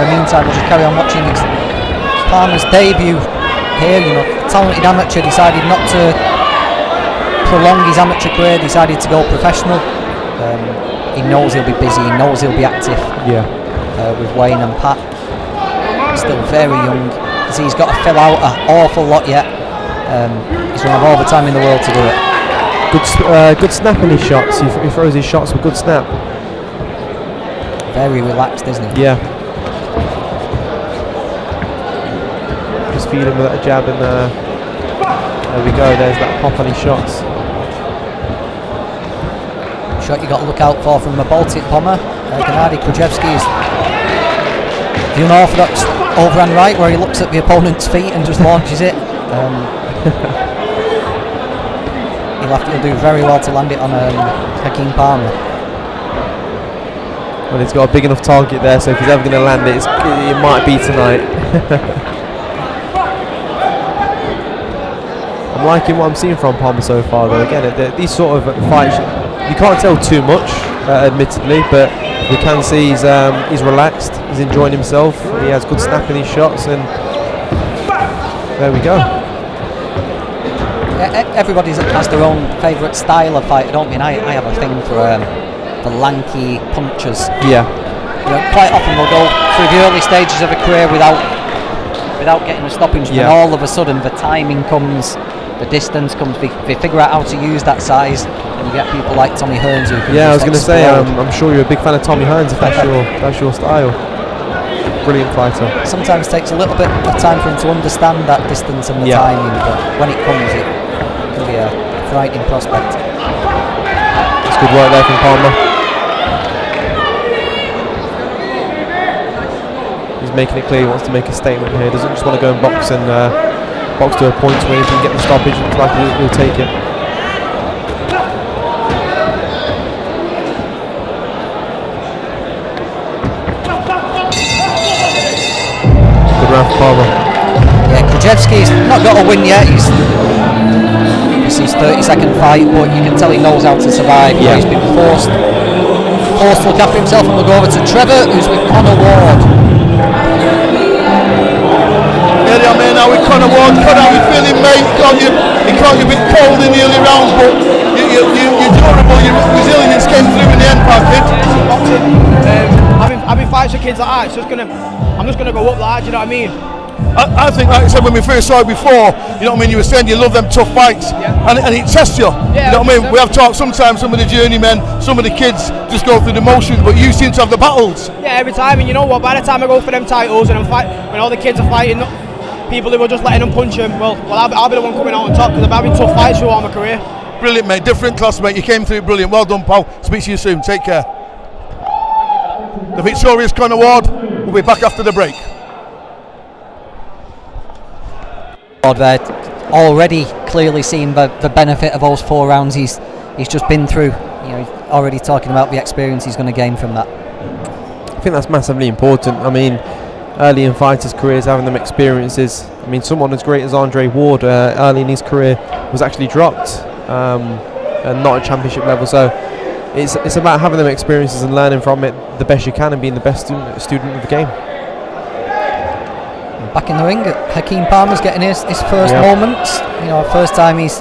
the meantime, we'll just carry on watching this. Palmer's debut here. You know, talented amateur, decided not to prolong his amateur career, decided to go professional. He knows he'll be busy, he knows he'll be active. Yeah. With Wayne and Pat. Still very young. He's got to fill out an awful lot yet. He's going to have all the time in the world to do it. Good snap in his shots. He throws his shots with good snap. Very relaxed, isn't he? Yeah. Just feed him with that jab, and there we go. There's that pop on his shots. Shot you got to look out for from the Baltic Bomber. Gennady Krajewski is the unorthodox overhand right, where he looks at the opponent's feet and just launches it. He'll do very well to land it on Hakeem Palmer. Well, he's got a big enough target there, so if he's ever going to land it, it might be tonight. I'm liking what I'm seeing from Palmer so far, though. Again, these sort of fights, you can't tell too much, admittedly, but we can see he's relaxed, he's enjoying himself, he has good snap in his shots, and there we go. Everybody has their own favourite style of fighter, don't we? And I have a thing for the lanky punchers. Yeah. You know, quite often we'll go through the early stages of a career without getting a stopping, and all of a sudden the timing comes, the distance comes. They figure out how to use that size, and you get people like Tommy Hearns who can. Yeah, I was going to say, I'm sure you're a big fan of Tommy Hearns if that's your style. Brilliant fighter. Sometimes it takes a little bit of time for him to understand that distance and the timing, but when it comes, it can be a frightening prospect. It's good work there from Palmer. He's making it clear he wants to make a statement here. Doesn't just want to go and box to a point where he can get the stoppage. Looks like he'll take it. Good round for Palmer. Yeah, Krajewski's not got a win yet. It's his 30-second fight, but you can tell he knows how to survive. Yeah. He's been forced to look after himself, and we'll go over to Trevor, who's with Conor Ward. Yeah, I'm here now with Conor Ward. Conor, how you feeling, mate? You can't be a bit cold in the early rounds, but you're durable. Your resilience came through in the end, pal, kid. Having fights with kids like that, I'm just gonna go up like that. Do you know what I mean? I think, like I said when we first saw it before, you know what I mean, you were saying you love them tough fights, and it tests you. Yeah, you know what I mean? We have talked sometimes, some of the journeymen, some of the kids just go through the motions, but you seem to have the battles. Yeah, every time, and you know what? By the time I go for them titles and when all the kids are fighting people who were just letting them punch them, well, I'll be the one coming out on top because I've been having tough fights throughout my career. Brilliant, mate. Different class, mate. You came through brilliant. Well done, pal. Speak to you soon. Take care. The victorious Conor Ward will be back after the break. There, already clearly seen the benefit of those 4 rounds he's just been through. You know, he's already talking about the experience he's going to gain from that. I think that's massively important. I mean, early in fighters' careers, having them experiences. I mean, someone as great as Andre Ward early in his career was actually dropped and not at championship level. So it's about having them experiences and learning from it the best you can and being the best student of the game. Back in the ring, Hakeem Palmer's getting his first moments. You know, first time he's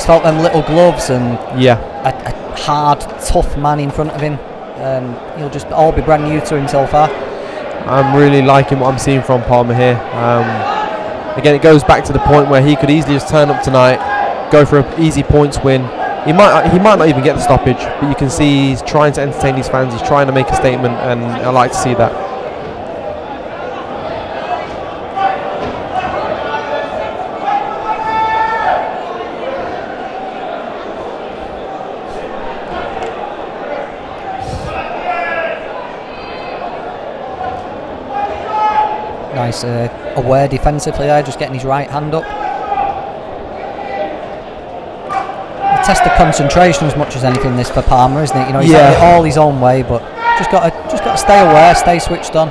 felt them little gloves and a hard, tough man in front of him. He'll just all be brand new to him so far. I'm really liking what I'm seeing from Palmer here. Again, it goes back to the point where he could easily just turn up tonight, go for an easy points win. He might not even get the stoppage, but you can see he's trying to entertain his fans. He's trying to make a statement, and I like to see that. Nice aware defensively there, just getting his right hand up. A test of concentration as much as anything this for Palmer, isn't it? You know, he's had it all his own way, but just got to stay aware, stay switched on.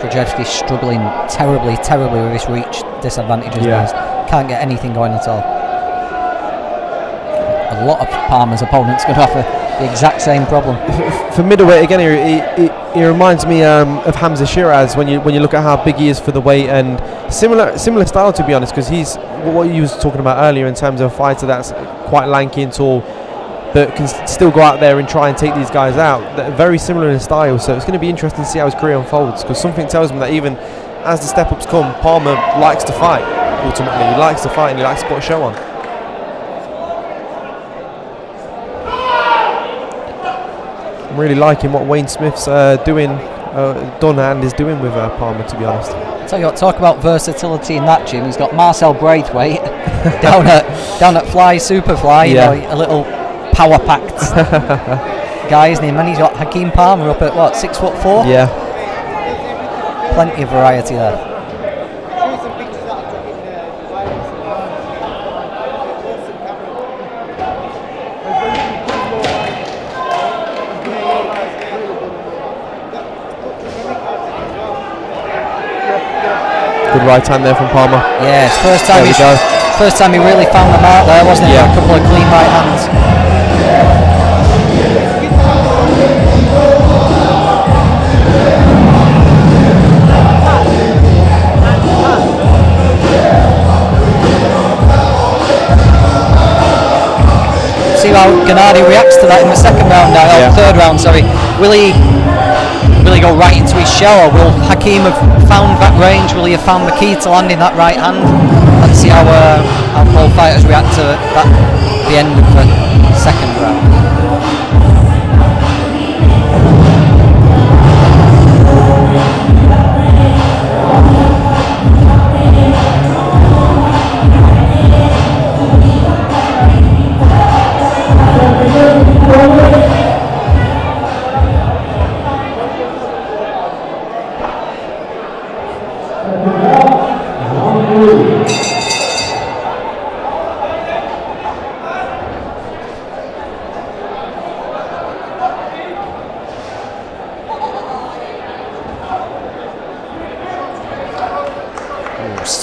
Krajewski's struggling terribly with his reach disadvantages. Can't get anything going at all. A lot of Palmer's opponents could offer the exact same problem. For middleweight again, he reminds me of Hamza Shiraz when you look at how big he is for the weight, and similar style, to be honest, because he's what you was talking about earlier in terms of a fighter that's quite lanky and tall, but can still go out there and try and take these guys out. They're very similar in style, so it's going to be interesting to see how his career unfolds, because something tells me that even as the step-ups come, Palmer likes to fight. Ultimately, he likes to fight and he likes to put a show on. I'm really liking what Wayne Smith's done and is doing with Palmer, to be honest. I'll tell you what, talk about versatility in that gym. He's got Marcel Braithwaite down at Fly Superfly, you know, a little power-packed guy, isn't he? And then he's got Hakeem Palmer up at what, 6'4"? Yeah. Plenty of variety there. Good right hand there from Palmer. Yes, first time he really found the mark there, wasn't it? A couple of clean right hands. See how Gennady reacts to that in the second round now, third round, sorry. Will he go right into his shell, or will Hakeem have found that range? Will he have found the key to landing that right hand? Let's see how both fighters react to that, the end of the second round.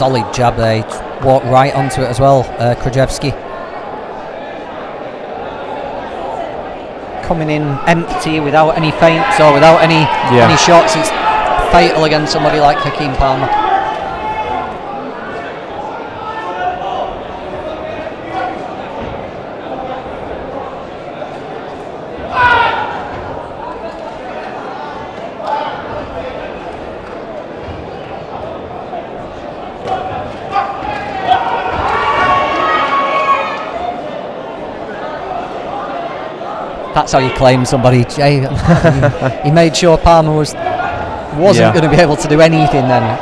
solid jab there. He walked right onto it as well, Krajewski. Coming in empty without any feints or without any shots, it's fatal against somebody like Hakeem Palmer. That's how you claim somebody, Jay. He made sure Palmer wasn't going to be able to do anything then.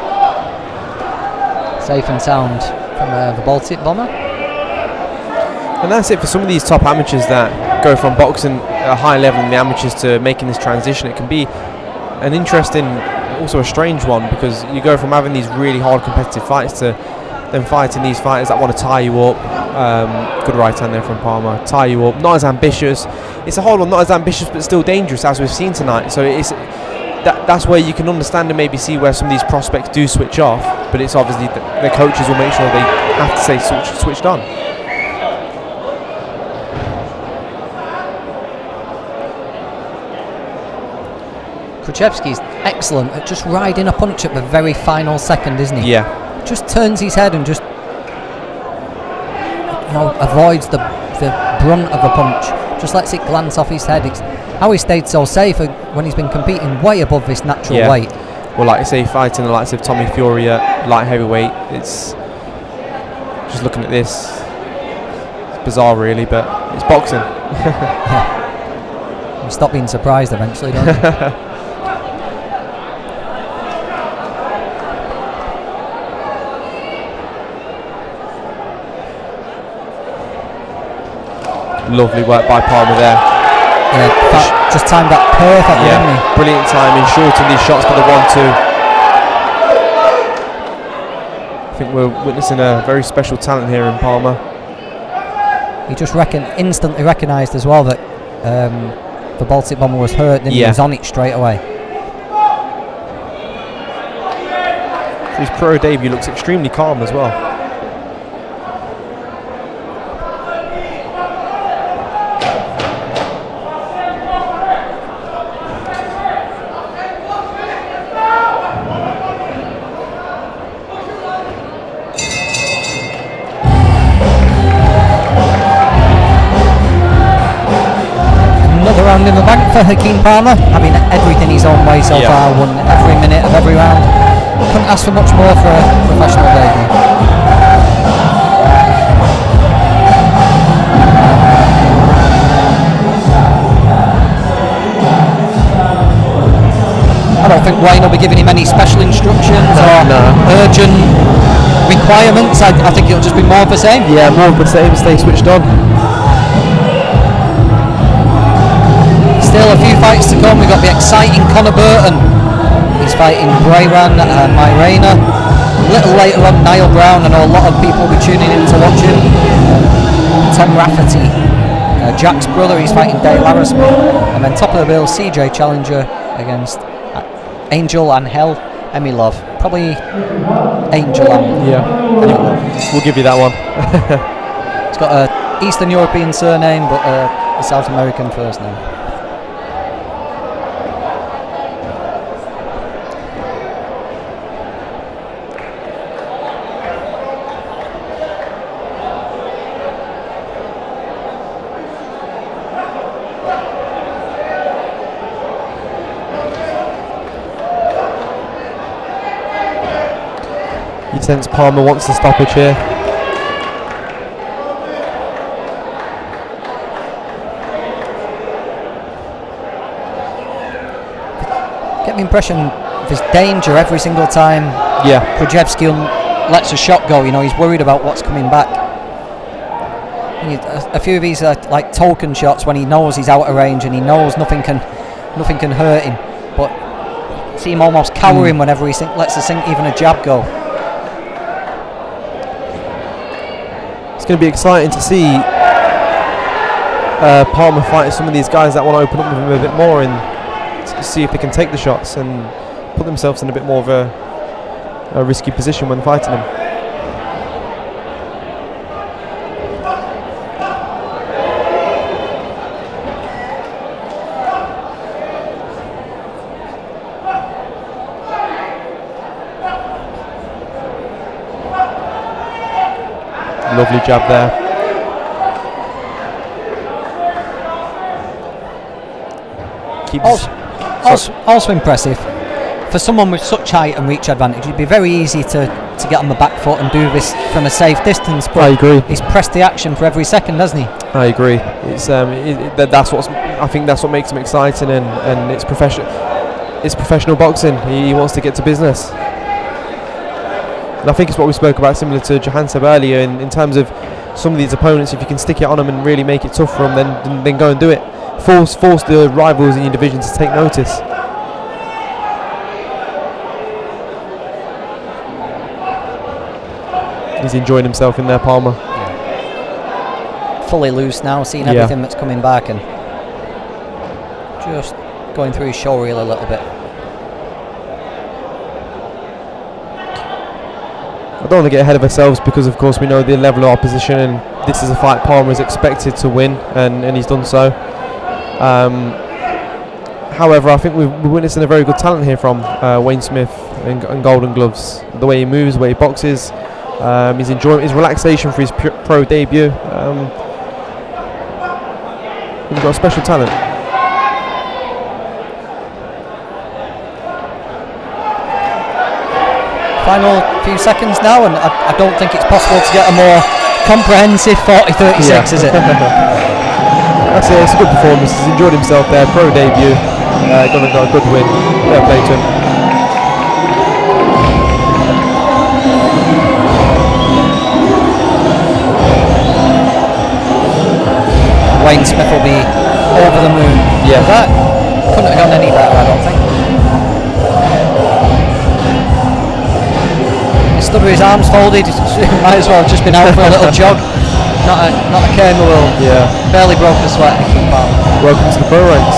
Safe and sound from the Baltic Bomber. And that's it for some of these top amateurs that go from boxing at a high level in the amateurs to making this transition. It can be an interesting, also a strange one, because you go from having these really hard competitive fights to then fighting these fighters that want to tie you up. Good right hand there from Palmer. Tie you up, not as ambitious. It's a hard one, not as ambitious but still dangerous, as we've seen tonight. So that's where you can understand and maybe see where some of these prospects do switch off. But it's obviously the coaches will make sure they have to stay switched on. Krajewski's excellent at just riding a punch at the very final second, isn't he? Yeah. Just turns his head and just avoids the brunt of a punch. Just lets it glance off his head. It's how he stayed so safe when he's been competing way above this natural weight. Well, like I say, fighting the likes of Tommy Fury at light heavyweight, it's just looking at this. It's bizarre, really, but it's boxing. You stop being surprised eventually, don't you? Lovely work by Palmer there. Yeah, just timed that perfectly, didn't he? Brilliant timing, shortened these shots for the 1-2. I think we're witnessing a very special talent here in Palmer. He just instantly recognised as well that the Baltic Bomber was hurt, and he was on it straight away. His pro debut looks extremely calm as well. Round in the bank for Hakeem Palmer, having everything his own way so far, won every minute of every round. Couldn't ask for much more for a professional debut. I don't think Wayne will be giving him any special instructions or urgent requirements. I think it'll just be more of the same. Yeah, more of the same, stay switched on. Still a few fights to come. We've got the exciting Conor Burton. He's fighting Brayran Mairena. A little later on, Niall Brown. I know a lot of people will be tuning in to watch him. Tom Rafferty, Jack's brother, he's fighting Dale Harrisman. And then top of the bill, CJ Challenger against Angel Angel Emilov. Probably Angel Emilov. We'll give you that one. He's got an Eastern European surname, but a South American first name. You sense Palmer wants the stoppage here. Get the impression there's danger every single time. Krajewski lets a shot go. You know, he's worried about what's coming back. A few of these are like token shots when he knows he's out of range and he knows nothing can hurt him. But see him almost cowering whenever he lets even a jab go. It's going to be exciting to see Palmer fight some of these guys that want to open up with him a bit more and see if they can take the shots and put themselves in a bit more of a risky position when fighting him. lovely jab there. Also impressive. For someone with such height and reach advantage, it'd be very easy to get on the back foot and do this from a safe distance. But I agree. He's pressed the action for every second, hasn't he? I agree. It's that's what's, I think that's what makes him exciting, and it's professional. It's professional boxing. He wants to get to business. And I think it's what we spoke about, similar to Johansson earlier, in terms of some of these opponents. If you can stick it on them and really make it tough for them, then go and do it. Force the rivals in your division to take notice. He's enjoying himself in there, Palmer. Fully loose now, seeing everything that's coming back and just going through his show reel a little bit. I don't want to get ahead of ourselves because, of course, we know the level of opposition, and this is a fight Palmer is expected to win, and he's done so. However, I think we're witnessing a very good talent here from Wayne Smith and Golden Gloves. The way he moves, the way he boxes. He's enjoying his relaxation for his pro debut. He's got a special talent. Final few seconds now, and I don't think it's possible to get a more comprehensive 40-36, is it? That's it, it's a good performance. He's enjoyed himself there, pro debut. Got a good win. Fair play to him. Wayne Smith will be over the moon. Yeah. That couldn't have gone any better, I don't think. He stood with his arms folded. Might as well have just been out for a little jog. Not a care in the world. Yeah. Barely broke a sweat. Welcome to the pro ranks.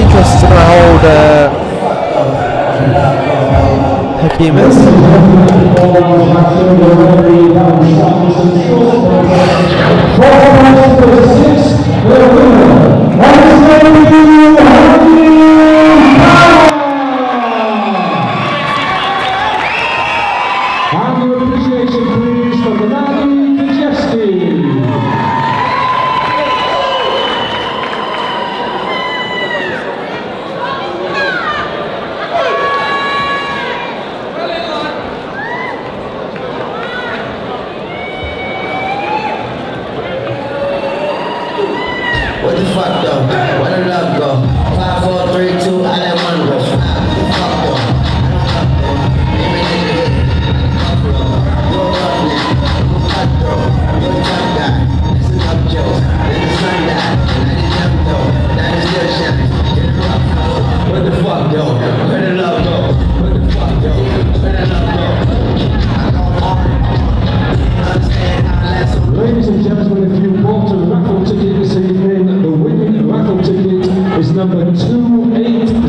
Interested to know how old Hakeem is. And your appreciation, please, for Gennady Krzyzewski. What the fuck though? Where the love go? 5, 4, 3, 2, I let one go. What the fuck though? Every nigga hit. You're a roughneck. I'm a cutthroat. You're a tough guy. This is up Joe. Then the sun died. And I did jump though. Now it's still shining. Get it rough though. What the fuck though? Where the love go? What the fuck though? Where the love go? I go hard. Understand how last one. Ladies and gentlemen, if you bought a raffle ticket this evening, the winning raffle ticket is number 285.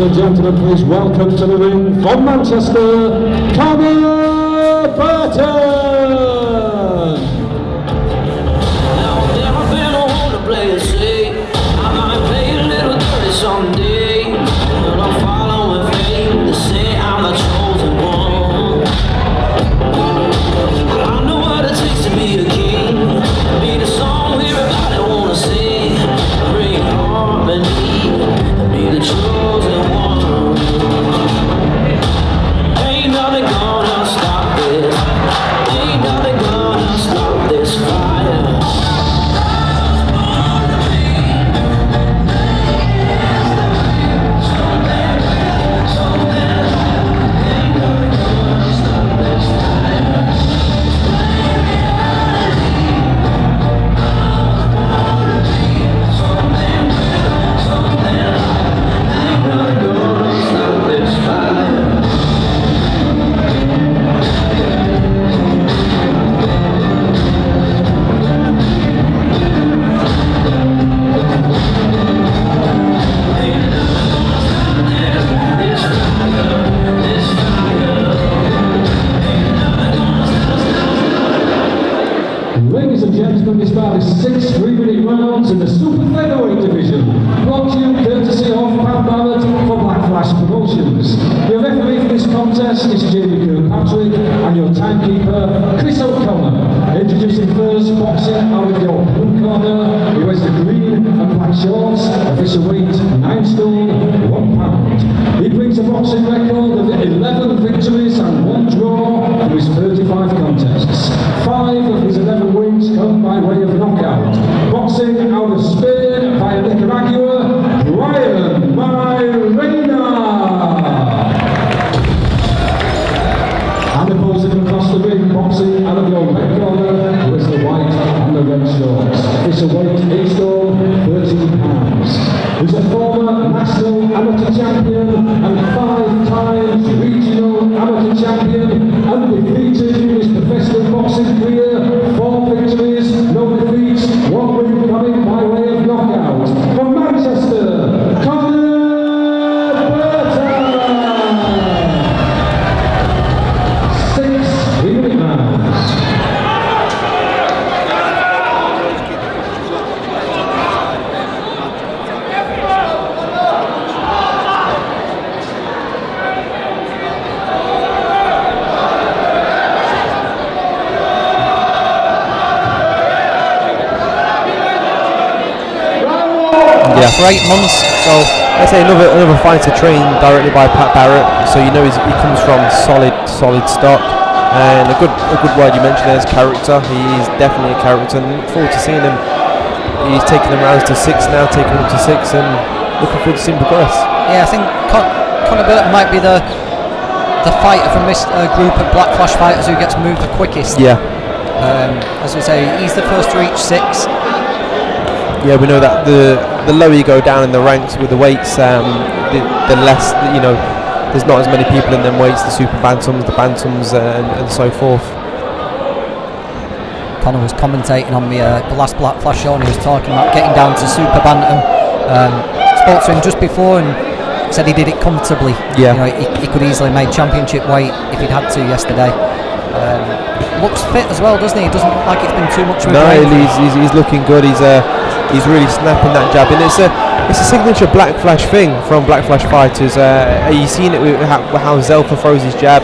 Ladies and gentlemen, please welcome to the ring from Manchester, Conor Burton! Someday, and I'm following fame. They say I'm the chosen one. I know what it takes to be a king. Be the song everybody wanna sing. Bring harmony. Be the chosen one. Ain't nothing gonna stop this. Ain't nothing gonna stop this fire. Ladies and gentlemen, this bout is 6 3-minute rounds in the super featherweight division. Brought to you courtesy of Pat Barrett for Black Flash Promotions. Your referee for this contest is Jamie Kirkpatrick and your timekeeper Chris O'Connor. Introducing first, boxing out of your blue corner, he wears the green and black shorts, official weight 9 stone, 1 pound. He brings a boxing record of 11 victories and 1 draw from his 35 contests. 5 of his 11 wins come by way of knockout. Boxing out of Spain via Nicaragua, Brian Mairena. And opposing across the ring, boxing out of your red corner, with the white and the red shorts. Official weight 8 stone, 13 pounds. He's a former national amateur champion and 5 times regional amateur champion, undefeated in his professional boxing career, 4 victories, no defeats, 1 win coming by way of knockout. From Manchester, Conor Burton! 6 3-minute rounds. Yeah, for 8 months. So let's say another fighter trained directly by Pat Barrett. So you know he comes from solid stock. And a good word you mentioned there is character. He is definitely a character, and look forward to seeing him. He's taking them rounds to 6 now, taking them to 6, and looking forward to seeing him progress. Yeah, I think Conor Burton might be the fighter from this group of Black Flash fighters who gets moved the quickest. Yeah. As we say, he's the first to reach 6. Yeah, we know that the lower you go down in the ranks with the weights, the less, there's not as many people in them weights, the super bantams, the bantams, and so forth. Conor was commentating on the last Black Flash show, and he was talking about getting down to super bantam. Spoke to him just before and said he did it comfortably. Yeah. He could easily make championship weight if he'd had to yesterday. Looks fit as well, doesn't he? It doesn't look like it's been too much of a break. No, he's looking good. He's really snapping that jab, and it's a signature Black Flash thing from Black Flash fighters. You've seen it with how Zelfa throws his jab,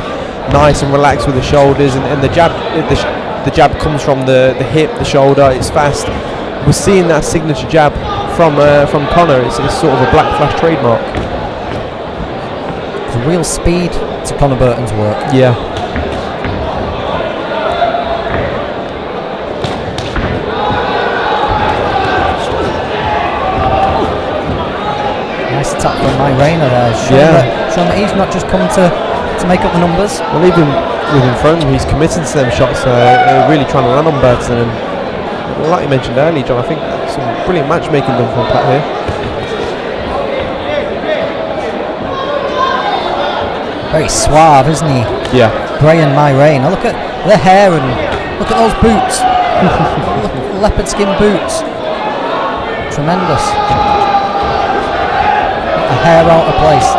nice and relaxed with the shoulders, and the jab comes from the hip, the shoulder. It's fast. We're seeing that signature jab from Conor. It's sort of a Black Flash trademark. There's real speed to Conor Burton's work. Yeah. Nice attack from Mairena there. Showing that he's not just come to make up the numbers. Well, even with in front, he's committing to them shots, really trying to land on Burton. And like you mentioned earlier, John, I think that's some brilliant matchmaking done from Pat here. Very suave, isn't he? Yeah. Brian Mairena. Look at the hair and look at those boots. Leopard skin boots. Tremendous. A hair out of place.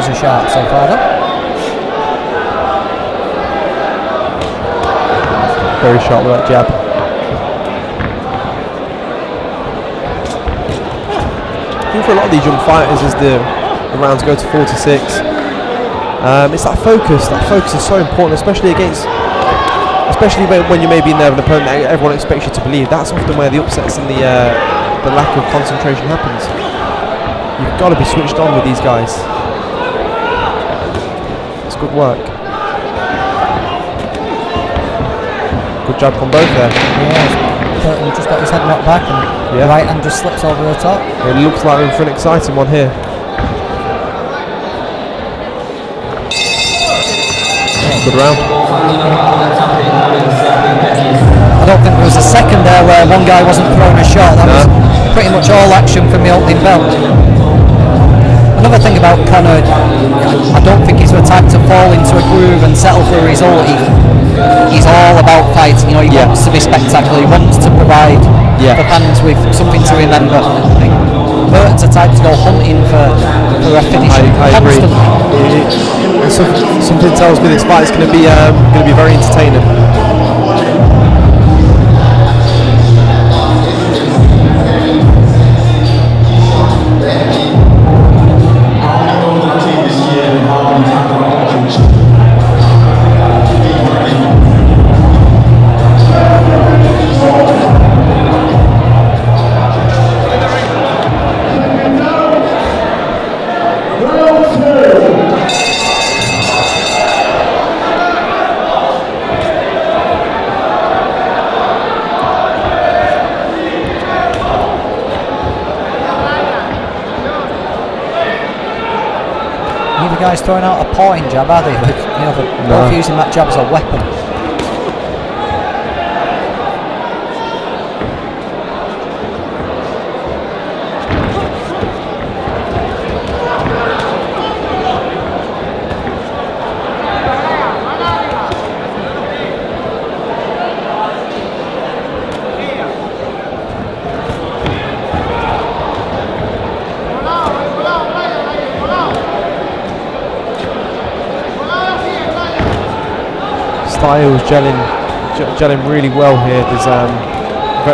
razor sharp so far, though. Very sharp with that jab. I think for a lot of these young fighters, as the rounds go to 4 to 6, it's that focus. That focus is so important, especially when you may be in there with an opponent that everyone expects you to believe. That's often where the upsets and the lack of concentration happens. You've got to be switched on with these guys. It's good work. Good jab from both there. Yeah, Burton just got his head knocked back and the right hand just slips over the top. It looks like we're in for an exciting one here. Good round. I don't think there was a second there where one guy wasn't throwing a shot. That was pretty much all action from the opening bell. Another thing about Conor, I don't think he's the type to fall into a groove and settle for a result. He's all about fighting. You know, he wants to be spectacular. He wants to provide the fans with something to remember. I think Burton's the type to go hunting for a finish. I agree. Something tells me this fight is going to be very entertaining. Guys throwing out a pawing jab, are they? But, you know, they're both using that jab as a weapon. Styles gelling really well here. There's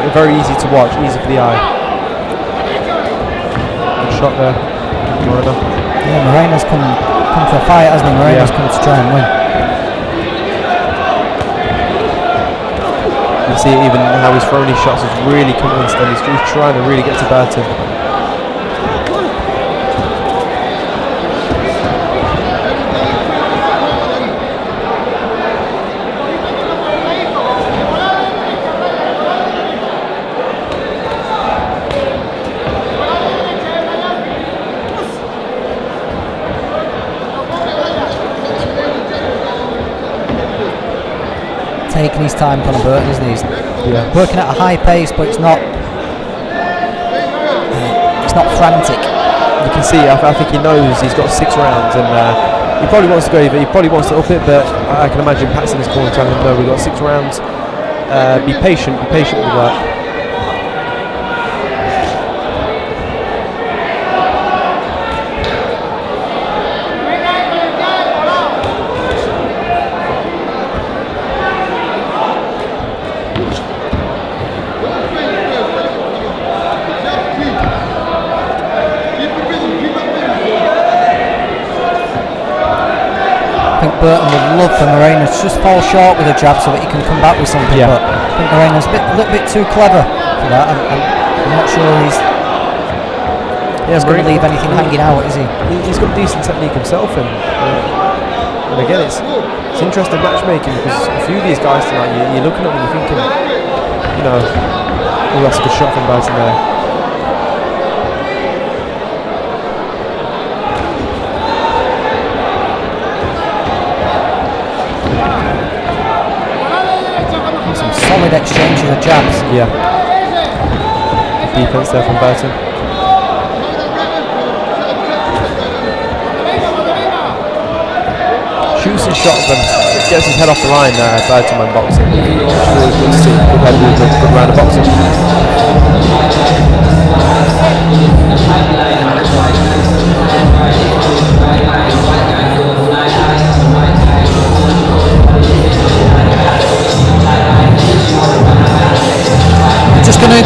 very easy to watch, easy for the eye. Good shot there, Moreno. Yeah, Moreno's come to a fight, hasn't he? Moreno's come to try and win. You see even how he's throwing his shots is really convinced, and he's trying to really get to Burton. Taking his time, Conor Burton, isn't he? He's working at a high pace, but it's not frantic. You can see, I think he knows he's got 6 rounds, and he probably wants to go. He probably wants to up it, but I can imagine Pat's in his corner telling him, "No, we've got 6 rounds. Be patient with the work." Burton would love for Moreno to just fall short with a jab so that he can come back with something, but I think Moreno's a little bit too clever for that. I'm not sure he's going to leave anything hanging out, is he? He's got decent technique himself, and again, it's interesting matchmaking, because a few of these guys tonight, you're looking at them and you're thinking, you know, oh, that's a good shot from Burton there. Solid exchanges of jabs. Yeah. Defense there from Burton. Shoots and shots and gets his head off the line, Burton when boxing. Which is always good to see. Good head movement, good round of boxing. just going to...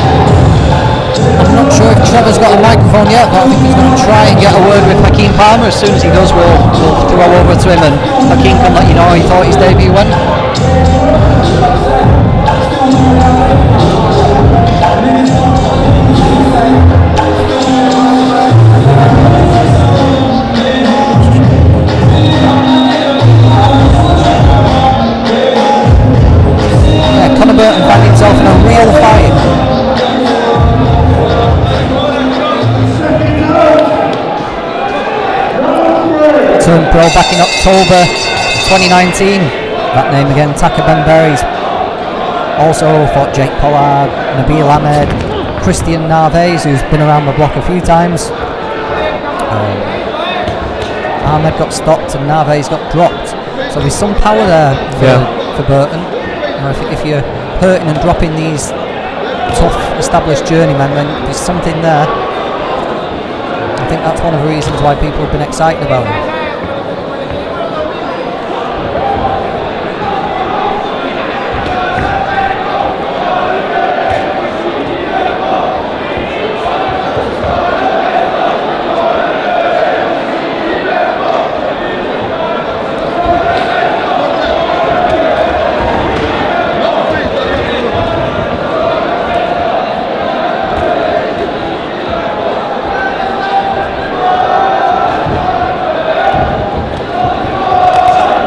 I'm not sure if Trevor's got a microphone yet, but I think he's going to try and get a word with Hakeem Palmer. As soon as he does, we'll throw over to him, and Hakeem can let you know how he thought his debut went. Yeah, Conor Burton found himself in a real fight. Turned pro back in October 2019. That name again, Taka Bemberry's also fought Jake Pollard, Nabil Ahmed, Christian Narvaez, who's been around the block a few times. Ahmed got stopped and Narvaez got dropped. So there's some power there for Burton. You know, if you're hurting and dropping these tough established journeymen, then there's something there. I think that's one of the reasons why people have been excited about him.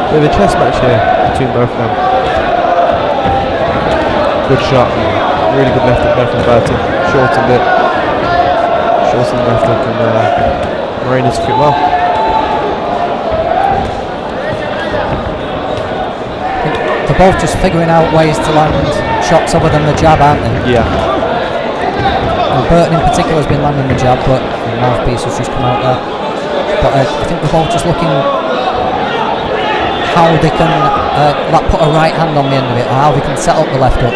Bit of a chess match here between both of them. Good shot, really good left hook there from Burton. Shortened it. Shortened the left hook, and Moreno took it well. They're both just figuring out ways to land shots other than the jab, aren't they? Yeah. Well, Burton in particular has been landing the jab, but the mouthpiece has just come out there. But I think they're both just looking how they can put a right hand on the end of it, or how they can set up the left hook.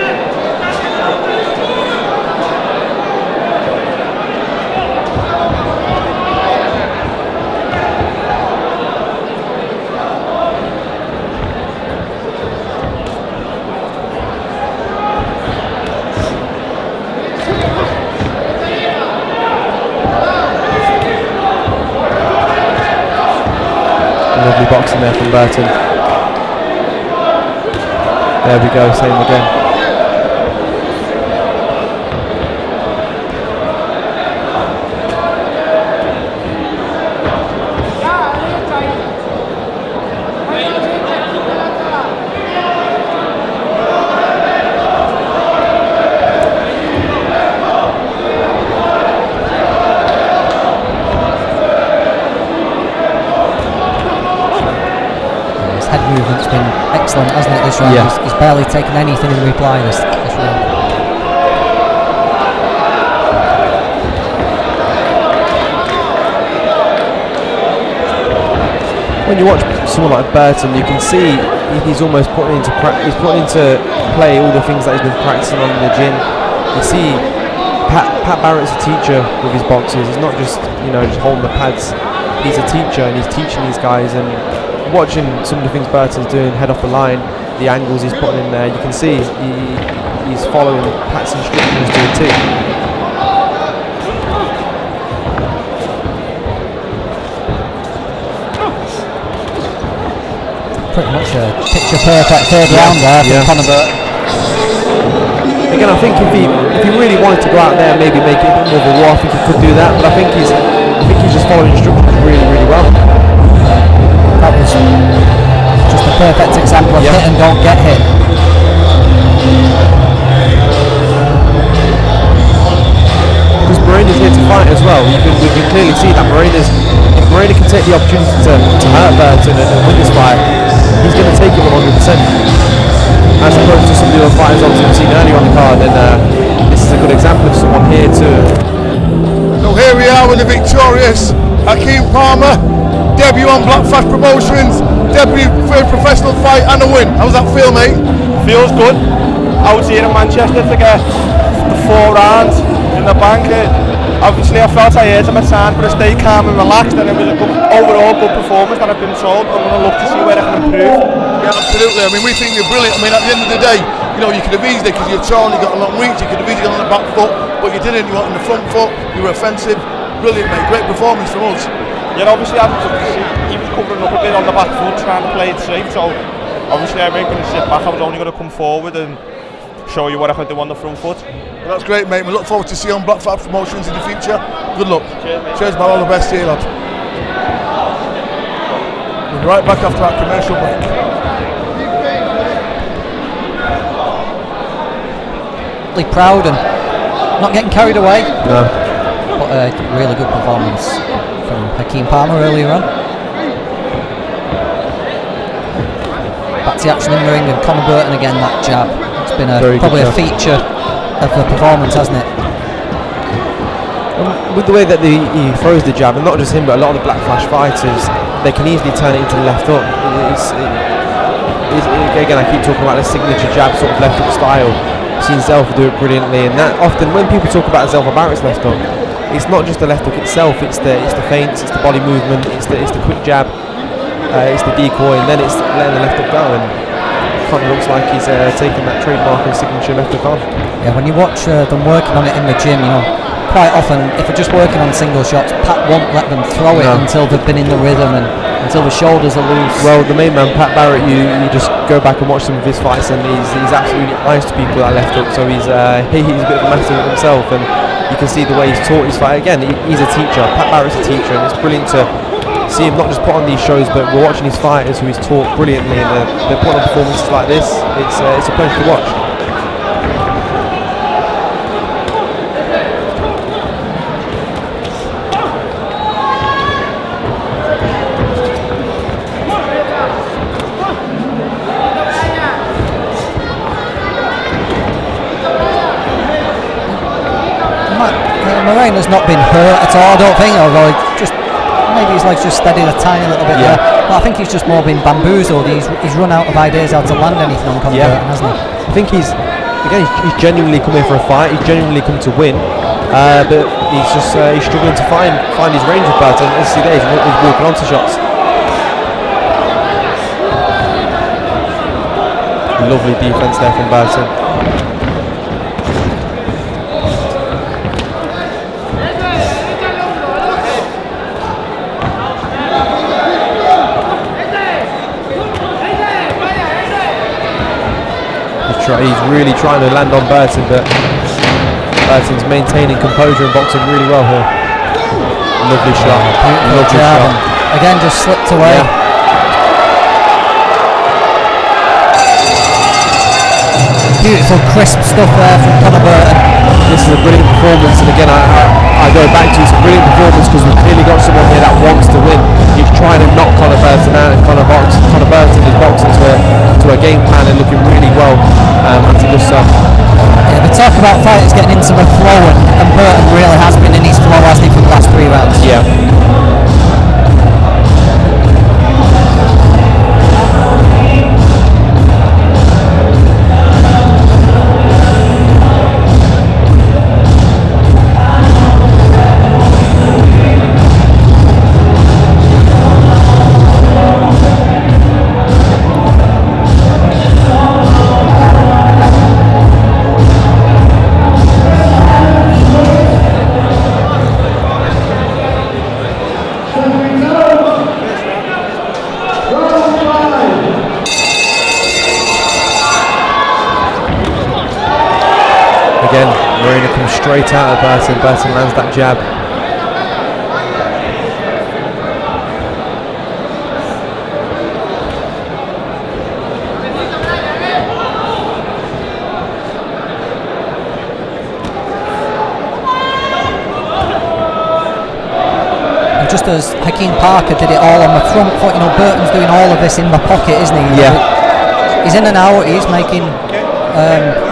Lovely boxing there from Burton. There we go, same again. Movement's been excellent, hasn't it, this round? Yeah. He's barely taken anything in reply this round. When you watch someone like Burton, you can see he's almost putting into play all the things that he's been practicing on in the gym. You see Pat Barrett's a teacher with his boxers. He's not just just holding the pads. He's a teacher and he's teaching these guys, and watching some of the things Burton's doing, head off the line, the angles he's putting in there, you can see he's following Pat's instructions to a T. Pretty much a picture perfect third round there for Conor Burton. Again, I think if he really wanted to go out there and maybe make it a bit more of a war, I think he could do that, but I think he's just following instructions really, really well. That was just a perfect example of hit and don't get hit. Because Moreno's here to fight as well. We can clearly see that if Moreno can take the opportunity to hurt Burton and win this fight, he's going to take it 100%. As opposed to some of the other fighters obviously we've seen earlier on the card, and this is a good example of someone here to... So here we are with the victorious Hakeem Palmer. Debut on Black Flash Promotions, debut for a professional fight and a win. How's that feel, mate? Feels good. Out here in Manchester to get the 4 rounds in the bank. Obviously I felt I hurt him at times, but I stayed calm and relaxed, and it was a good, overall good performance that I've been told. I'm going to look to see where I can improve. Yeah, absolutely. I mean, we think you're brilliant. I mean, at the end of the day, You know, you could have easily, because you're tall, you got a long reach, you could have easily gone on the back foot, but you didn't. You went on the front foot. You were offensive. Brilliant, mate. Great performance from us. Yeah, obviously he was covering up a bit on the back foot, trying to play it safe. So obviously I wasn't going to sit back. I was only going to come forward and show you what I could do on the front foot. Well, that's great, mate. We look forward to seeing you on Black Flag Promotions in the future. Good luck. Cheers, man. All the best to you, lad. We'll be right back after our commercial break. Proud and not getting carried away. No. But a really good performance from Hakeem Palmer earlier on. Back to the action in the ring, and Conor Burton again, that jab. It's been probably a feature of the performance, hasn't it? With the way that he throws the jab, and not just him but a lot of the Black Flash fighters, they can easily turn it into the left hook. Again, I keep talking about the signature jab, sort of left hook style. I've seen Zelfa do it brilliantly, and that often when people talk about Zelfa Barrett's left hook, it's not just the left hook itself, it's the feints, it's the body movement, it's the quick jab, it's the decoy, and then it's letting the left hook go, and it kind of looks like he's taking that trademark and signature left hook on. Yeah, when you watch them working on it in the gym, you know, quite often if they're just working on single shots, Pat won't let them throw it until they've been in the rhythm and until the shoulders are loose. Well, the main man, Pat Barrett, you just go back and watch some of his fights, and he's absolutely nice to people that left hook. So he's a bit of a master himself, and you can see the way he's taught his fight. Again, he's a teacher. Pat Barrett's a teacher, and it's brilliant to see him not just put on these shows, but we're watching his fighters who he's taught brilliantly, and they're putting on performances like this. It's a pleasure to watch. Moreno's not been hurt at all, I don't think, although maybe his legs just steadied a tiny little bit there. But I think he's just more been bamboozled. He's run out of ideas how to land anything on Conor Burton, hasn't he? I think he's genuinely come here for a fight. He's genuinely come to win, but he's just he's struggling to find his range with Burton. As you see there, he's walking onto shots. Lovely defense there from Burton. He's really trying to land on Burton, but Burton's maintaining composure and boxing really well here. Lovely shot. Lovely shot. Again, just slipped away. Yeah. Beautiful, crisp stuff there from Conor Burton. This is a brilliant performance, and again, I go back to it's a brilliant performance because we've clearly got someone here that wants to win. He's trying to knock Conor Burton out, and Conor Burton is boxing to a game plan and looking really well as he does so. Yeah, they talk about fighters getting into the flow, and Burton really has been in his flow, hasn't he, for the last 3 rounds? Yeah. Again, Moreno comes straight out of Burton. Burton lands that jab. And just as Hakeem Parker did it all on the front foot, you know, Burton's doing all of this in the pocket, isn't he? Yeah. He's in and out, he's making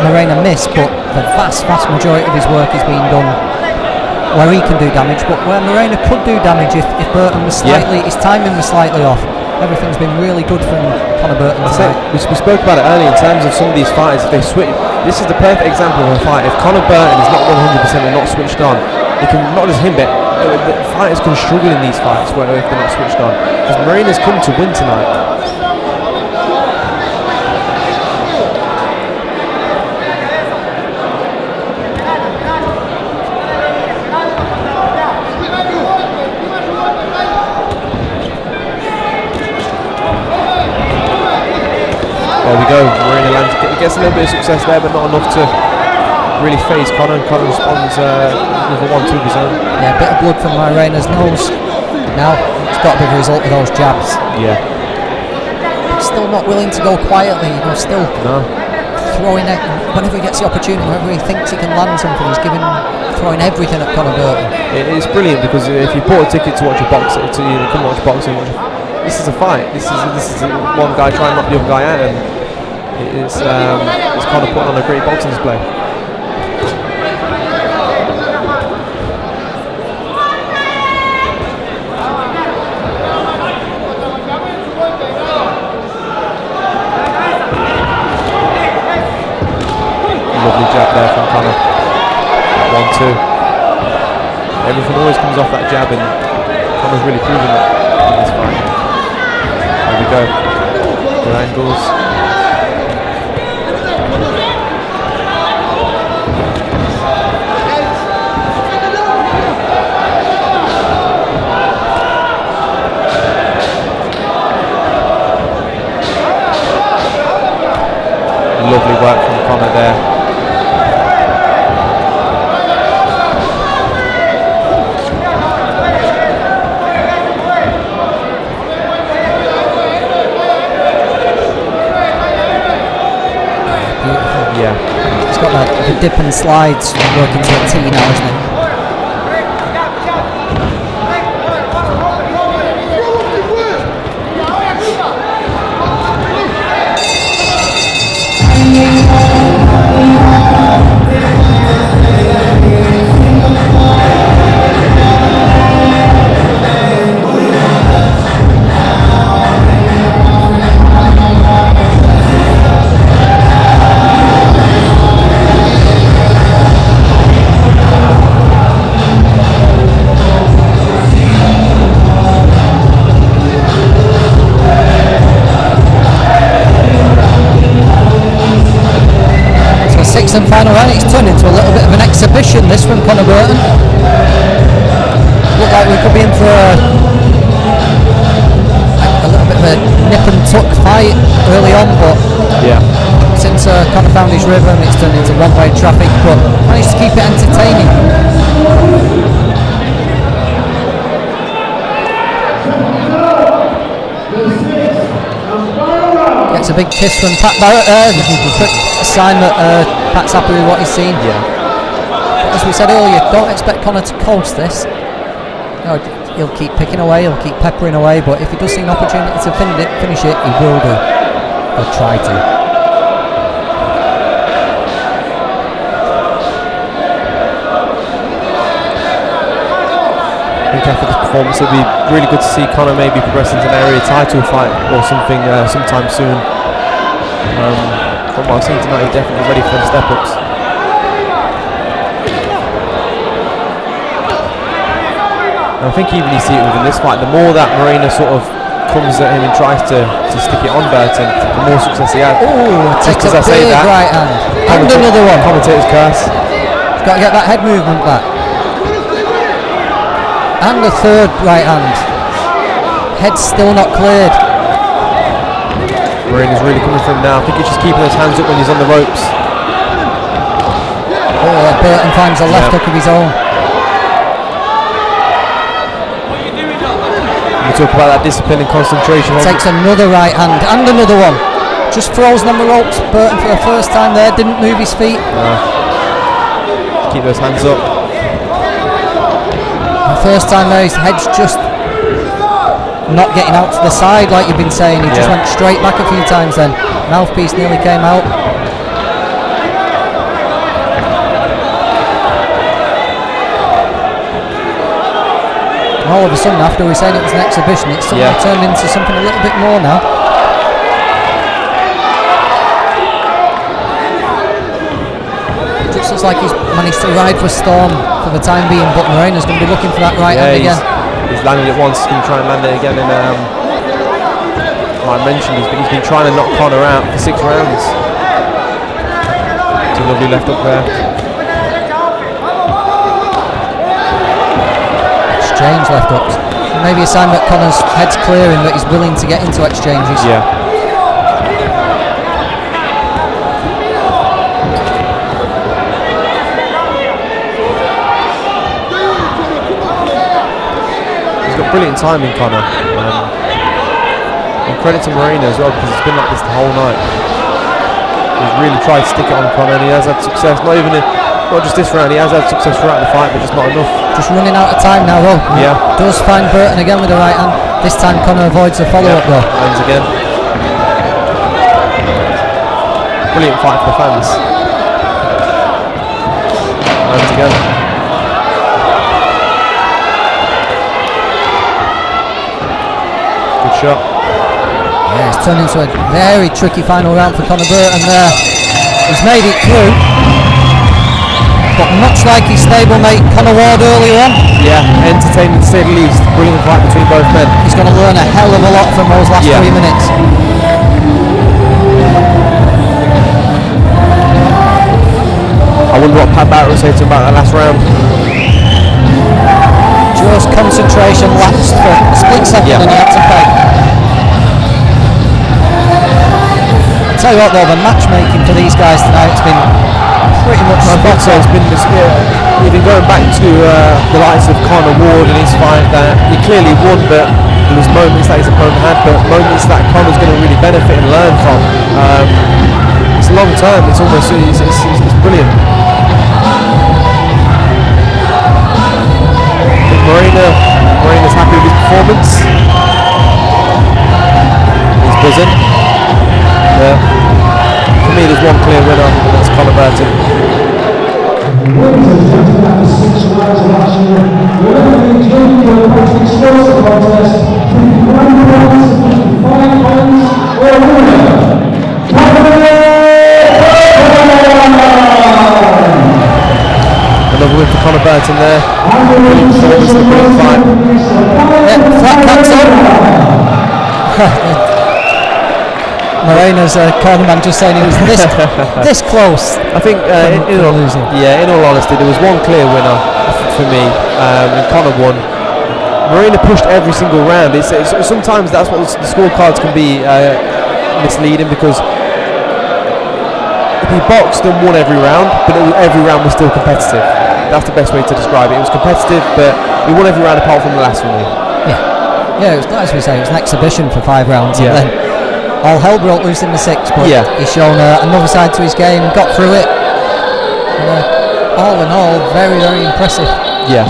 Moreno miss, but the vast majority of his work is being done where he can do damage, but where Moreno could do damage if Burton was slightly, his timing was slightly off. Everything's been really good from Conor Burton tonight. We spoke about it earlier in terms of some of these fighters, if they switch. This is the perfect example of a fight. If Conor Burton is not 100% and not switched on, it can, not just him, but the fighters can struggle in these fights where if they're not switched on. Because Moreno's come to win tonight. a little bit of success there, but not enough to really phase Conor. And Conor responds with a 1-2 of his own. Yeah, a bit of blood from Morena's nose. Now it's got to be the result of those jabs. Yeah. Still not willing to go quietly, still throwing it whenever he gets the opportunity, whenever he thinks he can land something, he's throwing everything at Conor Burton. It's brilliant because if you bought a ticket to watch a boxing, come watch boxing, this is a fight. This is one guy trying to knock the other guy out, and it's Conor putting on a great boxing display. Lovely jab there from Conor. 1-2. Everything always comes off that jab, and Conor's really proven that in this fight. There we go. Good angles. Lovely work from Conor there. Yeah. He's got the dip and slides working to a T now, isn't it? And final round, it's turned into a little bit of an exhibition, this from Conor Burton. Looked like we could be in for a little bit of a nip and tuck fight early on, but since Conor found his rhythm, it's turned into one-way traffic, but managed to keep it entertaining. Gets a big kiss from Pat Barrett there, quick sign that Pat's happy with what he's seen. But as we said earlier, don't expect Conor to coast this. He'll keep picking away, he'll keep peppering away, but if he does see an opportunity to finish it, he will do. He'll try to. I think after this performance it'll be really good to see Conor maybe progress into an area title fight or something sometime soon. From what I've seen tonight, he's definitely ready for them step-ups. And I think even you see it within this fight, the more that Morena sort of comes at him and tries to stick it on Burton, the more success he has. Takes a big right hand. And another one. Commentator's curse. He's got to get that head movement back. And the third right hand. Head's still not cleared. Morena's really coming for him now. I think he's just keeping his hands up when he's on the ropes. Burton finds a left hook of his own. We talk about that discipline and concentration. Takes another right hand and another one. Just frozen on the ropes. Burton for the first time there, didn't move his feet. Keep those hands up. The first time there, his head's just not getting out to the side like you've been saying. He just went straight back a few times then. Mouthpiece nearly came out. And all of a sudden, after we were saying it was an exhibition, it's suddenly turned into something a little bit more now. It just looks like he's managed to ride for Storm for the time being, but Morena's going to be looking for that right hand again. He's landed it once, he's going to try and land it again. And I mentioned he's been trying to knock Conor out for 6 rounds. It's a lovely left hook there. Exchange left hooks. Maybe a sign that Conor's head's clearing, that he's willing to get into exchanges. Yeah. brilliant timing, Conor. And credit to Moreno as well, because it's been like this the whole night. He's really tried to stick it on Conor, and he has had success. Not just this round, he has had success throughout the fight, but just not enough. Just running out of time now, though. Yeah. Does find Burton again with the right hand. This time Conor avoids the follow-up, though. Hands again. Brilliant fight for the fans. Hands again. Good shot. Yeah, it's turned into a very tricky final round for Conor Burton there. He's made it through. But much like his stablemate Conor Ward earlier on. Yeah, entertaining to say the least. Brilliant fight between both men. He's going to learn a hell of a lot from those last 3 minutes. I wonder what Pat Barrett will say to him about that last round. Just concentration lapsed for a split second and he had to pay. I'll tell you what though, the matchmaking for these guys tonight has been pretty much spot on. It's been even going back to the likes of Conor Ward in his fight, that he clearly won, but there was moments that his opponent had, but moments that Conor's going to really benefit and learn from. It's long term. It's almost it's brilliant. Moreno's happy with his performance. He's buzzing. Yeah. For me, there's one clear winner, and that's Conor Burton. Ladies and gentlemen, after 6 rounds of action, we're going to be joined for a most explosive contest. 51 pounds, 55 pounds, or a winner. Another win for Conor Burton there. Brilliant performance in the brilliant fight. Flat cuts on. Moreno's cornerman just saying he was this close. I think in all honesty, there was one clear winner for me, and Conor won. Moreno pushed every single round. It's sometimes that's what the scorecards can be misleading, because he boxed and won every round, but every round was still competitive. That's the best way to describe it. It was competitive, but he won every round apart from the last one. Yeah, it was, as we say, it was an exhibition for 5 rounds, and then all hell broke loose in the 6th. But he's shown another side to his game, got through it. And, all in all, very, very impressive. Yeah.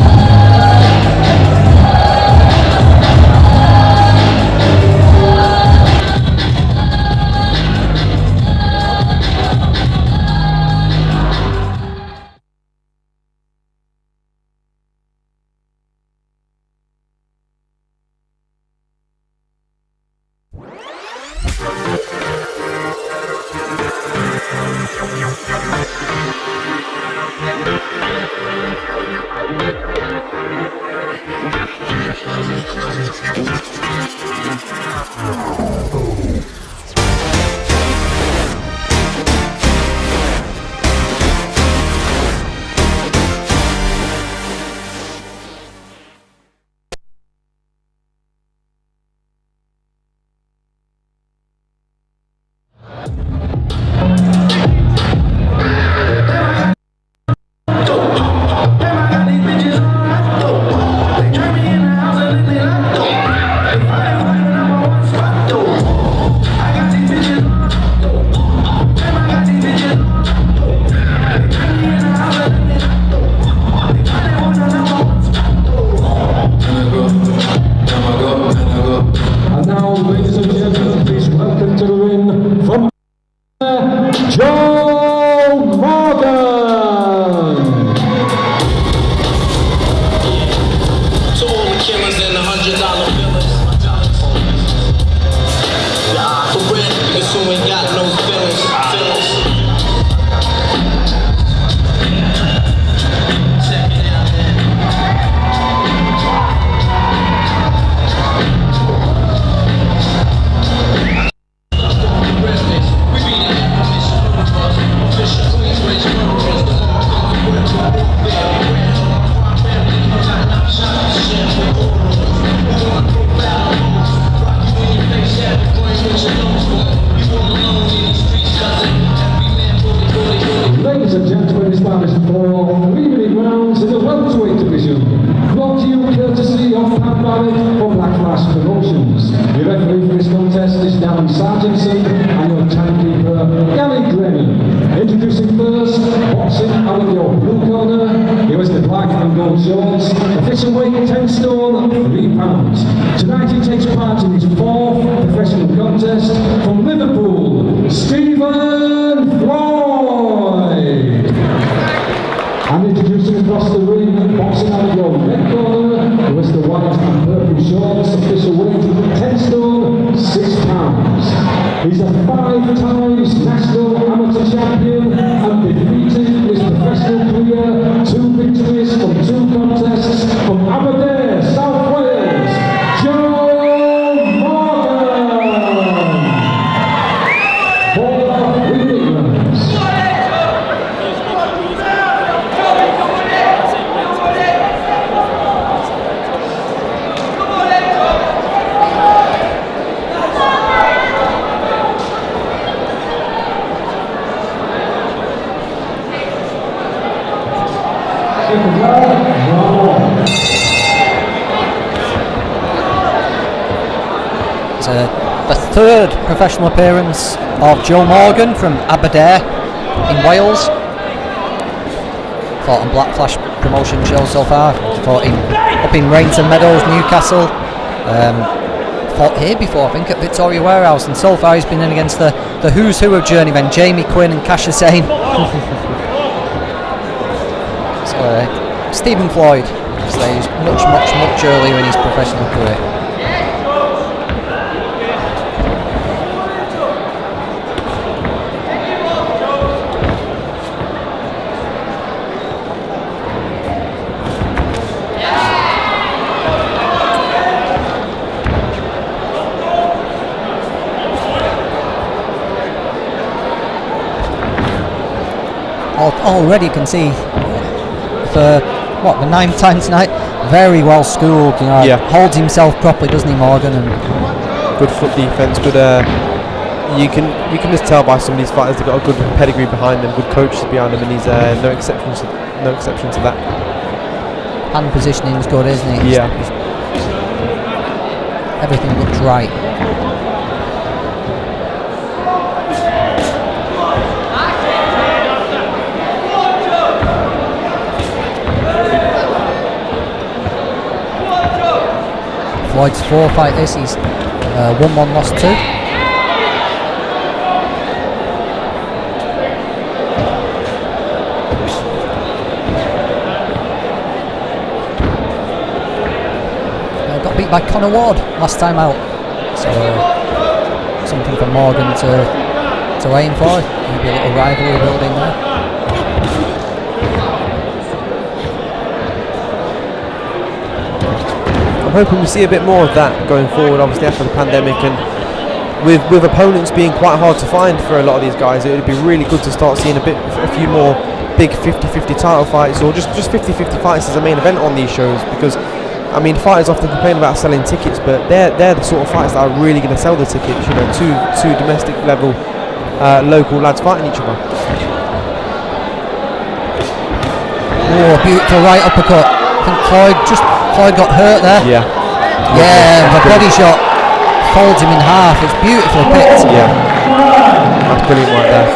Courtesy of Pat Panic for Backlash Promotions. Your referee for this contest is Gary Sargentson and your timekeeper, Gary Grennan. Introducing first, boxing out of your blue corner, here is the black and gold shorts. Official weight 10 stone, 3 pounds. Tonight he takes part in his 4th professional contest from Liverpool, Stephen Floyd. And introducing across the ring, boxing out of your red corner, here is the white and purple shorts. Official weight 10 stone, 6 pounds. He's a 5 times national amateur champion and defeated in his professional career 2 victories from 2 contests from Aberdare, South Wales, Joe Morgan. For Williams. It's the 3rd professional appearance of Joe Morgan from Aberdare in Wales. Fought on Black Flash promotion show so far. Fought up in Rainton Meadows, Newcastle. Fought here before, I think, at Victoria Warehouse, and so far he's been in against the who's who of journeymen, Jamie Quinn and Cash Hussain. Stephen Floyd, so he's much earlier in his professional career. Already you can see for the 9th time tonight, very well schooled, holds himself properly, doesn't he, Morgan? And good foot defence, good. You can just tell by some of these fighters they've got a good pedigree behind them, good coaches behind them, and he's no exception to that. Hand positioning is good, isn't he? Yeah. Everything looks right. Floyd's 4 fight this, he's won 1, lost 2. Got beat by Conor Ward last time out, so something for Morgan to aim for, maybe a little rivalry building there. I'm hoping we see a bit more of that going forward, obviously after the pandemic, and with opponents being quite hard to find for a lot of these guys, it would be really good to start seeing a few more big 50-50 title fights, or just 50-50 fights as a main event on these shows, because I mean, fighters often complain about selling tickets, but they're the sort of fights that are really going to sell the tickets, two domestic level local lads fighting each other. Oh, beautiful right uppercut. I think Floyd got hurt there. Yeah. Yeah, the body shot folds him in half. It's beautifully picked. Yeah. That's brilliant right there.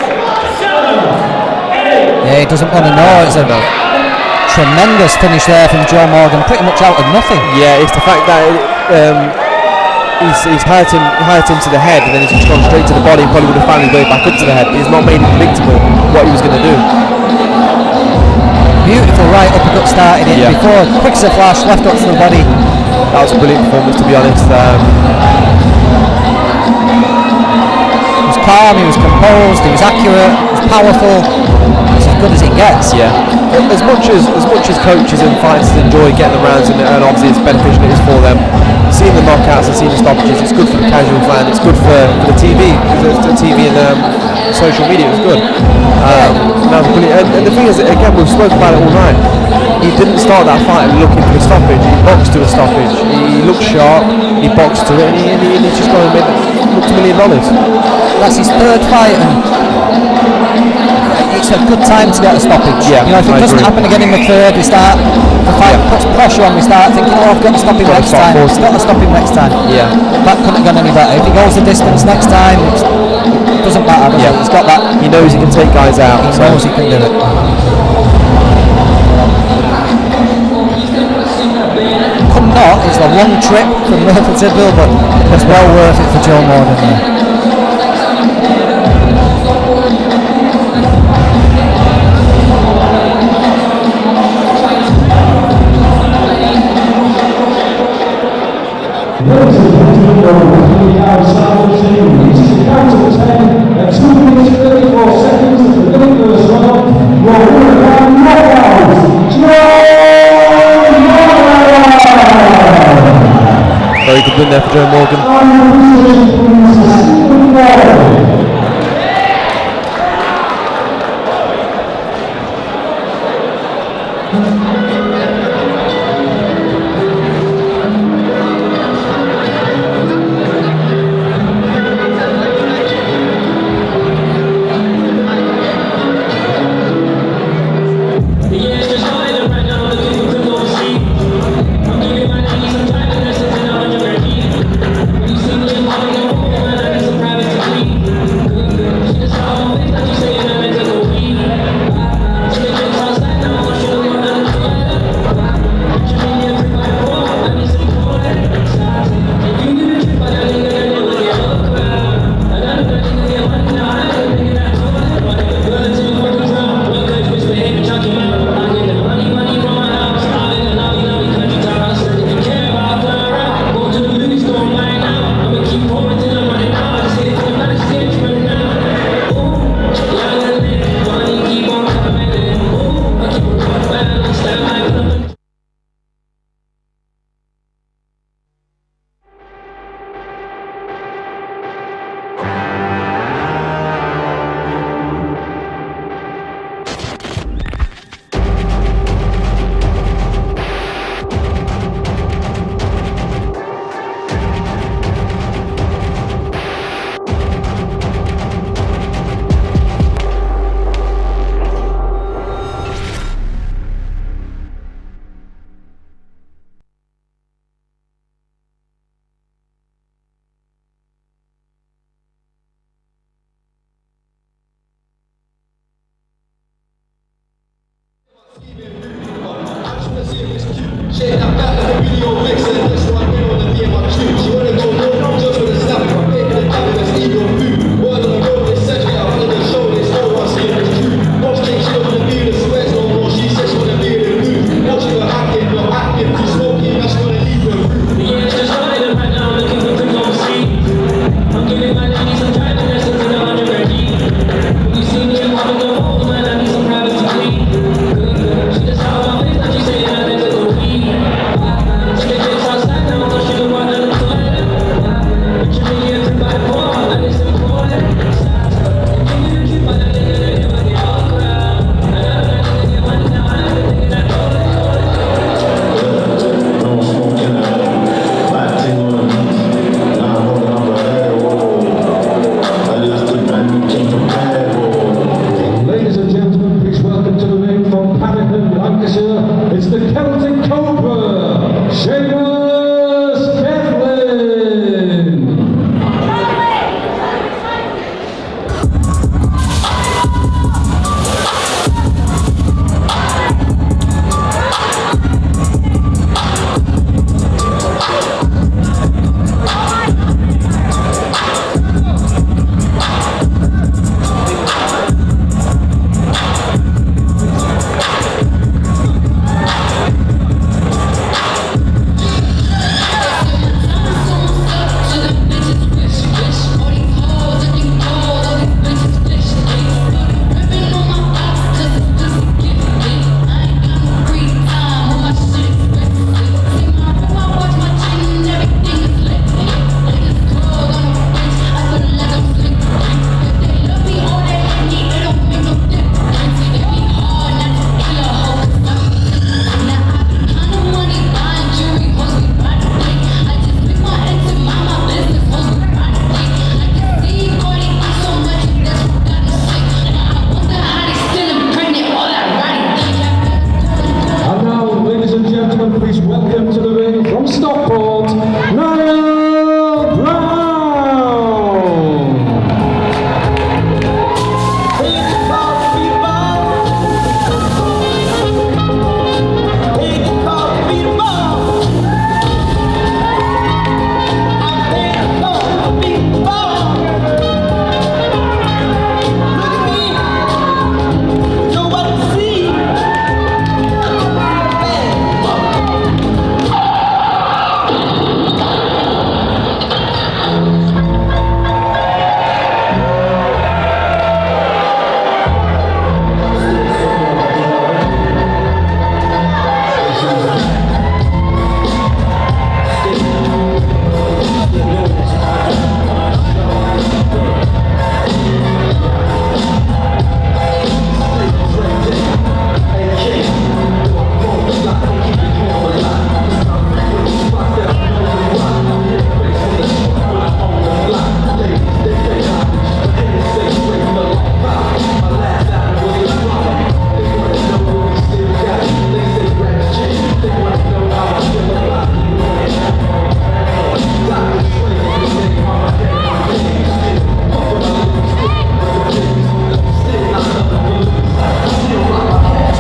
Yeah, he doesn't want to know. It's a tremendous finish there from Joe Morgan, pretty much out of nothing. Yeah, it's the fact that he's hurt him to the head, and then he's just gone straight to the body and probably would have found his way back up to the head, but he's not made it predictable what he was going to do. Beautiful right uppercut started it before, quick as a flash, left up to the body. That was a brilliant performance, to be honest. He was calm, he was composed, he was accurate, he was powerful. It's as good as it gets. Yeah. As much as coaches and fighters enjoy getting the rounds, and obviously it's beneficial it is for them, seeing the knockouts and seeing the stoppages, it's good for the casual fan, it's good for the TV, because the TV and social media is good. That was brilliant. And the thing is, again, we've spoken about it all night. He didn't start that fight looking for the stoppage. He boxed to a stoppage. He looked sharp. He boxed to it, and he just got $1 million. That's his 3rd fight, and it's a good time to get a stoppage. Yeah, you know, if it I doesn't agree. happen again in the third, the fight puts pressure on, we start thinking, oh, I've got to stop him next time. I've got to stop him next time. Yeah. That couldn't have gone any better. If he goes the distance next time, it doesn't matter, does it? He's got that. He knows he can take guys out. He knows he can do it. Could not. It's a long trip from Merthyr Tydfil, but it's well worth it for Joe Morden there. Ladies and gentlemen, outside the team, this is the count of 10 at 2 minutes 34 seconds of the very first round. Your winner by knockout, Joe Morgan! Very good win there for Joe Morgan.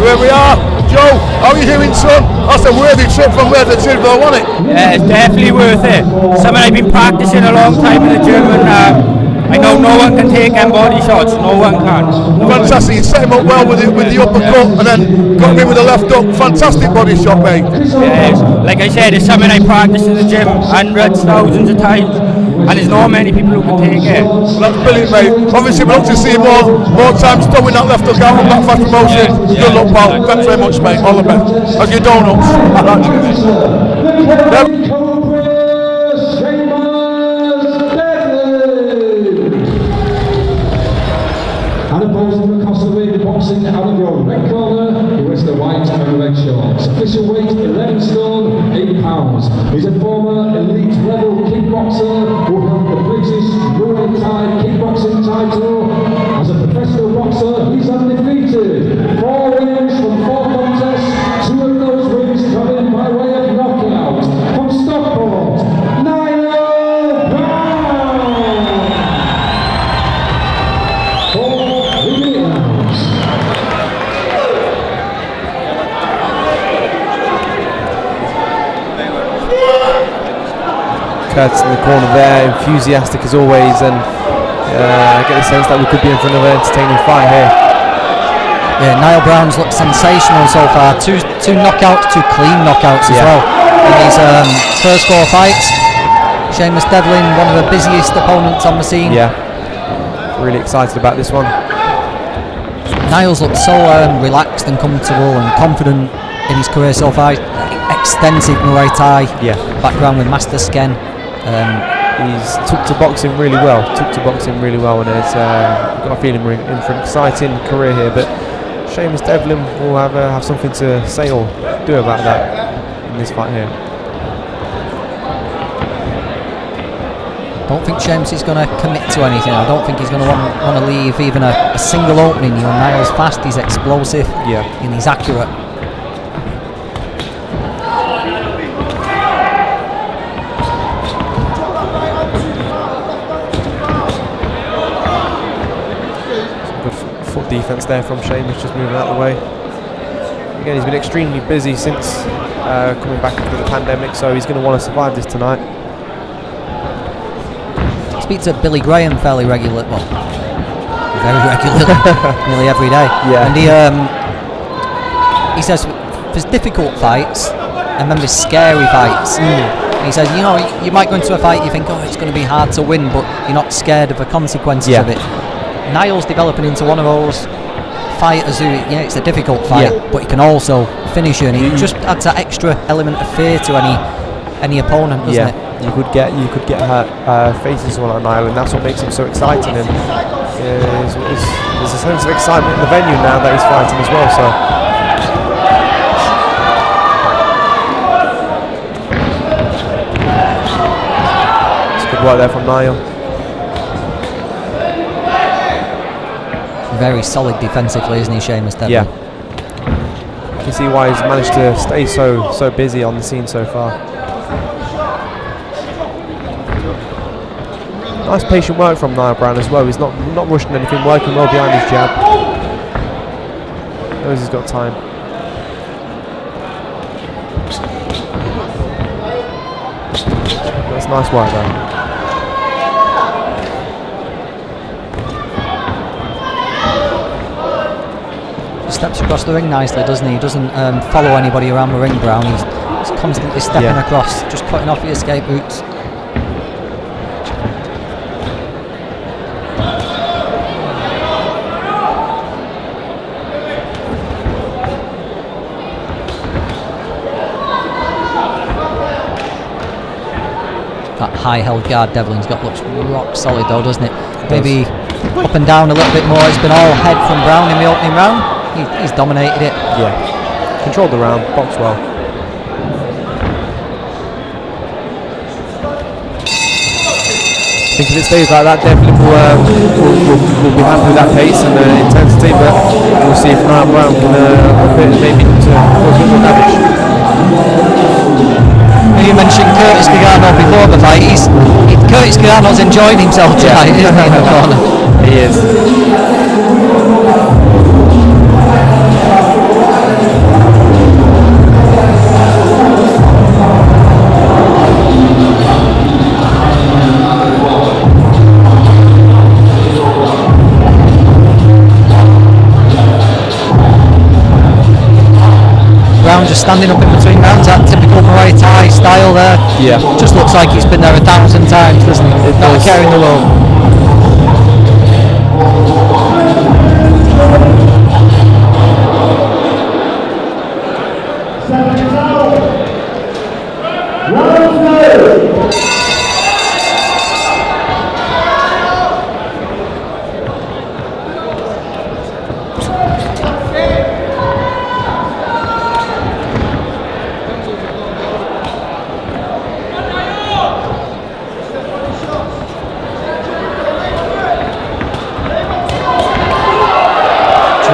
So here we are. Joe, how are you doing, son? That's a worthy trip from where to Tidwell, wasn't it? Yeah, it's definitely worth it. Something I've been practicing a long time in the gym, and I know no one can take them body shots. No one can. Fantastic. You set him up well with the uppercut, and then got him with the left hook. Fantastic body shot, mate. Yeah, like I said, it's something I practice in the gym hundreds, thousands of times, and there's not many people who can take it. Well, that's brilliant, mate. Obviously, we'd love to see more times throwing that left hook out on Back Fast Promotion. Good luck, pal. Thanks very much, mate. All the best. As your donuts. And opposing the cost of weight boxing out of your red corner, who wears the white and red shorts. Official weight 11 stone, 8 pounds. He's a former elite level kickboxer who held the British Muay Thai kickboxing title. As a professional boxer, he's undefeated. 4 wins from 4 contests, 2 of those wins coming by way of knockout. From Stockport, Niall Brown! 4 3 rounds. Curtis in the corner there, enthusiastic as always, and I get the sense that we could be in for another entertaining fight here. Yeah, Niall Brown's looked sensational so far. Two knockouts, 2 clean knockouts as well in his first 4 fights. Seamus Devlin, one of the busiest opponents on the scene. Yeah, really excited about this one. Niall's looked so relaxed and comfortable and confident in his career so far. Extensive Muay Thai background with Master Sken. He's took to boxing really well. And it's got a feeling we're in for an exciting career here. But Seamus Devlin will have something to say or do about that in this fight here. Don't think Seamus is going to commit to anything. I don't think he's going to want to leave even a single opening. You know, Niall's fast, he's explosive, and he's accurate. Good defense there from Seamus, just moving out of the way. Again, he's been extremely busy since coming back after the pandemic, so he's going to want to survive this tonight. Speak to Billy Graham fairly regularly, well, very regularly, nearly every day. Yeah. And he says there's difficult fights and then there's scary fights. And he says, you know, you might go into a fight, you think, oh, it's going to be hard to win, but you're not scared of the consequences of it. Niall's developing into one of those fighters who, it's a difficult fight, but he can also finish you, and it just adds that extra element of fear to any opponent, doesn't it? You could get hurt facing someone like Niall, and that's what makes him so exciting. And there's a sense of excitement in the venue now that he's fighting as well. So it's good work there from Niall. Very solid defensively, isn't he, Seamus Devlin? Yeah. You can see why he's managed to stay so busy on the scene so far. Nice patient work from Niall Brown as well. He's not rushing anything, working well behind his jab. Knows he's got time. That's nice work though. Steps across the ring nicely, doesn't he? He doesn't follow anybody around the ring, Brown. He's constantly stepping across, just cutting off the escape routes. That high held guard Devlin's got looks rock solid though, doesn't it? Maybe up and down a little bit more. It's been all head from Brown in the opening round. He's dominated it. Yeah, controlled the round, boxed well. I think if it stays like that, Devlin will be happy with that pace and intensity, but we'll see if Niall Brown can maybe cause a bit more damage. You mentioned Curtis Gargano before the fight. Curtis Gargano's enjoying himself tonight, isn't he, in the corner? He is. Brown just standing up in between rounds, that typical Muay Thai style there. Yeah. Just looks like he's been there 1,000 times, doesn't he? Not a care in the world.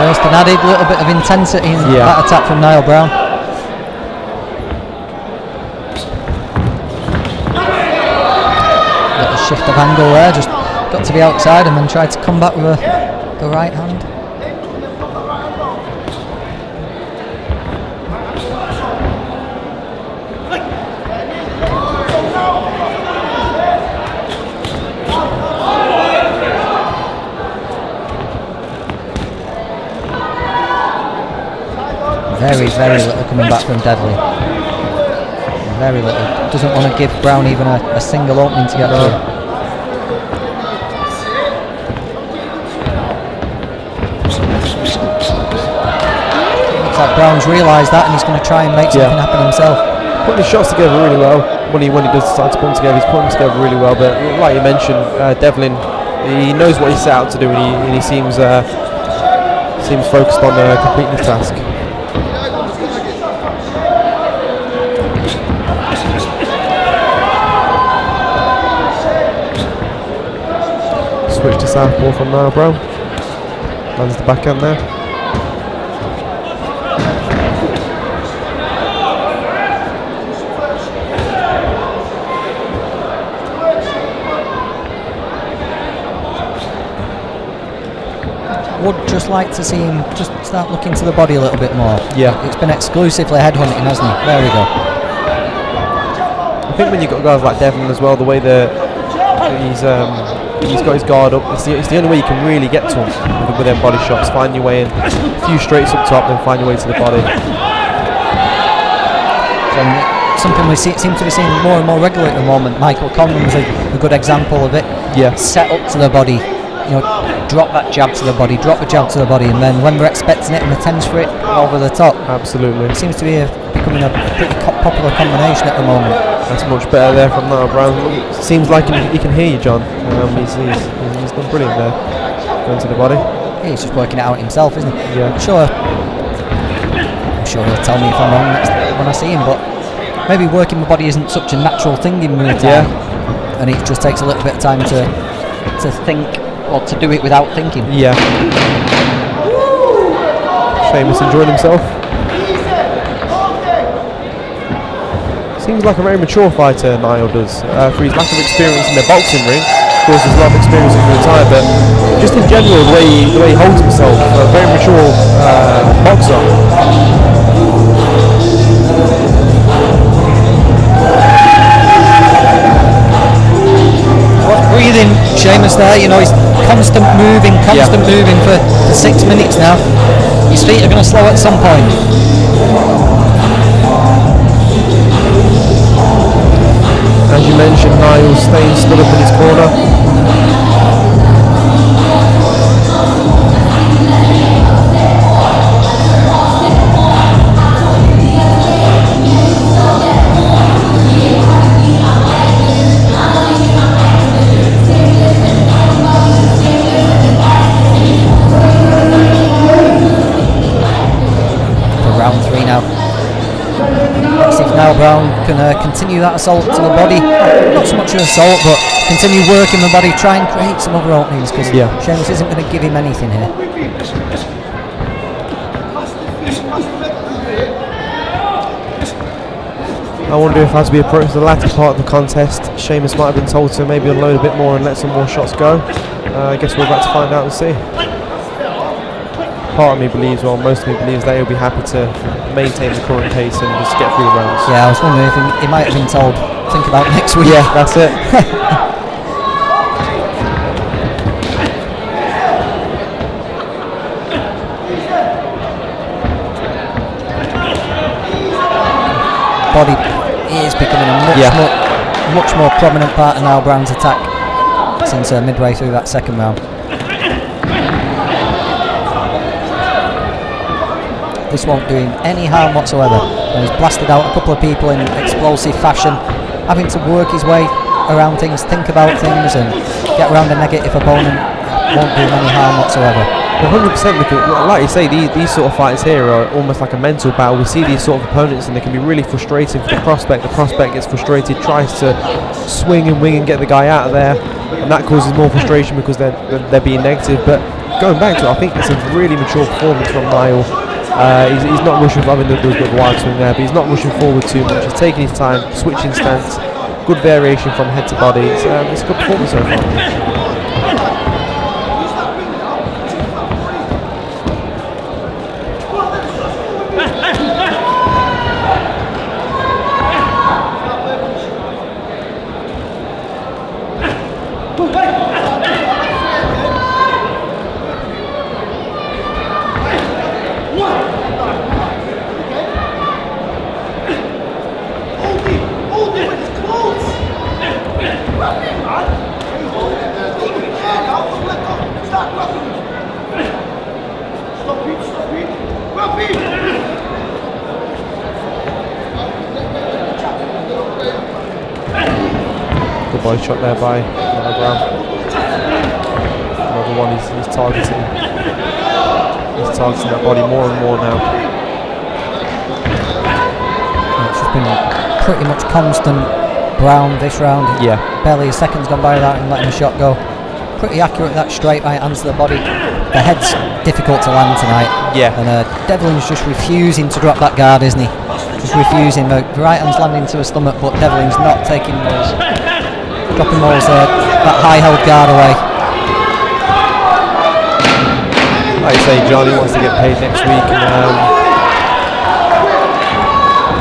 Just an added little bit of intensity in that attack from Niall Brown. Little shift of angle there, just got to the outside and then tried to come back with the right hand. Very little coming back from Deadly. Very little. Doesn't want to give Brown even a single opening to get through. Looks like Brown's realised that and he's going to try and make something happen himself. Putting his shots together really well. When he does decide to put them together, he's putting them together really well. But like you mentioned, Devlin, he knows what he set out to do, and he seems focused on completing the task. Switch to southpaw from Niall Brown. Lands the backhand there. Would just like to see him just start looking to the body a little bit more. Yeah. It's been exclusively headhunting, hasn't he? There we go. I think when you've got guys like Devlin as well, the way that he's got his guard up, it's the only way you can really get to him with them body shots. Find your way in, a few straights up top, then find your way to the body. Something we seem to be seeing more and more regularly at the moment. Michael Conlon's a good example of it. Yeah. Set up to the body, drop that jab to the body, drop the jab to the body, and then when we're expecting it and attempts for it over the top. Absolutely. It seems to be becoming a pretty popular combination at the moment. That's much better there from Niall Brown. Seems like he can hear you, John. He's done brilliant there, going to the body. Yeah, he's just working it out himself, isn't he? Yeah. I'm sure he'll tell me if I'm wrong next when I see him, but maybe working the body isn't such a natural thing in Muay Thai, and it just takes a little bit of time to think or to do it without thinking. Yeah. Sheamus enjoying himself. Seems like a very mature fighter, Niall does, for his lack of experience in the boxing ring. Of course, there's a lot of experience in Muay Thai, but just in general, the way he holds himself, a very mature boxer. Breathing, Sheamus there, he's constant moving for 6 minutes now. His feet are going to slow at some point. As you mentioned, Niall staying stood up in his corner. Round 3 now. Let's see if Niall Brown can continue that assault to the body. Not so much an assault, but continue working the body, try and create some other openings, because Sheamus isn't going to give him anything here. I wonder if as we approach the latter part of the contest, Sheamus might have been told to maybe unload a bit more and let some more shots go. I guess we're about to find out and see. Part of me believes, well, most of me believes that he'll be happy to maintain the current pace and just get through the rounds. Yeah, I was wondering if he might have been told, think about next week. Yeah, that's it. body is becoming a much more prominent part of Niall Brown's attack since midway through that second round. This won't do him any harm whatsoever. And he's blasted out a couple of people in explosive fashion, having to work his way around things, think about things, and get around a negative opponent won't do him any harm whatsoever. 100%, because like you say, these sort of fights here are almost like a mental battle. We see these sort of opponents and they can be really frustrating for the prospect. The prospect gets frustrated, tries to swing and wing and get the guy out of there, and that causes more frustration because they're being negative. But going back to it, I think it's a really mature performance from Niall. He's not rushing. I mean, there was a bit of a wild swing there, but he's not rushing forward too much. He's taking his time, switching stance, good variation from head to body. It's a good performance so far. Good body shot there by Niall Brown. Another one he's targeting. He's targeting that body more and more now. It's just been pretty much constant Brown this round. Yeah. Barely a second's gone by without him letting a shot go. Pretty accurate, that straight right hands to the body. The head's difficult to land tonight. Yeah. And Devlin's just refusing to drop that guard, isn't he? Just refusing. The right hand's landing to his stomach, but Devlin's not taking those, dropping those that high held guard away. Like you say, Johnny wants to get paid next week, and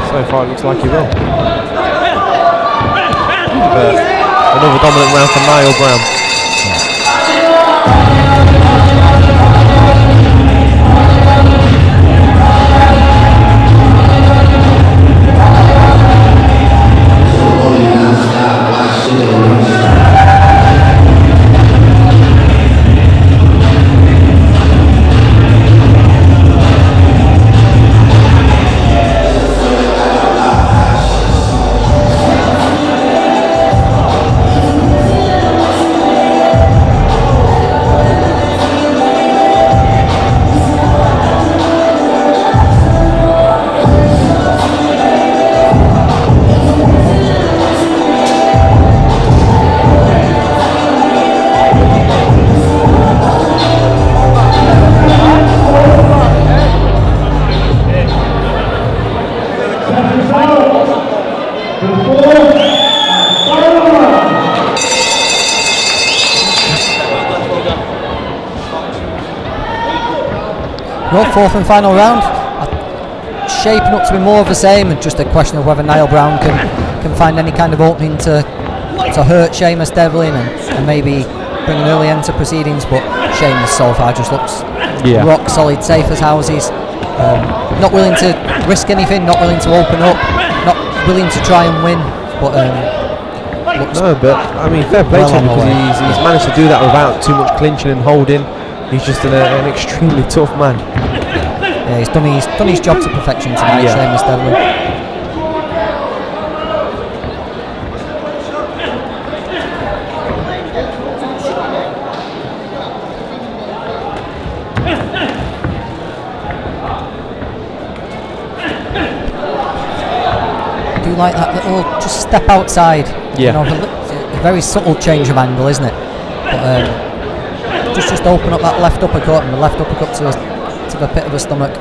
so far it looks like he will. But another dominant round for Niall Brown. Well, fourth and final round, shaping up to be more of the same, and just a question of whether Niall Brown can find any kind of opening to hurt Seamus Devlin and maybe bring an early end to proceedings. But Seamus so far just looks rock solid, safe as houses, not willing to risk anything, not willing to open up, not willing to try and win. But but I mean, fair play to him, because he's managed to do that without too much clinching and holding. He's just an extremely tough man. Yeah, he's done his job to perfection tonight, Seamus Devlin. I do like that little just step outside. Yeah. You know, a very subtle change of angle, isn't it? But just open up that left uppercut, and the left uppercut to the pit of the stomach.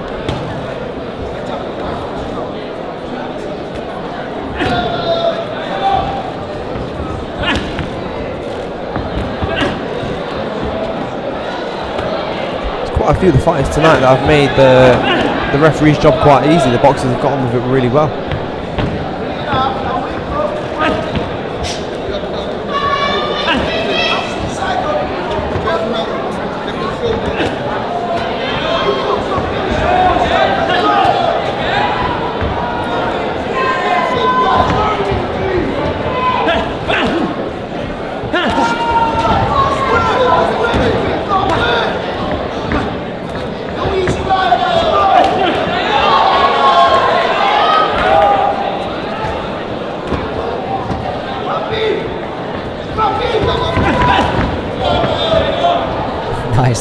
There's quite a few of the fighters tonight that have made the referee's job quite easy. The boxers have got on with it really well.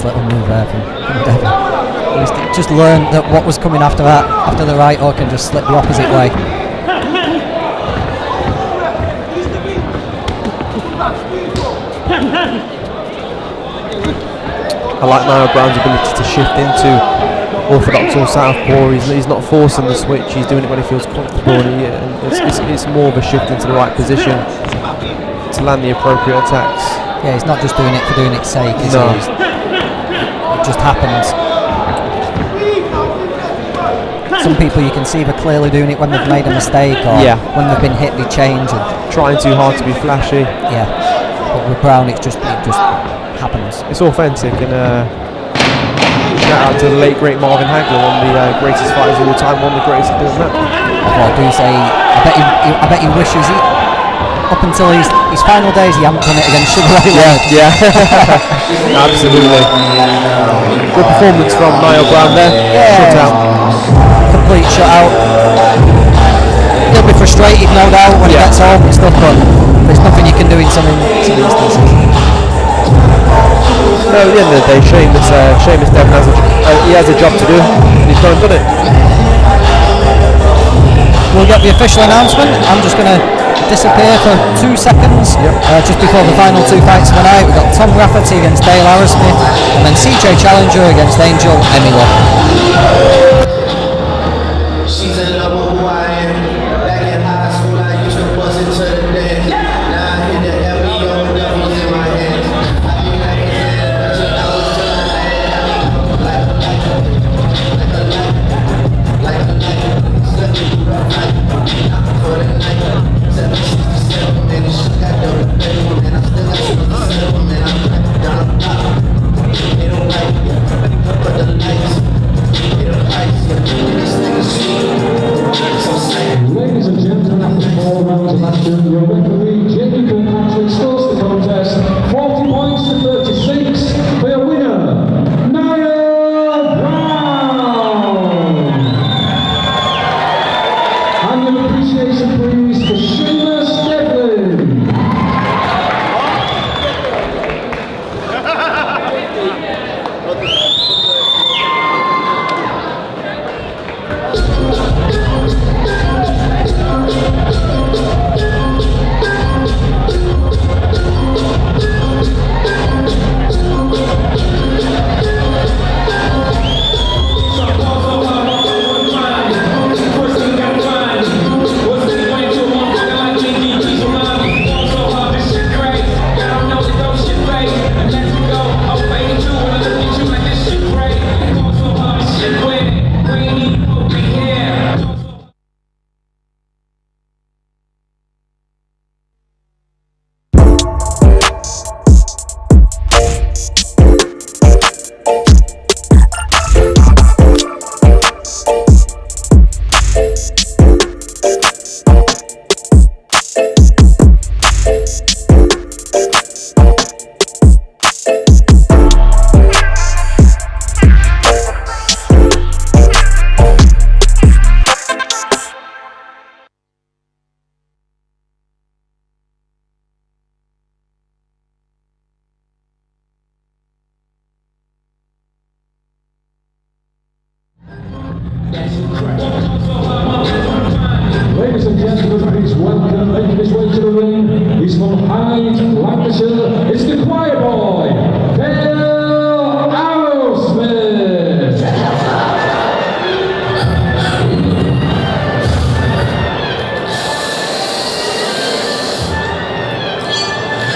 little move there from Devon. He's just learned that what was coming after that, after the right hook, and just slipped the opposite way. I like Niall Brown's ability to shift into orthodox or southpaw. He's not forcing the switch, he's doing it when he feels comfortable, and it's more of a shift into the right position to land the appropriate attacks. Yeah, he's not just doing it for doing its sake, is he? It just happens. Some people you can see they're clearly doing it when they've made a mistake, or when they've been hit, they change and trying too hard to be flashy. Yeah, but with Brown, it just happens. It's authentic, and shout out to the late great Marvin Hagler, one of the greatest fighters of all time, one of the greatest at doing that. Well, I do say, I bet he wishes he, up until his final days, he hadn't done it against Sugar Ray Leonard. Yeah, absolutely. Good performance from Niall Brown there. Shutout. Complete shutout. He'll be frustrated, no doubt, when he gets home and stuff, but there's nothing you can do in some instances. No, at the end of the day, Seamus Devon has a job to do, and he's gone and done it. We'll get the official announcement. I'm just going to disappear for 2 seconds just before the final 2 fights of the night. We've got Tom Rafferty against Dale Arrowsmith, and then CJ Challenger against Angel Emilo. She's in love with who I am. Back in high school, I used to bust it to the dance. Now I hit the FBO, devils in my hands. I be like a man, $13 till I like a light, stepping through the night, for the night, 767, man, this shit got double bedroom, man, I still got 7, man, I'm back down the block. They don't like me, but the lights, they don't like me. Ladies and gentlemen, after 4 rounds of action, your referee, Jamie Kirkpatrick, starts the contest 40 points to 36 for your winner, Niall Brown. And your appreciation, please, for Seamus Devlin. Ladies and gentlemen, please welcome, making his way to the ring. He's from Hyde, Lancashire. It's the choir boy, Dale Arrowsmith.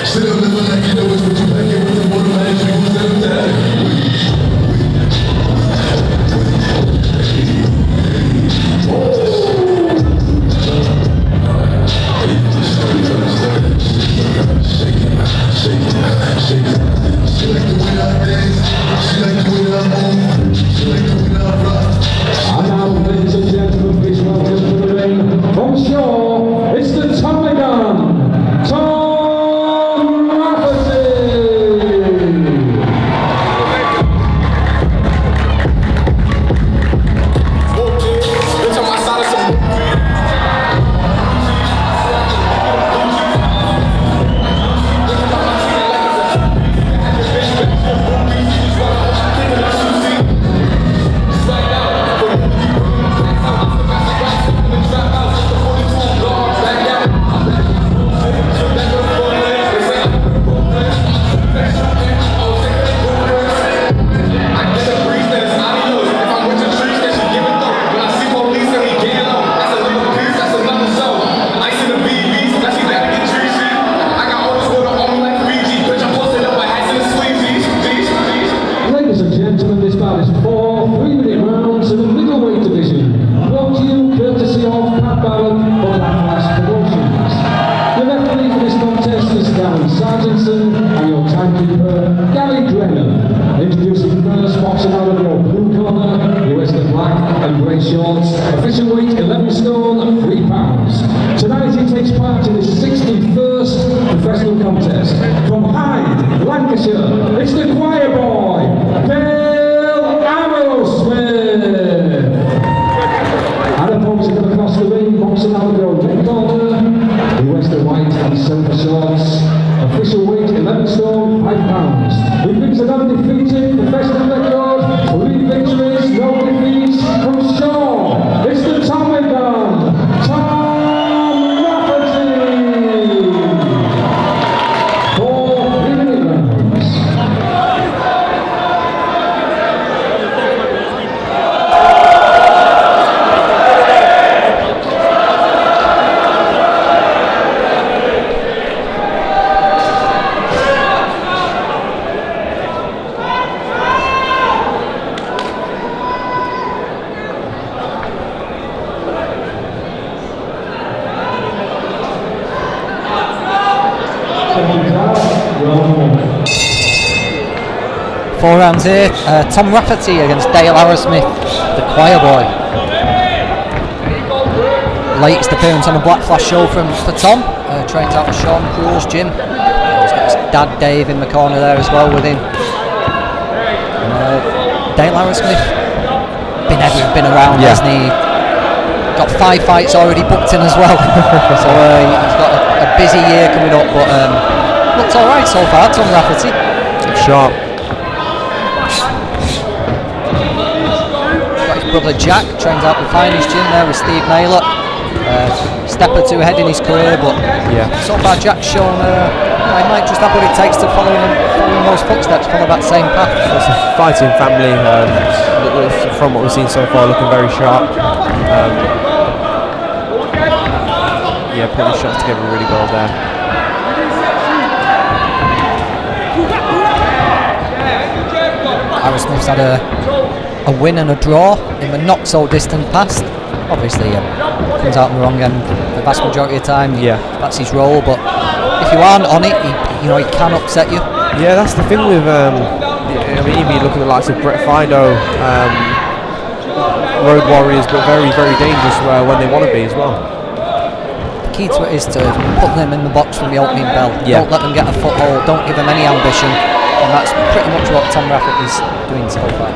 Still living like you know it's what you like it with the water man, you was every time. And now, ladies and gentlemen, please welcome to the ring from Shaw. It's the Tommy Gun, Tom Rafferty. weight, 11 stone, 3 pounds. Tonight he takes part in his 61st professional contest. From Hyde, Lancashire, it's the choir boy, Dale Arrowsmith. And opposing across the ring, boxing out the red corner, he wears the white and silver shorts. Official weight 11 stone, 5 pounds. He brings an undefeated professional record, 3 victories, no defeats from Shaw. It's the Tommy Gun, Tom Rafferty. 4 3-minute rounds. Four rounds here. Tom Rafferty against Dale Arrowsmith, the choir boy. Latest appearance on a Black Flash show for Tom. Trains out of Sean Cruel's gym. He's got his dad Dave in the corner there as well with him. Dale Arrowsmith, been around, hasn't he? Got 5 fights already booked in as well. So he's got a busy year coming up, but looks alright so far, Tom Rafferty. Sharp. Brother Jack trains out behind his gym there with Steve Naylor. Step or two ahead in his career, but so far Jack's shown he might just have what it takes to follow those footsteps, follow that same path. It's a fighting family. From what we've seen so far, looking very sharp. Putting the shots together really well there. Arrowsmith's had a win and a draw in the not so distant past. Obviously comes out on the wrong end the vast majority of the time. That's his role, but if you aren't on it, he can upset you. Yeah, that's the thing with even you look at the likes of Brett Fido, road warriors, but very, very dangerous when they want to be as well. The key to it is to put them in the box from the opening bell. Don't let them get a foothold, don't give them any ambition, and that's pretty much what Tom Rafferty is doing so far.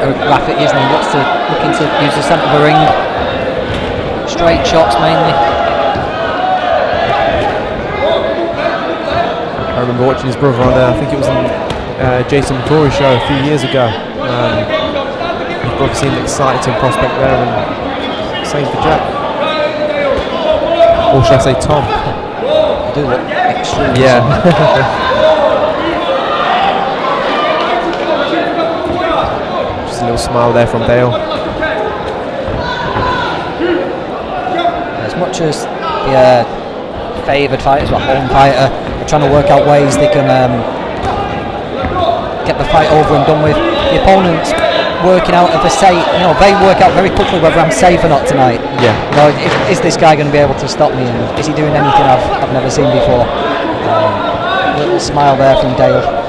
Rafferty, isn't he? Looking to use the centre of the ring. Straight shots mainly. I remember watching his brother on I think it was in Jason McCrory's show a few years ago. His brother seemed an exciting prospect there, and same for Jack. Or should I say Tom? I do look extremely. A little smile there from Dale. As much as the favoured fighters, or home fighter, are trying to work out ways they can get the fight over and done with, the opponent's working out if they work out very quickly whether I'm safe or not tonight. Is this guy going to be able to stop me, and is he doing anything I've never seen before? A little smile there from Dale.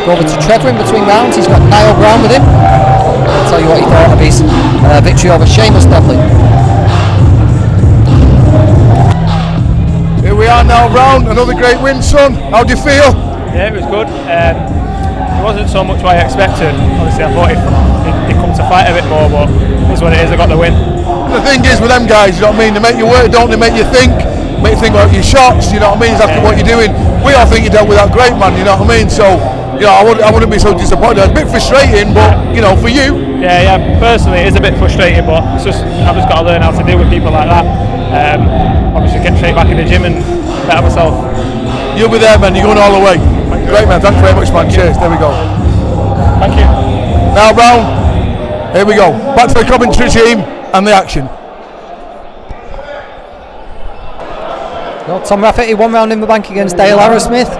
Go over to Trevor in between rounds. He's got Niall Brown with him. I'll tell you what he thought of his victory over Seamus Devlin. Here we are now, Brown. Another great win, son. How do you feel? Yeah, it was good. It wasn't so much what I expected. Obviously, I thought he'd come to fight a bit more, but it is what it is. I got the win. The thing is with them guys, you know what I mean? They make you work, don't they? Make you think about your shots. You know what I mean? Exactly what you're doing. We all think you dealt with that great man. You know what I mean? So. I wouldn't be so disappointed. It's a bit frustrating, but for you. Yeah. Personally, it is a bit frustrating, but I've just got to learn how to deal with people like that. Obviously, get straight back in the gym and better myself. You'll be there, man. You're going all the way. Great, man. Thanks very much, man. Cheers. There we go. Thank you. Now, Brown, Here we go. Back to the commentary team and the action. Well, Tom Rafferty, 1 round in the bank against Dale Arrowsmith.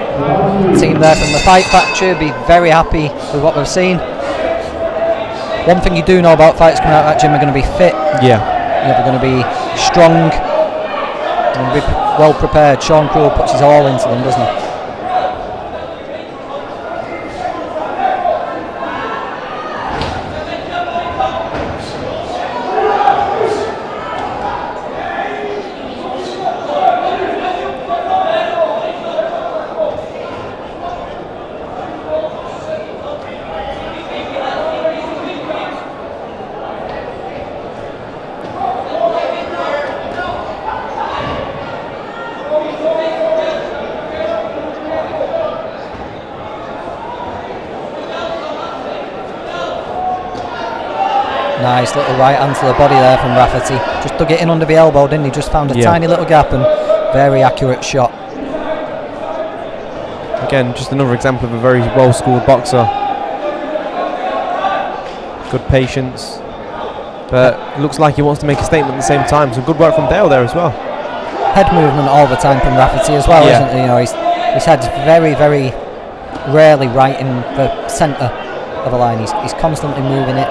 Team there from the Fight Factory be very happy with what we've seen. One thing you do know about fights coming out of that gym are going to be fit. Yeah. They're going to be strong and be well prepared. Sean Cruel puts his all into them, doesn't he? Nice little right hand to the body there from Rafferty. Just dug it in under the elbow, didn't he? Just found a tiny little gap and very accurate shot. Again, just another example of a very well-schooled boxer. Good patience, but looks like he wants to make a statement at the same time. Some good work from Dale there as well. Head movement all the time from Rafferty as well, isn't it? You know, his head's very, very rarely right in the centre of a line. He's constantly moving it.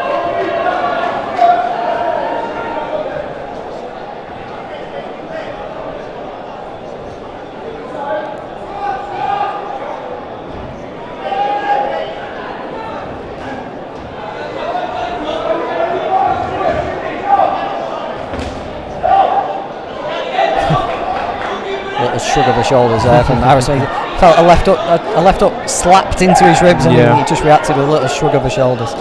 Shrug of the shoulders there from Arrowsmith. Felt a left up slapped into his ribs, and he just reacted with a little shrug of the shoulders.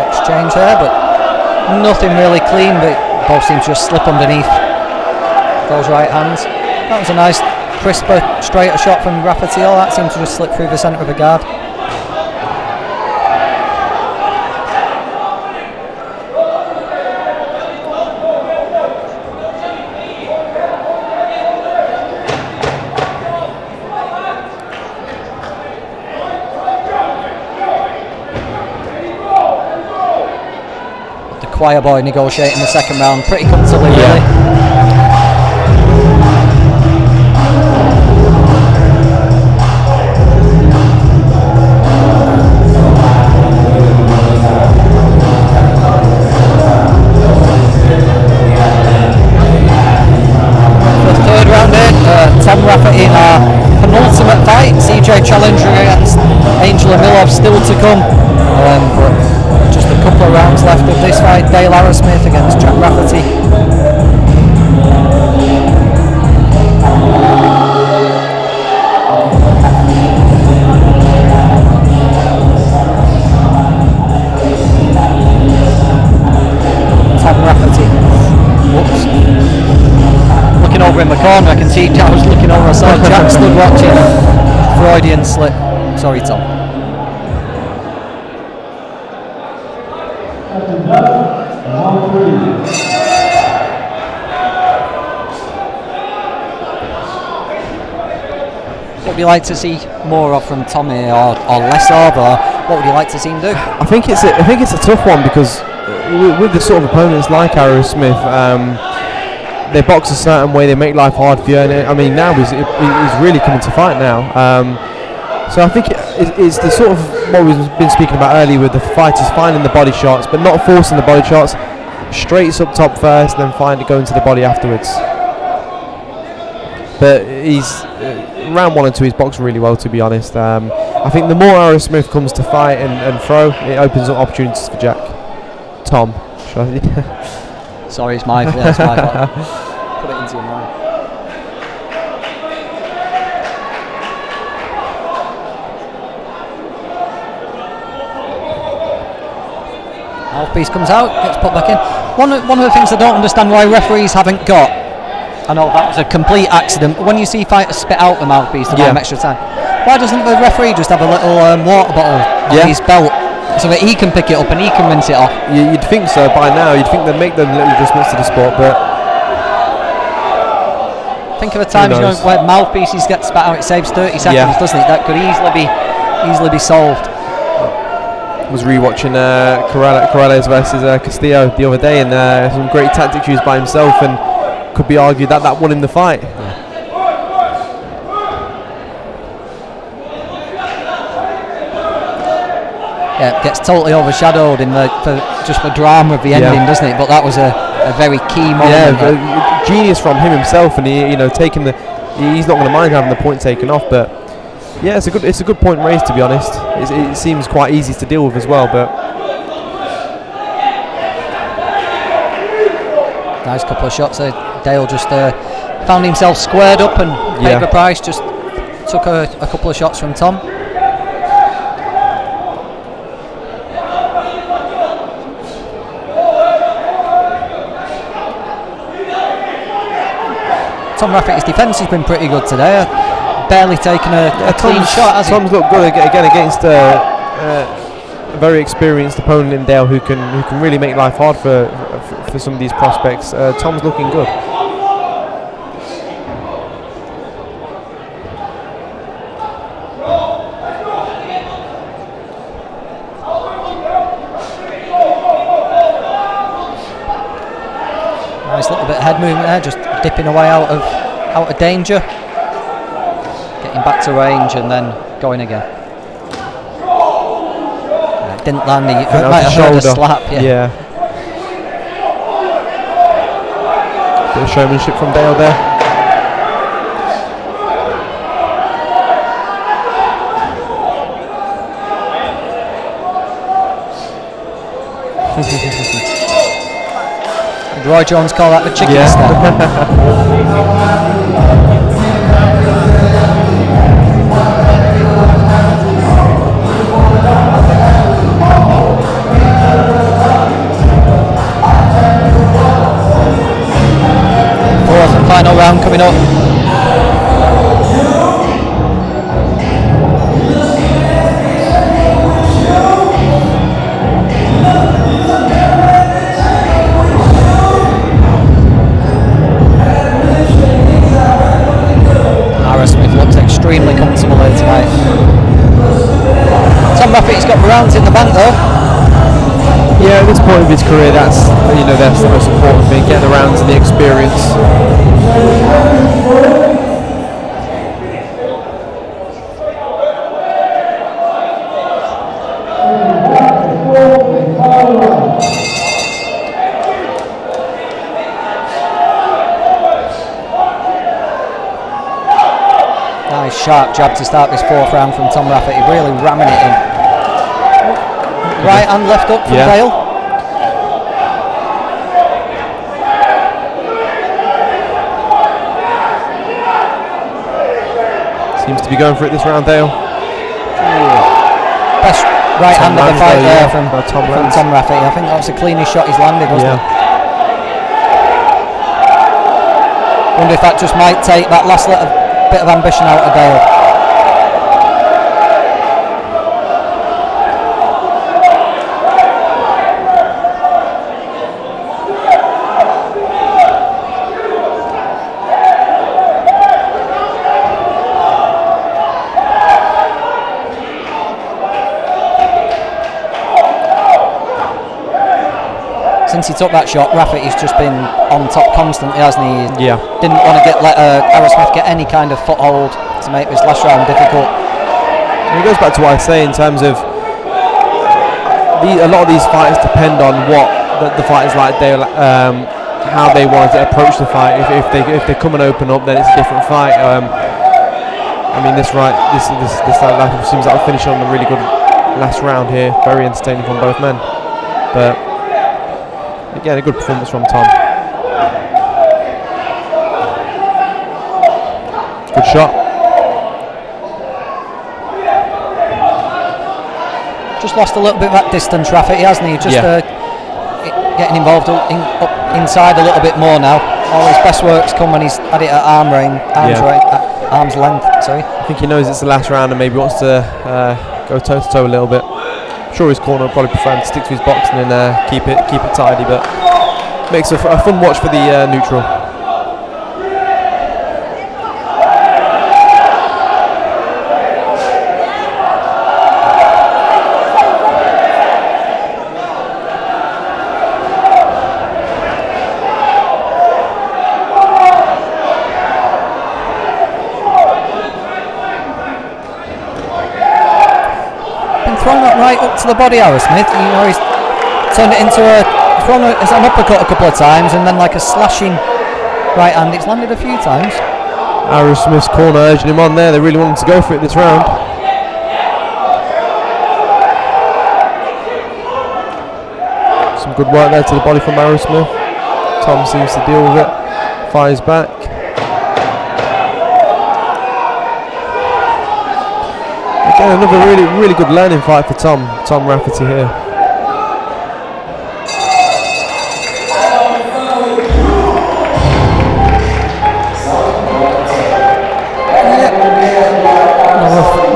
Exchange there, but nothing really clean, but both seem to just slip underneath those right hands. That was a nice crisper, straighter shot from Rafferty. All that seemed to just slip through the centre of the guard. Choir boy negotiating the second round pretty comfortably, really. The third round in, Tom Rafferty in our penultimate fight. CJ challenger against Angel Amilov still to come. But just a couple of rounds left of this fight. Dale Arrowsmith against Jack Rafferty. Tom Rafferty. Whoops. Looking over in the corner, I can see I was looking over, I saw Jack stood watching. Freudian slip. Sorry, Tom. What would you like to see more of from Tommy, or less of, or what would you like to see him do? I think it's a tough one, because with the sort of opponents like Arrowsmith, they box a certain way, they make life hard for you. And I mean, now he's really coming to fight now. So I think it's the sort of what we've been speaking about earlier, with the fighters finding the body shots, but not forcing the body shots. Straights up top first, then go into the body afterwards. But he's round 1 and 2, he's boxed really well, to be honest. I think the more Arrowsmith comes to fight and throw, it opens up opportunities for Jack. Tom, sorry, it's my fault. Put it into your mind. Mouthpiece comes out, gets put back in. One of the things I don't understand why referees haven't got, I know that was a complete accident, but when you see fighters spit out the mouthpiece to buy him extra time, why doesn't the referee just have a little water bottle on his belt so that he can pick it up and he can rinse it off? You'd think so by now. You'd think they'd make them little adjustments to the sport, but think of the times where mouthpieces get spat out. It saves 30 seconds, doesn't it? That could easily be solved. I was rewatching Corrales versus Castillo the other day, and some great tactics used by himself, and could be argued that won him the fight. Yeah, it gets totally overshadowed in just the drama of the ending, doesn't it? But that was a very key moment. Yeah, genius from him himself, and he's not going to mind having the point taken off. But yeah, it's a good point raised, to be honest. It seems quite easy to deal with as well, but nice couple of shots there. Dale just found himself squared up and paid the price. Just took a couple of shots from Tom. Tom Rafferty's defence has been pretty good today. Barely taken a clean shot, has he? Tom's looked good again against a very experienced opponent in Dale who can really make life hard for some of these prospects. Tom's looking good. Nice little bit of head movement there, just dipping away out of danger, getting back to range and then going again. Didn't land. He might have heard a slap. Yeah. Bit of showmanship from Dale there. Did Roy Jones call that the chicken Fourth and final round coming up. Extremely comfortable here tonight. Tom Rafferty's got rounds in the bank though. Yeah, at this point of his career, that's the most important thing. Get the rounds and the experience. Sharp jab to start this fourth round from Tom Rafferty, really ramming it in. Right and left up from Dale. Seems to be going for it this round, Dale. Best right hand of the fight there from Tom Rafferty. I think that was the cleanest shot he's landed, wasn't it? Wonder if that just might take that last little bit of ambition out of Dale. Since he took that shot, Rafferty's just been on top constantly, hasn't he? Yeah. Didn't want to let Aaron Smith get any kind of foothold to make this last round difficult. And it goes back to what I say in terms of a lot of these fights depend on what the fighters like Dale, how they want to approach the fight. If they come and open up, then it's a different fight. I mean, this seems like a finish on a really good last round here. Very entertaining from both men, but. Again, a good performance from Tom. Good shot. Just lost a little bit of that distance, Rafferty, hasn't he? Just getting involved up inside a little bit more now. All his best work's come when he's had it at arm's length. Sorry. I think he knows it's the last round and maybe wants to go toe to toe a little bit. I'm sure his corner will probably prefer him to stick to his boxing and keep it tidy, but makes a fun watch for the neutral. Right up to the body, Arrowsmith. You know, he's turned it into an uppercut a couple of times, and then like a slashing right hand. It's landed a few times. Arrowsmith's corner urging him on there. They really want him to go for it this round. Some good work there to the body from Arrowsmith. Tom seems to deal with it. Fires back. Again, another really good learning fight for Tom Rafferty here.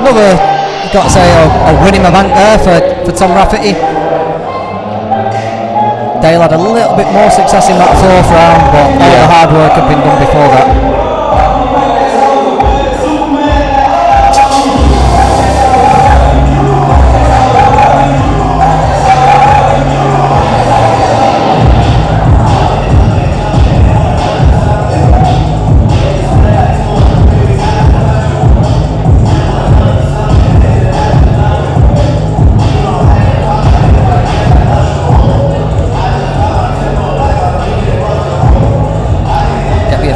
Another, you've got to say, a winning event there for Tom Rafferty. Dale had a little bit more success in that fourth round, but all the hard work had been done before that.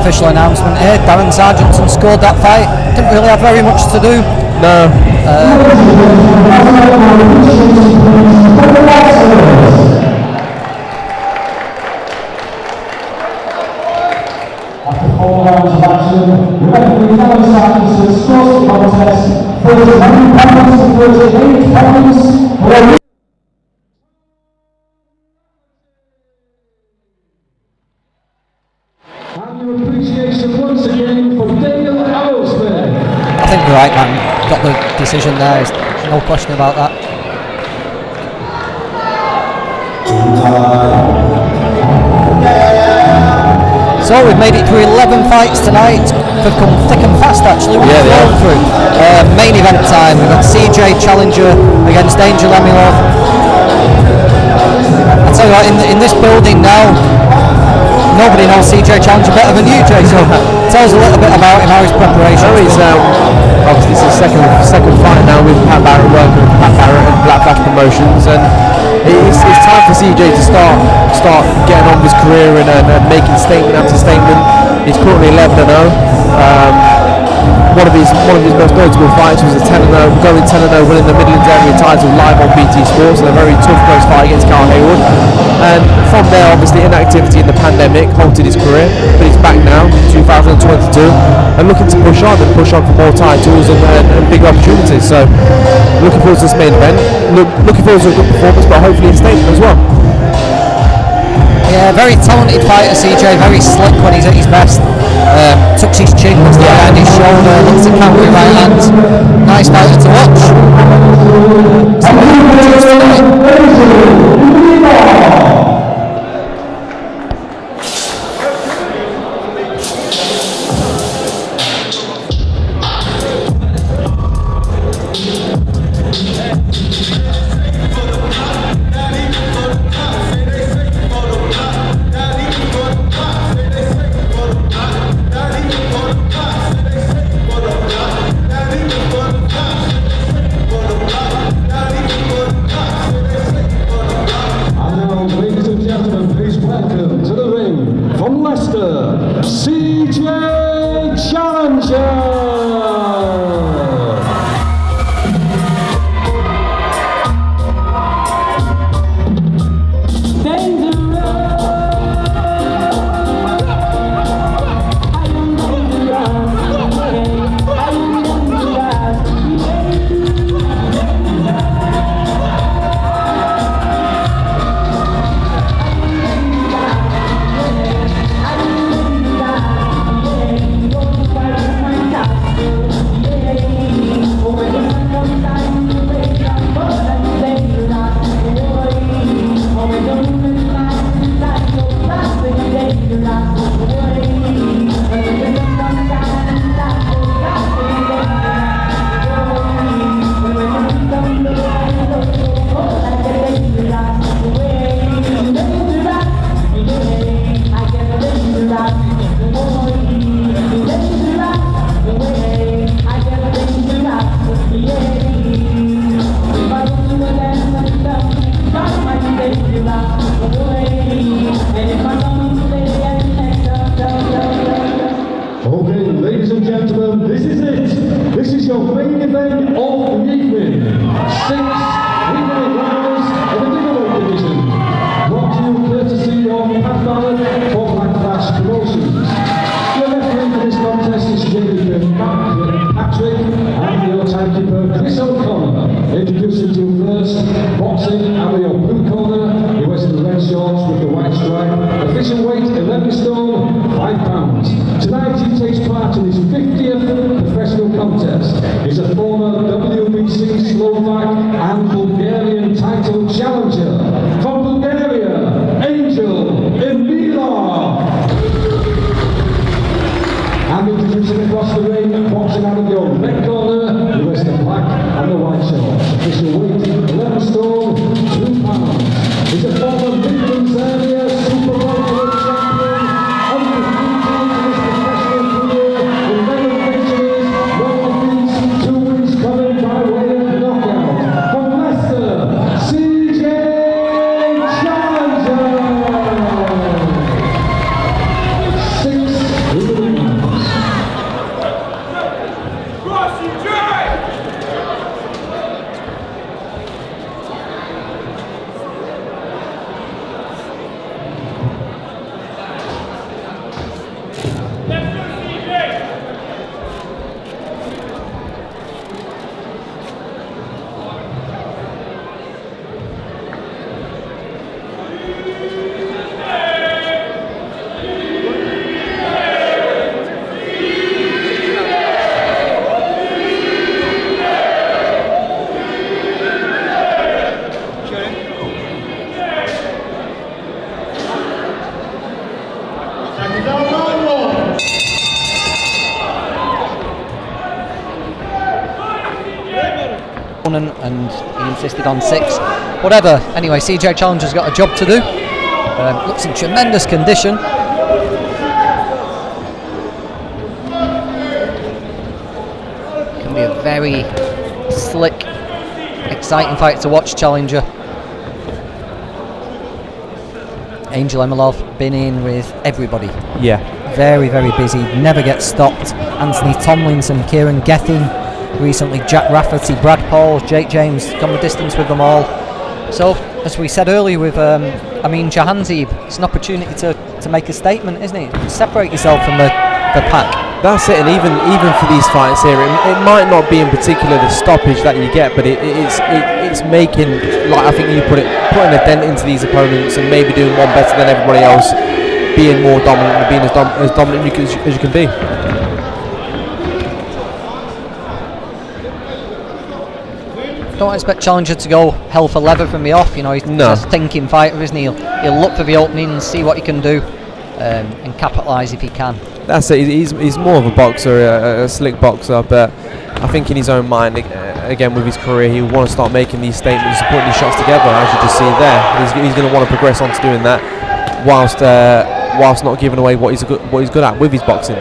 Official announcement here. Darren Sargentson scored that fight. Didn't really have very much to do. No. After 4 rounds of action, the referee Darren Sargentson scores the contest 39 pounds to 38 pounds. Once again for Dale Arrowsmith. I think the right man got the decision there. There's no question about that. So we've made it through 11 fights tonight. They've come thick and fast actually. We've flown through. Main event time. We've got CJ Challenger against Angel Emilov. I tell you what, in this building now, nobody knows CJ Challenger better than you, Jay, so tell us a little bit about him, how his preparation. So he's obviously it's his second fight now with Pat Barrett, working with Pat Barrett and Black Flash Promotions, and it's time for CJ to start getting on with his career and making statement after statement. He's currently 11-0. One of his most notable fights was a 10-0, going 10-0, winning the Midlands area title live on BT Sports, and a very tough close fight against Carl Hayward. And from there, obviously, inactivity in the pandemic halted his career, but he's back now, 2022, and looking to push on for more titles and big opportunities. So, looking forward to this main event. Looking forward to a good performance, but hopefully a statement as well. Yeah, very talented fighter, CJ, very slick when he's at his best. Tucks his chin, looks behind his shoulder, looks to counter with right hands. Nice fighter to watch. event of the evening. 6 3-minute rounds in the middleweight division. Brought to you courtesy of Pat Ballard for Black Flash Promotions. Your referee for this contest is Jamie Patrick and your timekeeper Chris O'Connor. Introducing to you first, boxing out of your blue corner, he wears the red shorts with the white stripe. Official weight 11 stone, 5 pounds. Tonight he takes part in his 50th professional contest. He's a former WBC Slovak and Bulgarian title challenger. From Bulgaria, Angel Emilov. And introducing across the ring, boxing out of your red corner, he wears the black and the white shorts. Official weight 11 stone, 2 pounds. He's a former Midlands area super welterweight champion, undefeated in his professional career, 11 victories, no defeats, 2 wins coming by way of knockout. From Leicester, CJ Challenger. 6 wins. And he insisted on 6. Whatever. Anyway, CJ Challenger's got a job to do. Looks in tremendous condition. Can be a very slick, exciting fight to watch, Challenger. Angel Emilov been in with everybody. Yeah. Very, very busy. Never gets stopped. Anthony Tomlinson, Kieran Gethin. Recently, Jack Rafferty, Brad Pauls, Jake James, come the distance with them all. So, as we said earlier with Amin Jahanzeb, it's an opportunity to make a statement, isn't it? Separate yourself from the pack. That's it, and even for these fights here, it might not be in particular the stoppage that you get, but it's making, like I think you put it, putting a dent into these opponents and maybe doing one better than everybody else, being more dominant and being as dominant as you can be. Don't expect Challenger to go hell for leather from the off. You know, he's a thinking fighter, isn't he? He'll look for the opening, see what he can do, and capitalise if he can. That's it. He's more of a boxer, a slick boxer, but I think in his own mind, again with his career, he'll want to start making these statements, putting these shots together, as you just see there. He's going to want to progress on to doing that, whilst not giving away what he's good at with his boxing.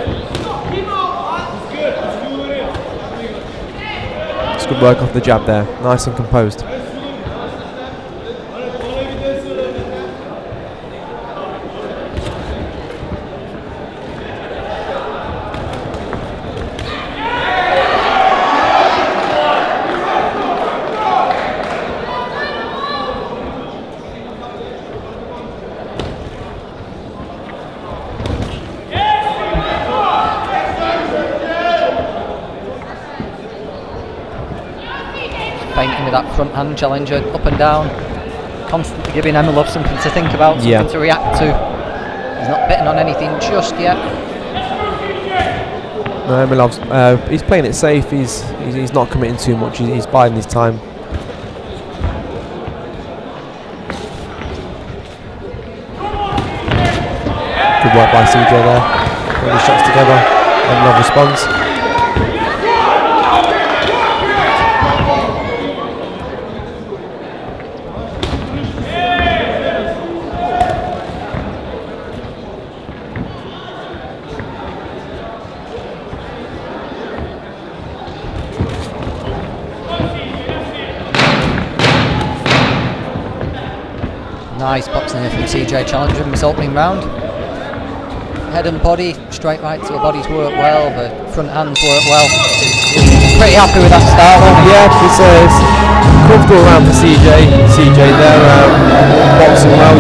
Good work off the jab there, nice and composed. Feinting with that front hand, Challenger up and down, constantly giving Emilov something to think about, something to react to. He's not betting on anything just yet. No, Emilov's he's playing it safe. He's not committing too much. He's biding his time. Good work by CJ there. Putting the shots together. Emilov responds. Nice boxing there from CJ Challenger in this opening round. Head and body, straight right to the bodies work well, the front hands work well. pretty happy with that start, wasn't he? Yeah, it's comfortable round for CJ. CJ there, boxing well,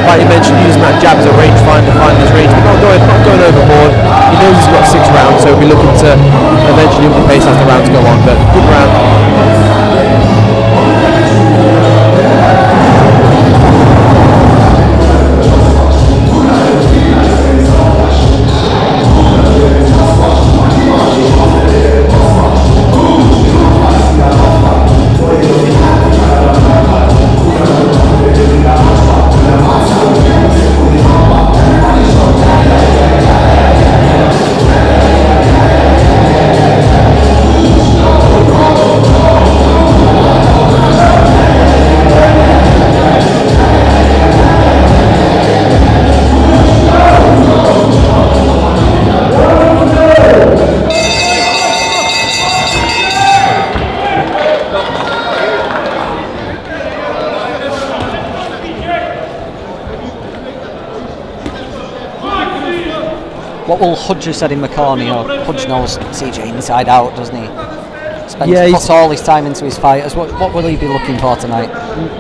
like you mentioned, using that jab as a rangefinder, find his range, but not going overboard. He knows he's got 6 rounds, so he'll be looking to eventually up the pace as the rounds go on, but good round. What will Hudge have said in McCarney? Hudge knows CJ inside out, doesn't he? Puts all his time into his fighters. What will he be looking for tonight?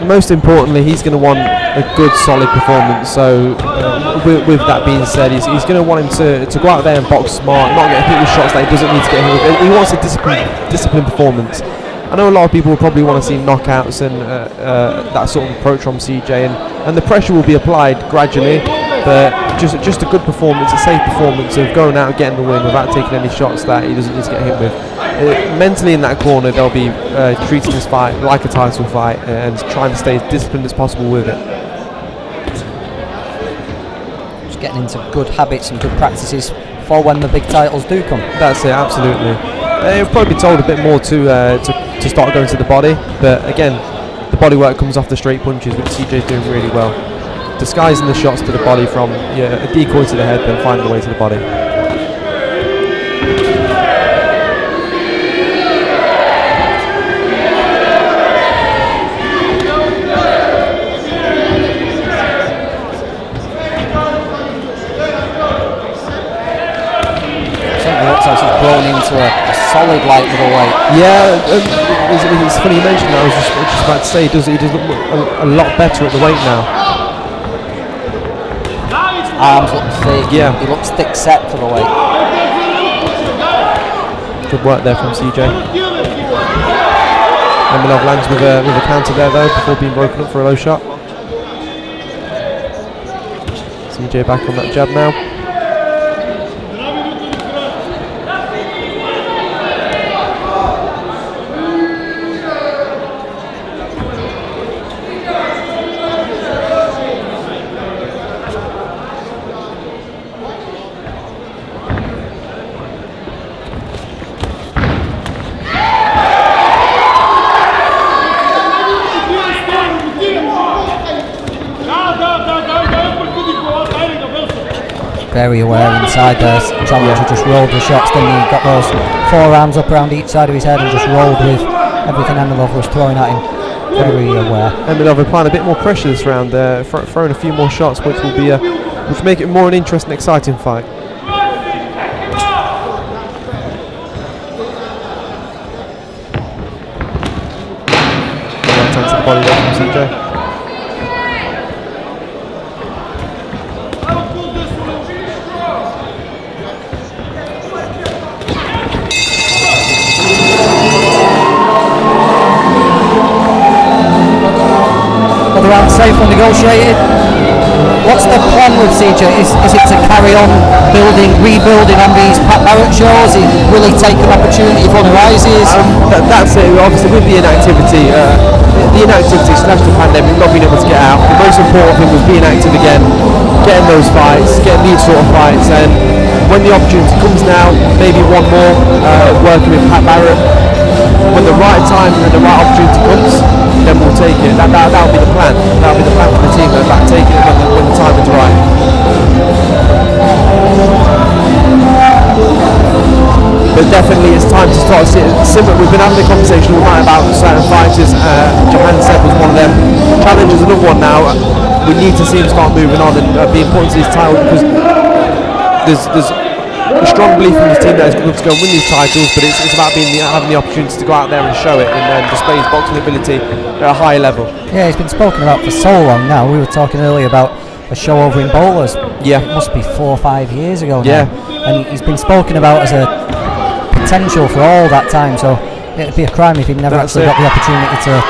Most importantly, he's going to want a good, solid performance. So, with that being said, he's going to want him to go out there and box smart, not get hit with shots that he doesn't need to get hit with. He wants a disciplined performance. I know a lot of people will probably want to see knockouts and that sort of approach from CJ, and the pressure will be applied gradually. But just a good performance, a safe performance of going out and getting the win without taking any shots that he doesn't need to get hit with. Mentally in that corner, they'll be treating this fight like a title fight and trying to stay as disciplined as possible with it. Just getting into good habits and good practices for when the big titles do come. That's it, absolutely. He'll probably be told a bit more to start going to the body, but again, the body work comes off the straight punches, which CJ's doing really well. Disguising the shots to the body from a decoy to the head, then finding the way to the body. Certainly looks like he's grown into a solid light middleweight. Yeah, it's funny you mentioned that. I was just about to say, he does look a lot better at the weight now. Arms look thick. Yeah. He looks thick set for the weight. Good work there from CJ. Emilov lands with a counter there though before being broken up for a low shot. CJ back on that jab now. Very aware inside there. Challenger just rolled the shots, then he got those forearms up around each side of his head and just rolled with everything Emilov was throwing at him. Very aware. Emilov applying a bit more pressure this round, throwing a few more shots, which will be which make it more an interesting, exciting fight. Right hand to the body there from CJ. Round safely negotiated. What's the plan with CJ? Is it to carry on rebuilding on these Pat Barrett shows? Will he take an opportunity if one arises? That's it. Obviously, with the inactivity slash the pandemic, not being able to get out, the most important thing was being active again, getting those fights, getting these sort of fights, and when the opportunity comes now, maybe one more, working with Pat Barrett. When the right time and the right opportunity comes, then we'll take it. That'll be the plan. That'll be the plan for the team. About taking it when the time is right. But definitely, it's time to start similar. We've been having a conversation all night about certain fighters. Jahan said was one of them. Challenger's another one now. We need to see him start moving on and be important to his title because there's a strong belief in his team that he's going to go and win these titles, but it's about having the opportunity to go out there and show it and display his boxing ability at a high level. Yeah, he's been spoken about for so long now. We were talking earlier about a show over in Bowlers. Yeah. It must be 4 or 5 years ago now. Yeah. And he's been spoken about as a potential for all that time, so it'd be a crime if he'd never actually got the opportunity to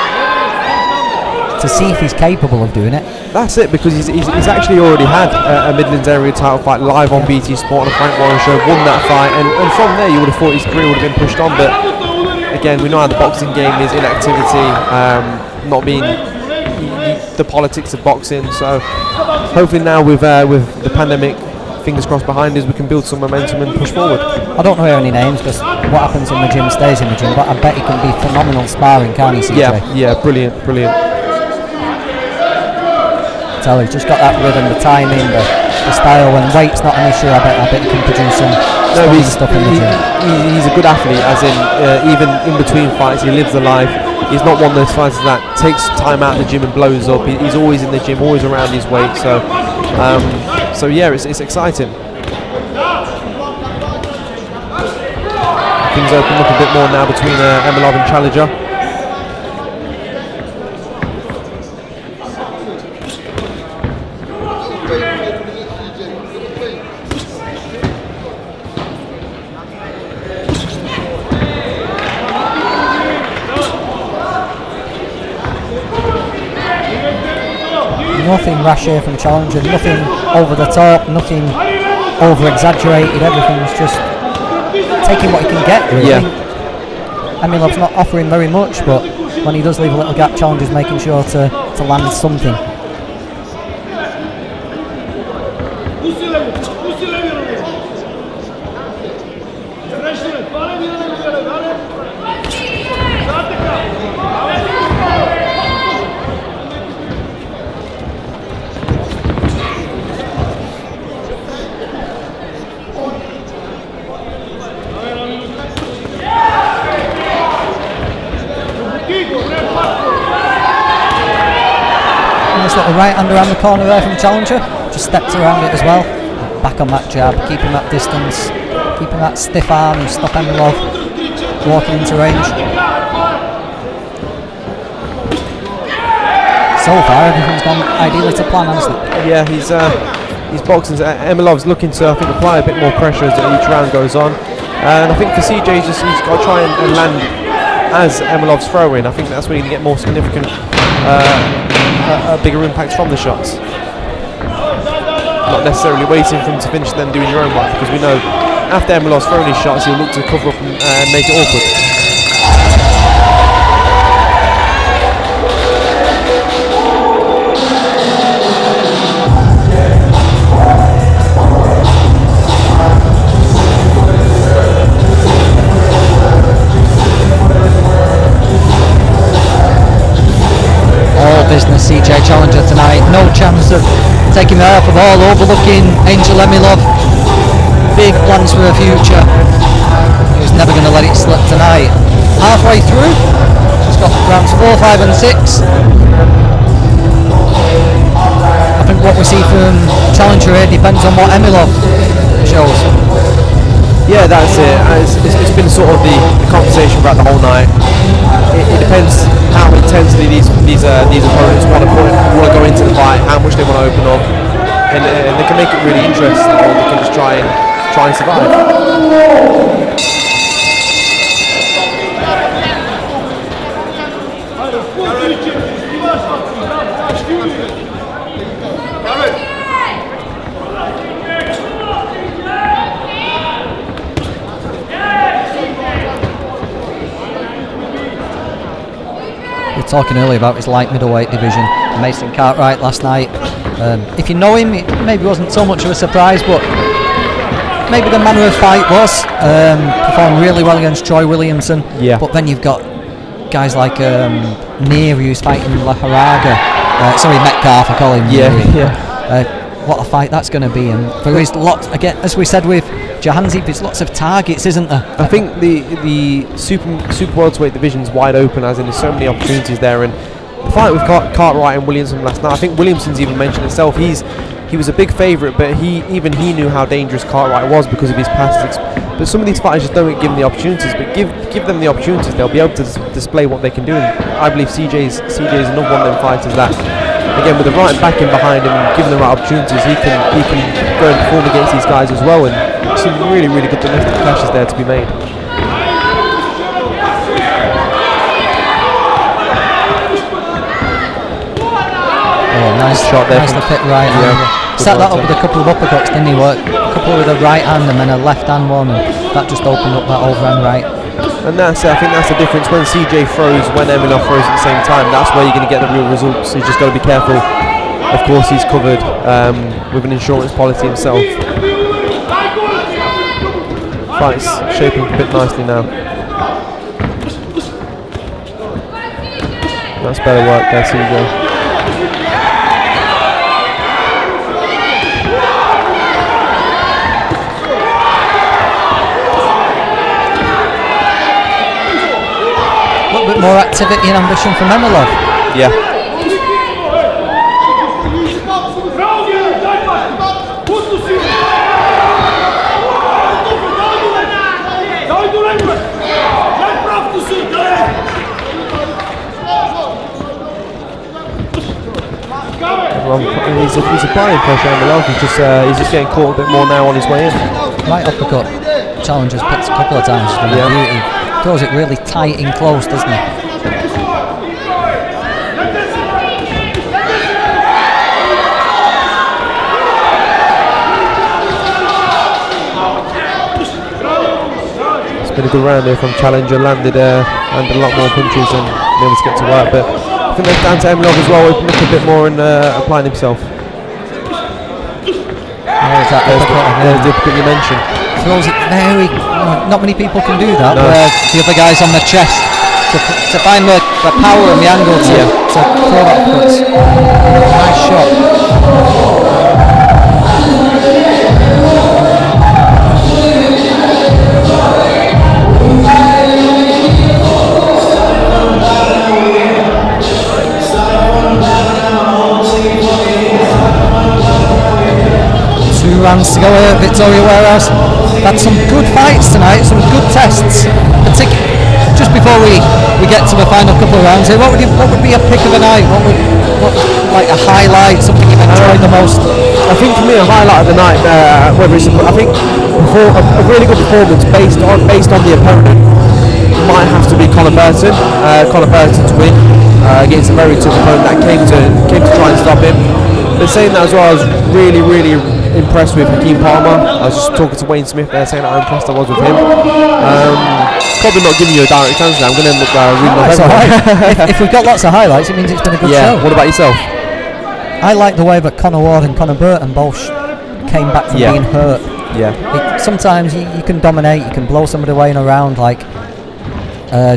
see if he's capable of doing it. That's it, because he's actually already had a Midlands area title fight live on BT Sport on the Frank Warren show, won that fight, and from there you would have thought his career would have been pushed on, but again, we know how the boxing game is, inactivity, not being the politics of boxing, so hopefully now with the pandemic, fingers crossed behind us, we can build some momentum and push forward. I don't know any names, because what happens in the gym stays in the gym, but I bet he can be phenomenal sparring, can't he, CJ? Yeah, brilliant. He's just got that rhythm, the timing, the style. When weight's not an issue, I bet he can produce some stuff in the gym. He's a good athlete, as in even in between fights he lives the life. He's not one of those fighters that takes time out of the gym and blows up. He's always in the gym, always around his weight, so yeah, it's exciting. Things open up a bit more now between Emilov and Challenger. Nothing rash here from Challenger, nothing over the top, nothing over exaggerated, everything's just taking what he can get, really. Yeah. Emilov's not offering very much, but when he does leave a little gap, Challenger's making sure to land something. Nice little right hand around the corner there from Challenger. Just steps around it as well. Back on that jab, keeping that distance, keeping that stiff arm and stop Emilov walking into range. So far, everything's gone ideally to plan, hasn't it? Yeah, he's boxing. Emilov's looking to, I think, apply a bit more pressure as each round goes on. And I think for CJ, he's got to try and land as Emilov's throwing. I think that's where you can get more significant, bigger impacts from the shots. Not necessarily waiting for him to finish and then doing your own work, because we know after Emilov's throwing his shots, he'll look to cover up and make it awkward. All business, CJ Challenger tonight. No chance of taking the eye off the ball, overlooking Angel Emilov. Big plans for the future. He's never going to let it slip tonight. Halfway through, he's got rounds 4, 5 and 6. I think what we see from Challenger here depends on what Emilov shows. Yeah, that's it. It's been sort of the conversation throughout the whole night. It depends how intensely these opponents want to go into the fight, how much they want to open up, and they can make it really interesting, or they can just try and survive. Talking earlier about his light middleweight division, Mason Cartwright last night. If you know him, it maybe wasn't so much of a surprise, but maybe the manner of fight was. Performed really well against Troy Williamson. Yeah. But then you've got guys like Neary, who's fighting Laharaga. Metcalf, I call him. Yeah. What a fight that's going to be, and there is lots. Again, as we said with Jahanzib, there's lots of targets, isn't there? I think the super welterweight division's wide open, as in there's so many opportunities there. And the fight with Cartwright and Williamson last night, I think Williamson's even mentioned himself. He's he was a big favourite, but he knew how dangerous Cartwright was because of his past. But some of these fighters just don't give him the opportunities. But give them the opportunities, they'll be able to display what they can do. And I believe CJ's another one of them fighters that, again, with the right backing behind him and giving the right opportunities, he can go and perform against these guys as well. And some really good domestic clashes there to be made. Nice shot there. Nice to fit right hand. Set that up with a couple of uppercuts, didn't he? A couple with a right hand and then a left hand one, and that just opened up that overhand right. And I think that's the difference when CJ throws, when Emilov throws at the same time. That's where you're going to get the real results. So you just got to be careful. Of course, he's covered with an insurance policy himself. Fight's shaping a bit nicely now. That's better work there, CJ. A bit more activity and ambition from Emilov. Yeah. He's applying pressure on Emilov. He's just getting caught a bit more now on his way in. Right uppercut. Challenger's picked a couple of times. Beauty. Throws it really tight and close, doesn't he? It's been a good round here from Challenger. Landed a lot more punches and been able to get to work, but I think that's down to Emilov as well, opening up a bit more and applying himself. There's that there's the uppercut you mentioned. Throws it very, not many people can do that, where the other guy's on the chest to find the power and the angle to throw that upwards. Nice shot. Rounds to go here at Victoria Warehouse. Had some good fights tonight, some good tests. Just before we get to the final couple of rounds here, what would be a pick of the night? What like a highlight, something you've enjoyed the most? I think for me a highlight of the night, a really good performance based on the opponent might have to be Conor Burton. Conor Burton's win against a very tough opponent that came to try and stop him. But saying that as well, I was really impressed with Hakeem Palmer. I was just talking to Wayne Smith there saying how impressed I was with him. Probably not giving you a direct answer now. I'm going to end up reading my right. if we've got lots of highlights, it means it's been a good show. What about yourself? I like the way that Conor Ward and Conor Burton both came back from being hurt. Sometimes you can dominate, you can blow somebody away in a round, like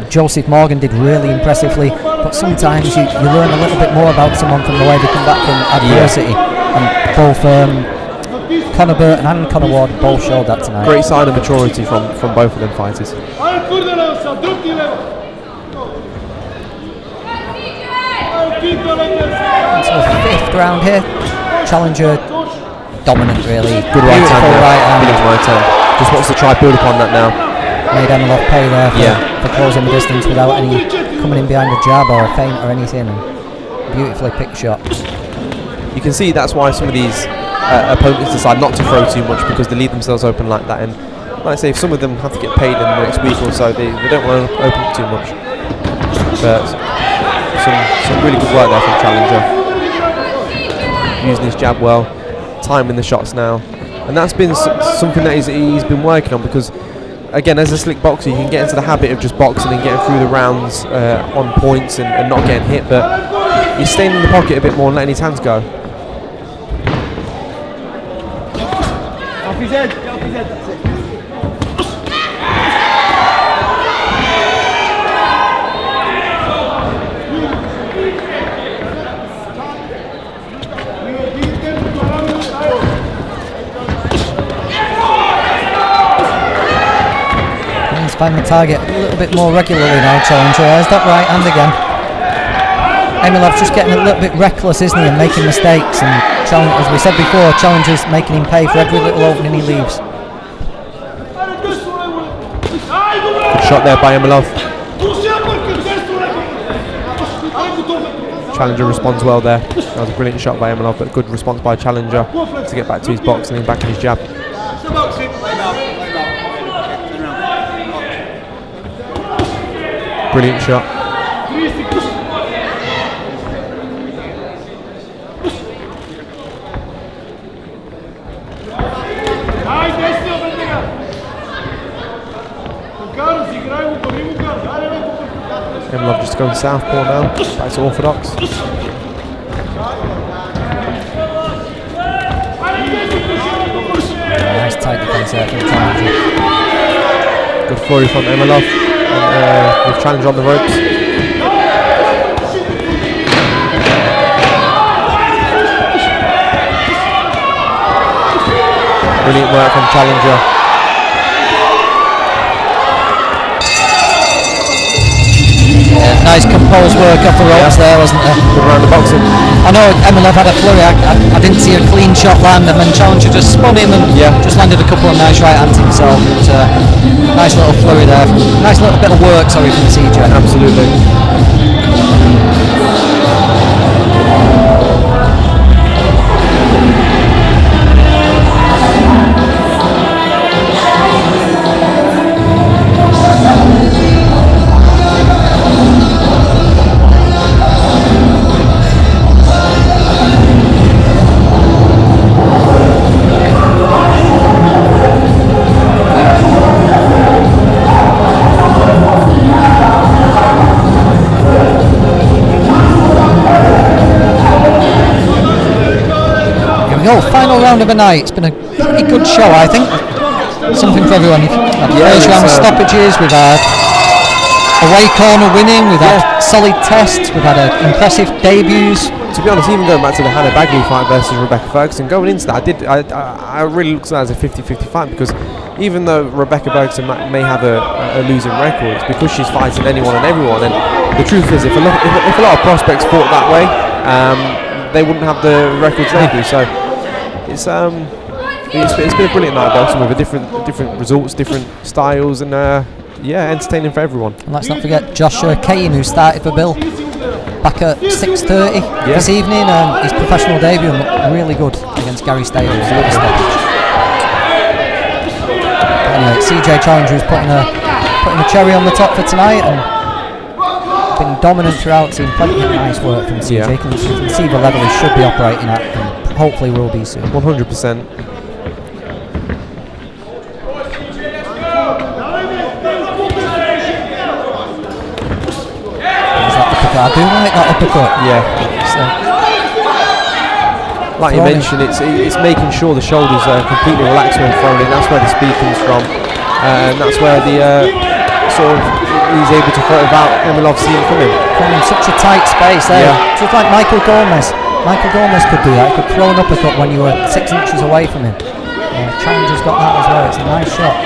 Joseph Morgan did really impressively, but sometimes you learn a little bit more about someone from the way they come back from adversity. And both Conor Burton and Conor Ward both showed that tonight. Great sign of maturity from both of them fighters. Into the fifth round here. Challenger dominant, really. Good right hand. Right hand. Just wants to try build upon that now. Made Emilov pay there for closing the distance without any coming in behind a jab or a feint or anything. And beautifully picked shot. You can see that's why some of these opponents decide not to throw too much, because they leave themselves open like that. And like I say, if some of them have to get paid in the next week or so, they don't want to open up too much. But some really good work there from Challenger. Using his jab well, timing the shots now. And that's been something that he's been working on, because again, as a slick boxer, you can get into the habit of just boxing and getting through the rounds on points and not getting hit, but he's staying in the pocket a bit more and letting his hands go. Off his head, that's it. He's finding the target a little bit more regularly now, Challenger. There's that right hand again. Emilov's just getting a little bit reckless, isn't he, and making mistakes and As we said before, Challenger's making him pay for every little opening he leaves. Good shot there by Emilov. Challenger responds well there. That was a brilliant shot by Emilov, but good response by Challenger to get back to his box and then back in his jab. Brilliant shot. Emilov just going southpaw now, back to orthodox. Nice tight defence there from Challenger. Good flurry from Emilov, and with Challenger on the ropes. Brilliant work from Challenger. Nice composed work off the ropes there, wasn't there? Good round of boxing. I know Emilov had a flurry. I didn't see a clean shot land, and then Challenger just spun him and just landed a couple of nice right hands himself. It was a nice little flurry there. Nice little bit of work, sorry, from CJ. Absolutely. Final round of the night. It's been a pretty good show, I think. Something for everyone. We've had first round stoppages, we've had away corner winning, we've had solid tests, we've had impressive debuts. To be honest, even going back to the Hannah Bagley fight versus Rebecca Ferguson, going into that, I really looked at that as a 50-50 fight, because even though Rebecca Ferguson may have a losing record, it's because she's fighting anyone and everyone. And the truth is, if a lot of prospects fought that way, they wouldn't have the records they do. So it's been a brilliant night of boxing with different results, different styles, and entertaining for everyone. And let's not forget Joshua Kane, who started for Bill back at 6:30 this evening. His professional debut and looked really good against Gary Stables. Anyway, CJ Challenger is putting a cherry on the top for tonight, and been dominant throughout. Seen plenty of nice work from CJ. You can see the level he should be operating at, and hopefully will be soon. 100%. I do like that uppercut. Yeah. Like you mentioned, it's making sure the shoulders are completely relaxed when thrown in. That's where the speed comes from, and that's where the he's able to throw it without Emilov seeing coming. From such a tight space there. Just like Michael Gomez. Michael Gomez could do that. He could throw an uppercut when you were 6 inches away from him. Challenger's got that as well. It's a nice shot.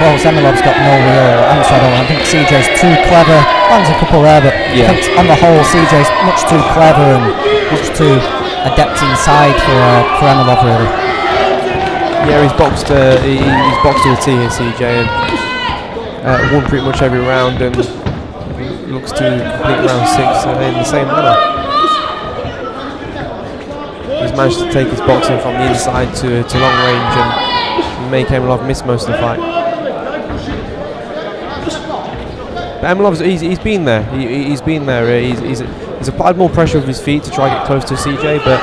Close. Emilov's got no real answer. I think CJ's too clever. Lands a couple there, but I think on the whole CJ's much too clever and much too adept inside for Emilov, really. Yeah, he's boxed to a T here, CJ, and won pretty much every round, and looks to complete round 6 in the same manner. He's managed to take his boxing from the inside to long range and make Emilov miss most of the fight. But Emilov's he's been there. He's been there. He's applied more pressure with his feet to try and get close to CJ. But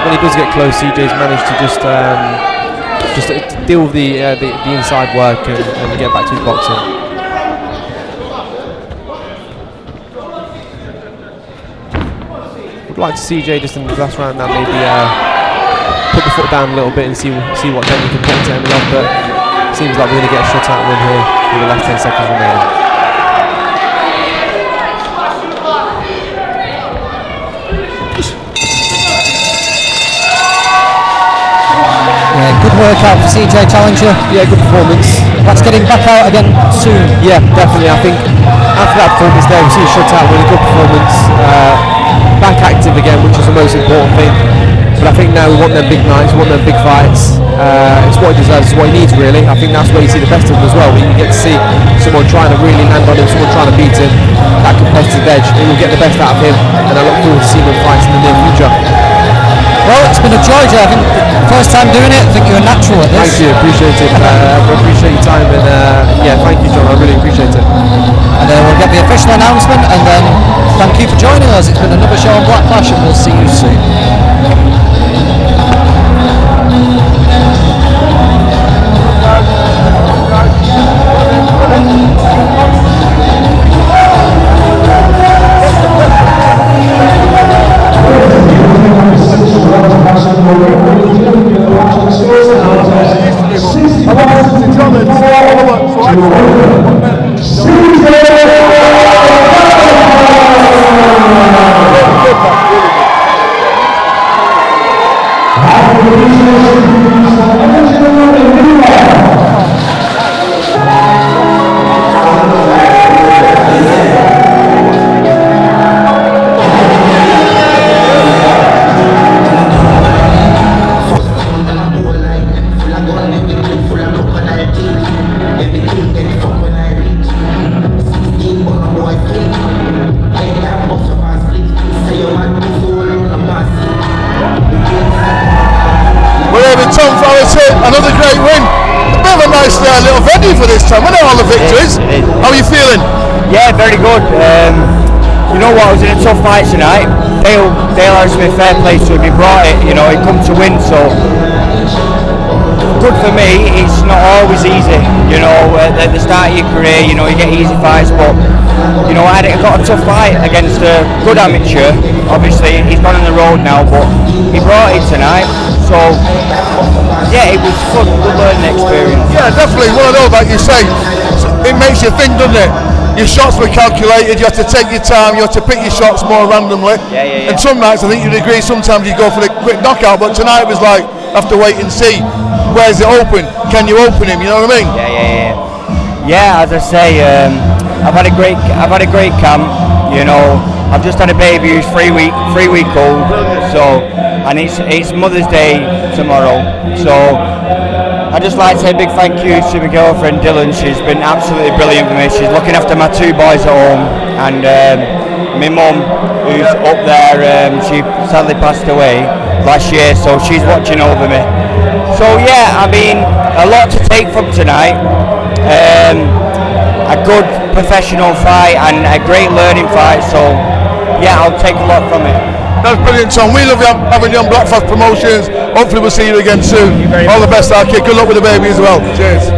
when he does get close, CJ's managed to just deal with the inside work and get back to his boxing. Would like to see CJ just in the last round now maybe put the foot down a little bit and see what then he can put to Emilov. But seems like we're going to get a shutout win here with the last 10 seconds remaining. Yeah, good workout for CJ Challenger. Yeah, good performance. Let's get him back out again soon. Yeah, definitely. I think after that performance there, we see a shutout with a good performance. Back active again, which is the most important thing. But I think now we want them big nights, we want them big fights. It's what he deserves, it's what he needs really. I think that's where you see the best of him as well. When you get to see someone trying to really land on him, someone trying to beat him, that competitive edge, he will get the best out of him. And I look forward to seeing him fights in the near future. Well, it's been a joy, Joe. I think first time doing it. I think you're a natural at this. Thank you, appreciate it. I appreciate your time, and yeah, thank you, John. I really appreciate it. And we'll get the official announcement, and then thank you for joining us. It's been another show on Black Clash, and we'll see you soon. Another great win. A bit of a nice little venue for this time, wasn't it, all the victories? How are you feeling? Yeah, very good. You know what, I was in a tough fight tonight. Dale has been fair play to him, he brought it, you know, he come to win, so good for me. It's not always easy, you know, at the start of your career, you know, you get easy fights, but you know, I got a tough fight against a good amateur. Obviously, he's gone on the road now, but he brought it tonight, so yeah, it was fun, good learning experience. Yeah, definitely. One of those, like you say, it makes you think, doesn't it? Your shots were calculated, you have to take your time, you have to pick your shots more randomly. Yeah. And some nights, I think you'd agree, sometimes you go for the quick knockout, but tonight was like, have to wait and see. Where's it open? Can you open him? You know what I mean? Yeah, as I say, I've had a great camp, you know. I've just had a baby who's 3 week old, so, and it's Mother's Day tomorrow, so I'd just like to say a big thank you to my girlfriend Dylan. She's been absolutely brilliant for me. She's looking after my 2 boys at home, and my mum, who's up there, she sadly passed away last year, so she's watching over me. So yeah, I mean, a lot to take from tonight. A good professional fight and a great learning fight, so yeah, I'll take a lot from it. That's brilliant, Tom. We love having you on Black Fast Promotions. Hopefully we'll see you again soon. All the best, our kid. Good luck with the baby as well. Cheers.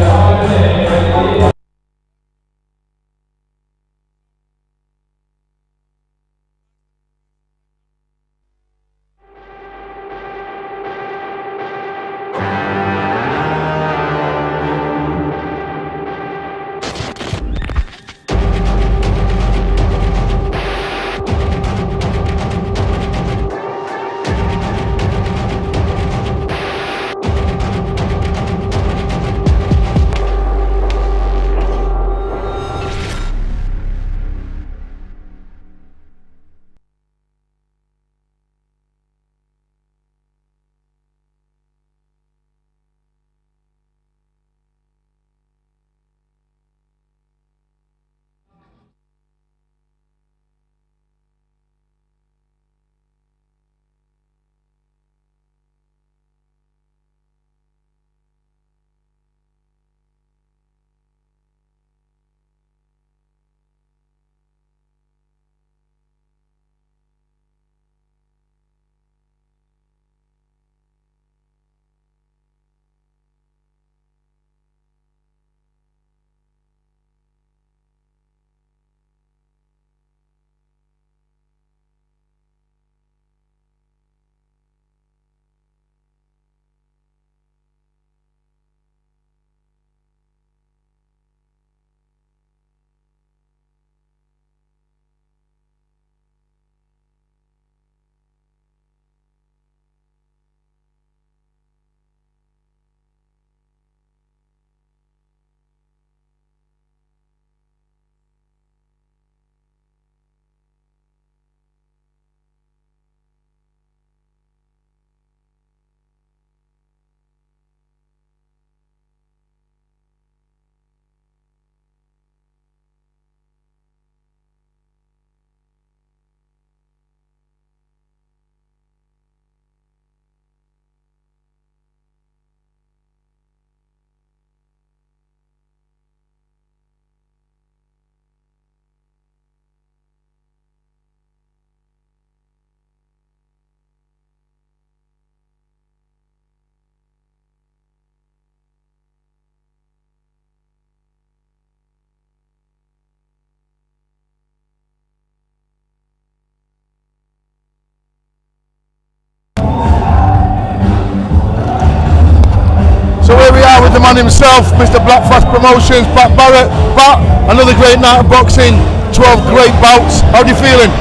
the man himself, Mr. Blackfast Promotions, Pat Barrett. Pat, another great night of boxing, 12 great bouts. How are you feeling?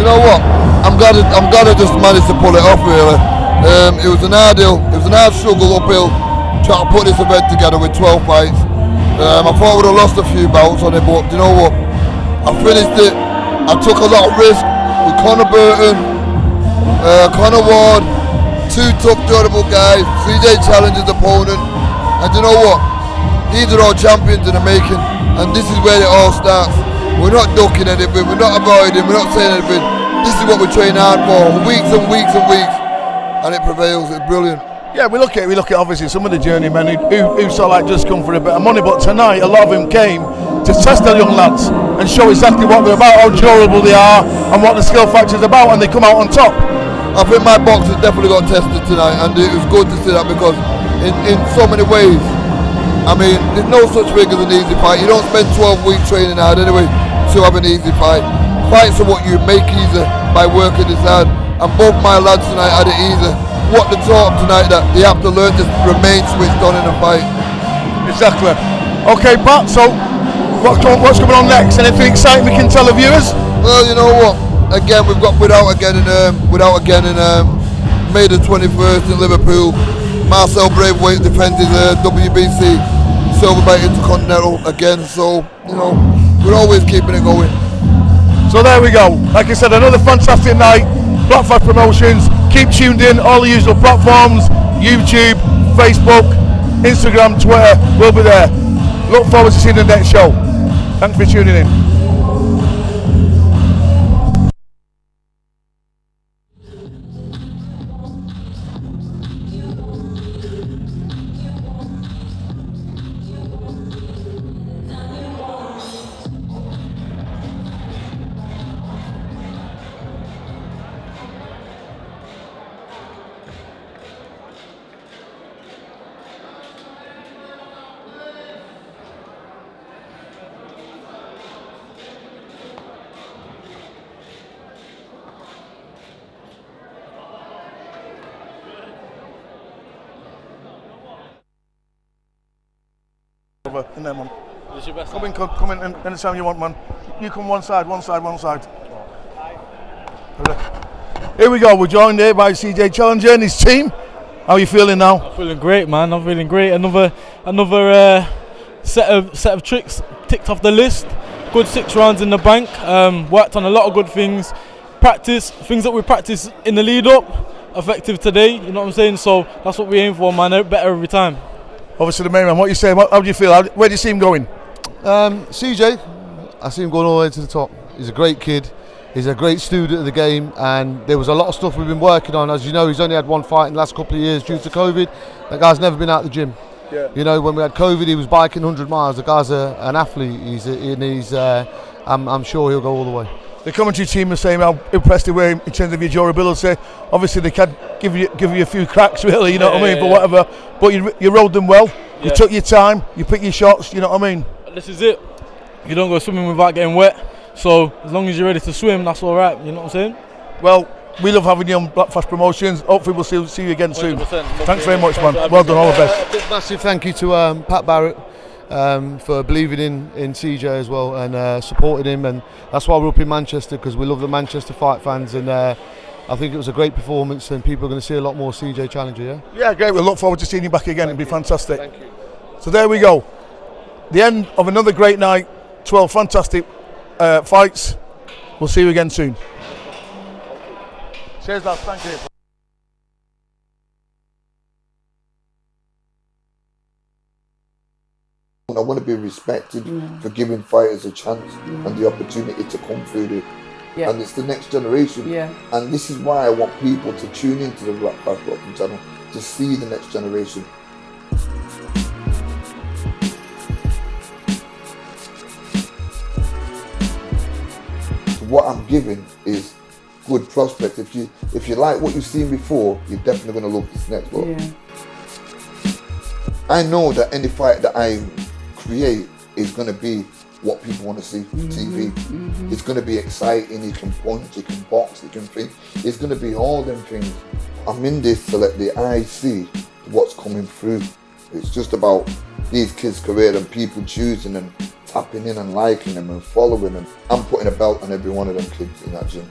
You know what? I'm glad I just managed to pull it off really. It was an hard struggle uphill trying to put this event together with 12 fights. I thought I would have lost a few bouts on it, but you know what? I finished it. I took a lot of risk with Conor Burton, Conor Ward, two tough, durable guys, CJ challenged his opponent, and you know what? These are all champions in the making, and this is where it all starts. We're not ducking anything, we're not avoiding, we're not saying anything. This is what we train hard for, weeks and weeks and weeks, and it prevails. It's brilliant. Yeah, we look at obviously some of the journeymen who sort of like just come for a bit of money, but tonight a lot of them came to test their young lads and show exactly what they're about, how durable they are, and what the skill factor is about, and they come out on top. I think my boxers definitely got tested tonight, and it was good to see that because in so many ways, I mean, there's no such thing as an easy fight. You don't spend 12 weeks training hard anyway to have an easy fight. Fights are what you make easier by working this hard, and both my lads tonight had it easier. What they taught them tonight that they have to learn to remain switched on in a fight. Exactly. Okay, Pat, so what's coming on next? Anything exciting we can tell the viewers? Well, you know what? Again, we've got Without Again in May the 21st in Liverpool. Marcel Braithwaite defends his WBC Silverback Intercontinental again, so you know we're always keeping it going. So there we go. Like I said, another fantastic night. Blackfast Promotions. Keep tuned in. All the usual platforms: YouTube, Facebook, Instagram, Twitter. We'll be there. Look forward to seeing the next show. Thanks for tuning in. In there, man. Come in anytime you want, man. You come one side. Here we go. We're joined here by CJ Challenger and his team. How are you feeling now? I'm feeling great, man. I'm feeling great. Another set of tricks ticked off the list. Good 6 rounds in the bank. Worked on a lot of good things. Things that we practice in the lead up. Effective today. You know what I'm saying? So that's what we aim for, man. Better every time. Obviously the main man, what you saying? How do you feel? Where do you see him going? CJ, I see him going all the way to the top. He's a great kid. He's a great student of the game, and there was a lot of stuff we've been working on. As you know, he's only had one fight in the last couple of years due to COVID. That guy's never been out of the gym. Yeah. You know, when we had COVID, he was biking 100 miles. The guy's an athlete. I'm sure he'll go all the way. The commentary team is saying how impressed they were in terms of your durability. Obviously, they can give you a few cracks, really. You know what I mean, for whatever. But you rode them well. You took your time. You picked your shots. You know what I mean. This is it. You don't go swimming without getting wet. So as long as you're ready to swim, that's all right. You know what I'm saying? Well, we love having you on Blackfast Promotions. Hopefully, we'll see you again soon. Thanks very much, man. Well done. All the best. A big massive thank you to Pat Barrett. For believing in CJ as well and supporting him, and that's why we're up in Manchester, because we love the Manchester fight fans, and I think it was a great performance, and people are going to see a lot more CJ Challenger. Yeah, great. We'll look forward to seeing you back again. It'd be fantastic. Thank you. So there we go, the end of another great night. 12 fantastic fights. We'll see you again soon. Cheers, lads. Thank you. I want to be respected for giving fighters a chance and the opportunity to come through and it's the next generation. And this is why I want people to tune into the Blackfast Boxing channel to see the next generation. So what I'm giving is good prospects. If you like what you've seen before, you're definitely going to love this next one. I know that any fight that I create is going to be what people want to see from TV. It's going to be exciting. You can punch, you can box, you can think. It's going to be all them things. I'm in this to let the eye see what's coming through. It's just about these kids' career and people choosing and tapping in and liking them and following them. I'm putting a belt on every one of them kids in that gym.